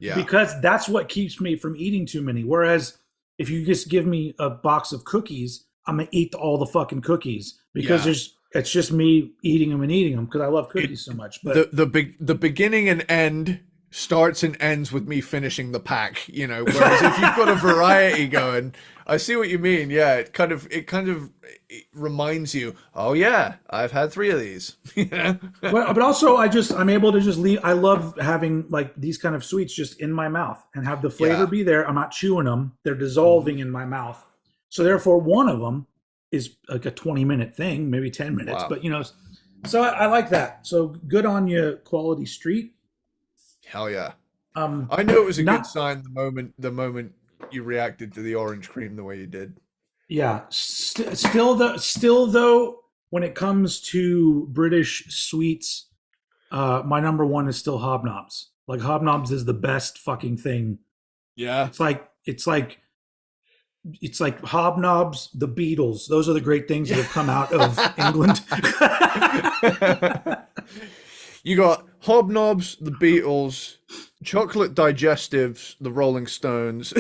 Yeah. Because that's what keeps me from eating too many. Whereas if you just give me a box of cookies, I'm gonna eat all the fucking cookies because it's just me eating them because I love cookies so much. But the beginning and end starts and ends with me finishing the pack. Whereas if you've got a variety going, I see what you mean. Yeah, it kind of it reminds you, oh yeah, I've had 3 of these. But also I'm able to just leave. I love having like these kind of sweets just in my mouth and have the flavor be there. I'm not chewing them; they're dissolving in my mouth. So therefore, one of them is like a 20-minute thing, maybe 10 minutes. Wow. But so I like that. So good on you, Quality Street. Hell yeah! I knew it was a good sign the moment you reacted to the orange cream the way you did. Yeah. Still though, when it comes to British sweets, my number 1 is still Hobnobs. Like Hobnobs is the best fucking thing. Yeah. It's like Hobnobs, the Beatles. Those are the great things that have come out of England. You got Hobnobs, the Beatles, chocolate digestives, the Rolling Stones.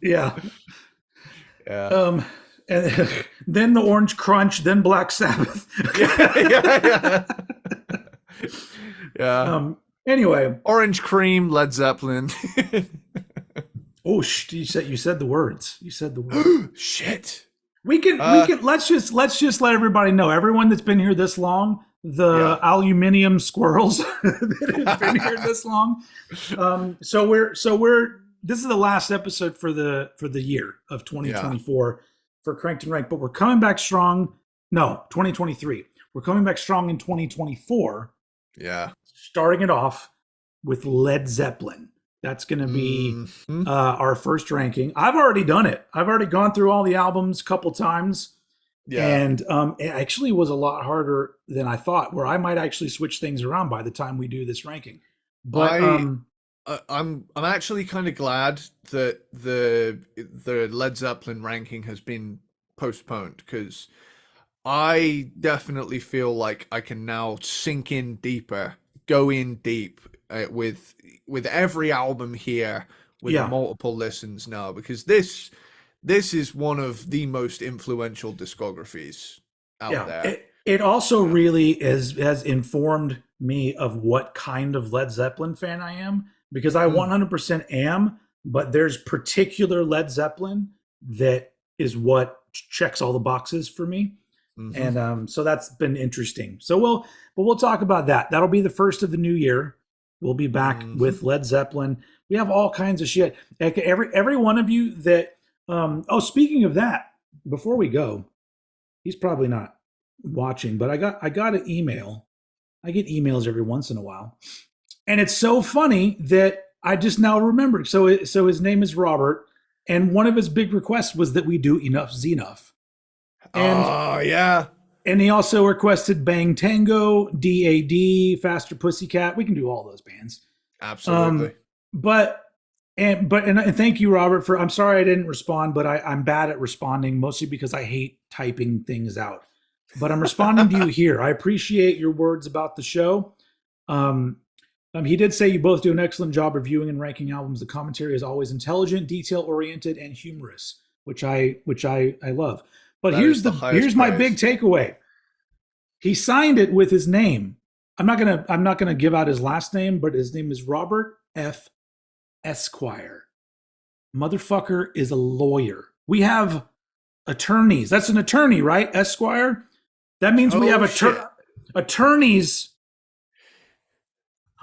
Yeah. And then the Orange Crunch, then Black Sabbath. Yeah. Yeah. Anyway, Orange Cream, Led Zeppelin. Oh, you said the words. You said the words. Shit. We can let's just let everybody know. Everyone that's been here this long, the aluminium squirrels that have been here this long. So we're this is the last episode for the year of 2024 for Cranked and Ranked, but we're coming back strong. No, 2023. We're coming back strong in 2024. Yeah. Starting it off with Led Zeppelin. That's going to be our first ranking. I've already done it. I've already gone through all the albums a couple times. Yeah. And it actually was a lot harder than I thought, where I might actually switch things around by the time we do this ranking. But I'm actually kind of glad that the Led Zeppelin ranking has been postponed, because I definitely feel like I can now sink in deeper, go in deep with every album here, with multiple listens now, because this is one of the most influential discographies out there. It also really has informed me of what kind of Led Zeppelin fan I am, because I 100% am, but there's particular Led Zeppelin that is what checks all the boxes for me. And so that's been interesting. So we'll talk about that. That'll be the first of the new year. We'll be back with Led Zeppelin. We have all kinds of shit. Every one of you that speaking of that, before we go, he's probably not watching, but I got an email. I get emails every once in a while. And it's so funny that I just now remembered. So his name is Robert, and one of his big requests was that we do Enough's Enough. And, and he also requested Bang Tango, DAD, Faster Pussycat. We can do all those bands. Absolutely. And thank you, Robert, I'm sorry I didn't respond, but I'm bad at responding, mostly because I hate typing things out. But I'm responding to you here. I appreciate your words about the show. He did say you both do an excellent job reviewing and ranking albums. The commentary is always intelligent, detail-oriented, and humorous, which I love. But here's my big takeaway. He signed it with his name. I'm not gonna give out his last name, but his name is Robert F. Esquire. Motherfucker is a lawyer. We have attorneys. That's an attorney, right? Esquire. That means we have attorneys.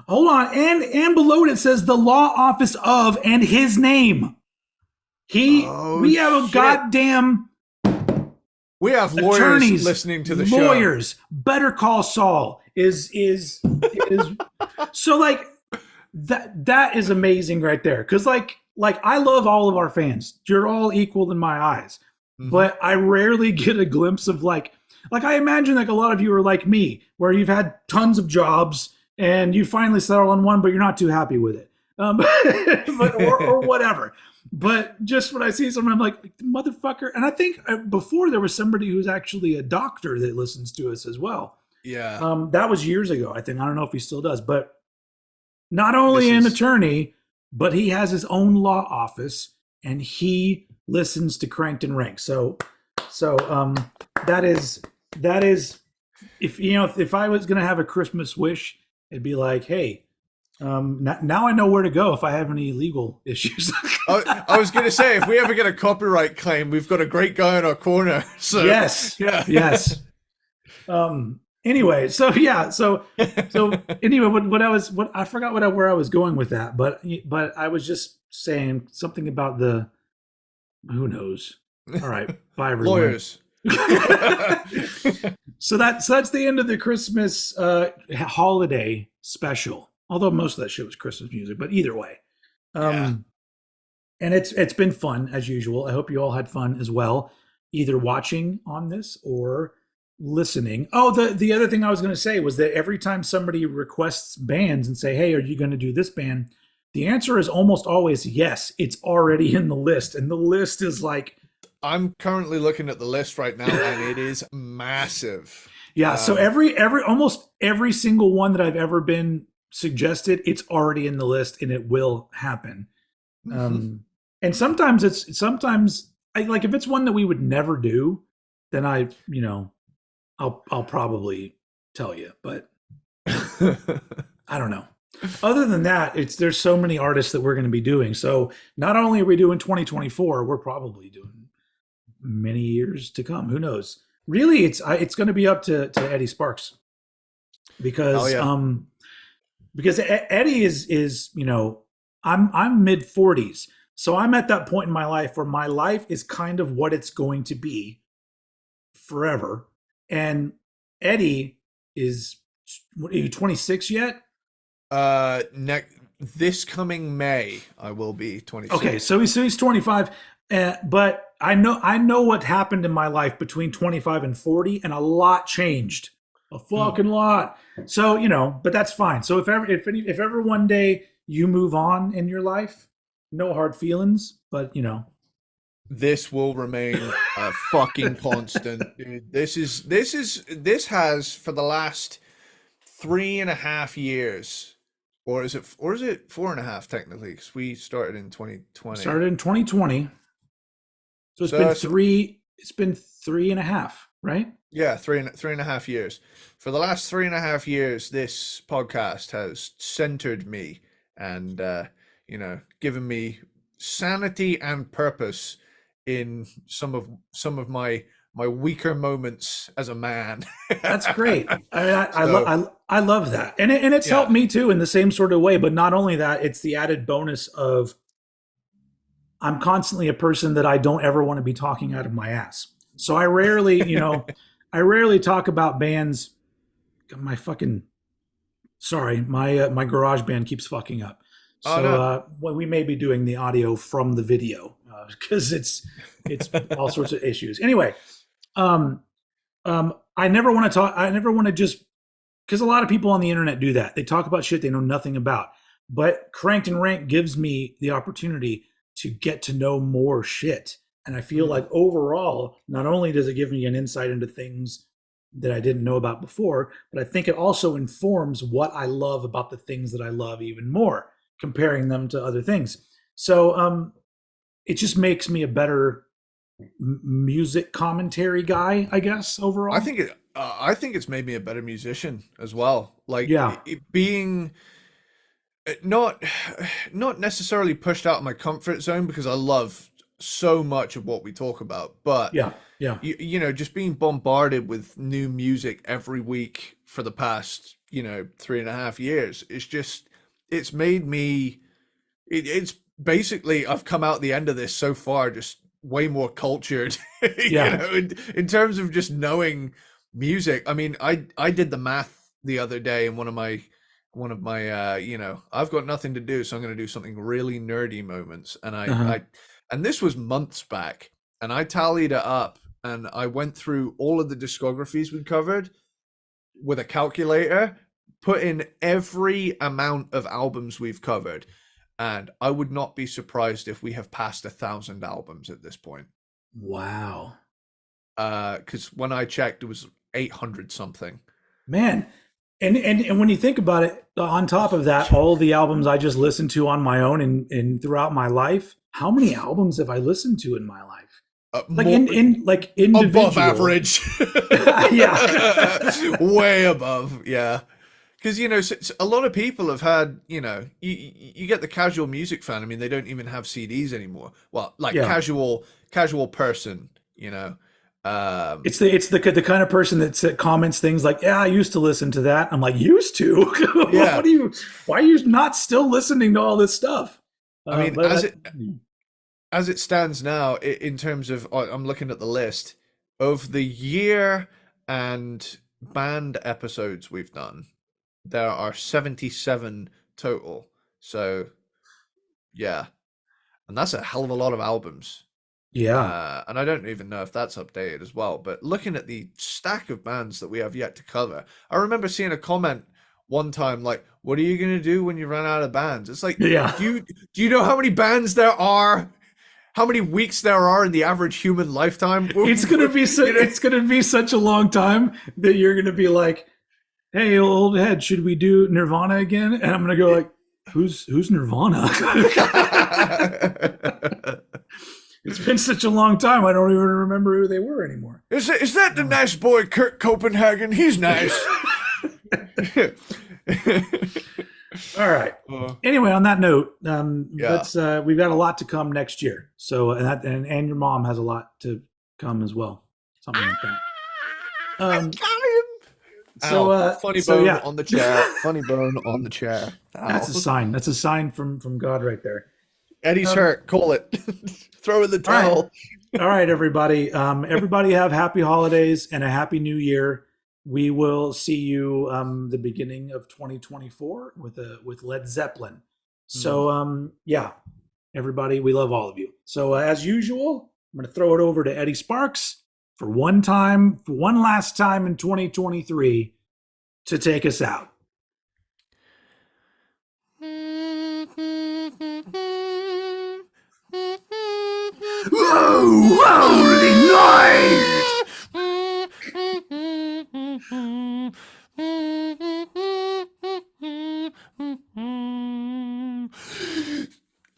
Hold on, and below it says the law office of and his name. We have a goddamn. We have lawyers attorneys listening to the show. Lawyers. Better Call Saul is so like that is amazing right there. Because like I love all of our fans. You're all equal in my eyes. But I rarely get a glimpse of like I imagine like a lot of you are like me, where you've had tons of jobs and you finally settle on one, but you're not too happy with it. Or whatever. But just when I see someone, I'm like, motherfucker. And I think before there was somebody who's actually a doctor that listens to us as well. Yeah. That was years ago, I think. I don't know if he still does. But not only an attorney, but he has his own law office, and he listens to Cranked and Ranked. So that is if I was going to have a Christmas wish, it'd be like, hey, now I know where to go if I have any legal issues. I was going to say, if we ever get a copyright claim, we've got a great guy in our corner. So yes. Anyway, so anyway, what I forgot where I was going with that, but I was just saying something about who knows. All right, bye everyone. Lawyers. So that's the end of the Christmas holiday special. Although most of that shit was Christmas music, but either way. And it's been fun as usual. I hope you all had fun as well, either watching on this or listening. Oh, the other thing I was going to say was that every time somebody requests bands and say, hey, are you going to do this band? The answer is almost always yes. It's already in the list. And the list is like... I'm currently looking at the list right now, and it is massive. Yeah, so almost every single one that I've ever been suggested, it's already in the list, and it will happen. And sometimes I like, if it's one that we would never do, then I'll probably tell you, but I don't know. Other than that, there's so many artists that we're going to be doing. So not only are we doing 2024, we're probably doing many years to come. Who knows? Really, it's going to be up to Eddie Sparxx because because Eddie is I'm mid 40s, so I'm at that point in my life where my life is kind of what it's going to be forever, and Eddie is, what, are you 26 yet? This coming May, I will be 26. Okay, so he's 25, but I know what happened in my life between 25 and 40, and a lot changed, a fucking lot. So but that's fine. So if ever one day you move on in your life, no hard feelings, but this will remain a fucking constant, dude. This has for the last 3.5 years. Or is it 4.5 technically? Because we started in 2020. Started in 2020. So it's been three. It's been 3.5, right? Yeah, 3.5 years. For the last 3.5 years, this podcast has centered me and given me sanity and purpose in some of my weaker moments as a man. That's great. I love that, and it's helped me too in the same sort of way. But not only that, it's the added bonus of I'm constantly a person that I don't ever want to be talking out of my ass. So I rarely, I rarely talk about bands. My garage band keeps fucking up. So we may be doing the audio from the video because it's all sorts of issues. Anyway. I never want to talk. I never want to just, because a lot of people on the internet do that. They talk about shit they know nothing about. But Cranked and Ranked gives me the opportunity to get to know more shit. And I feel like overall, not only does it give me an insight into things that I didn't know about before, but I think it also informs what I love about the things that I love even more, comparing them to other things. So it just makes me a better music commentary guy, I guess. Overall, I think it's made me a better musician as well. Like, being not necessarily pushed out of my comfort zone, because I love so much of what we talk about, but just being bombarded with new music every week for the past 3.5 years, it's made me, it's basically, I've come out the end of this so far just way more cultured, in terms of just knowing music. I mean, I did the math the other day in one of my I've got nothing to do, so I'm going to do something really nerdy moments, and and this was months back, and I tallied it up, and I went through all of the discographies we covered with a calculator, put in every amount of albums we've covered, and I would not be surprised if we have passed 1,000 albums at this point. Wow. Because when I checked, it was 800 something. Man, and when you think about it, on top of that, all the albums I just listened to on my own and throughout my life, how many albums have I listened to in my life? Individual. Above average. Yeah. Way above. Yeah. Because, a lot of people have had, you get the casual music fan. I mean, they don't even have CDs anymore. Well, casual person, It's the kind of person that comments things like, "Yeah, I used to listen to that." I'm like, "Used to? Yeah. Why are you not still listening to all this stuff?" I mean, as it stands now, in terms of, I'm looking at the list of the year and band episodes we've done. There are 77 total. So, yeah. And that's a hell of a lot of albums. Yeah. And I don't even know if that's updated as well. But looking at the stack of bands that we have yet to cover, I remember seeing a comment one time like, "What are you going to do when you run out of bands?" It's like, do you know how many bands there are? How many weeks there are in the average human lifetime? It's going to be it's going to be such a long time that you're going to be like, "Hey, old head, should we do Nirvana again?" And I'm going to go like, who's Nirvana? It's been such a long time, I don't even remember who they were anymore. Is that the nice boy Kurt Copenhagen? He's nice. All right. Anyway, on that note, let's we've got a lot to come next year. So and your mom has a lot to come as well. Something like that. I got him. So funny bone on the chair. Funny bone on the chair. Ow. That's a sign. That's a sign from God right there. Eddie's hurt. Call it. Throw in the towel. All right, everybody. Everybody have happy holidays and a happy new year. We will see you the beginning of 2024 with Led Zeppelin. So yeah, everybody, we love all of you. So as usual, I'm going to throw it over to Eddie Sparxx for one last time in 2023 to take us out. Whoa, holy night!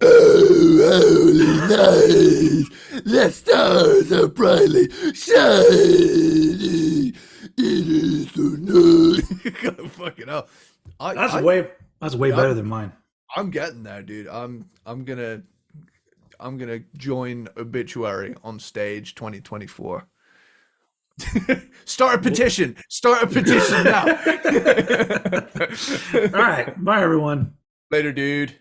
Oh, holy night! The stars are brightly shining. It is the night. Fucking hell! That's way better than mine. I'm getting there, dude. I'm gonna join Obituary on stage 2024. Start a petition. Start a petition now. All right. Bye, everyone. Later, dude.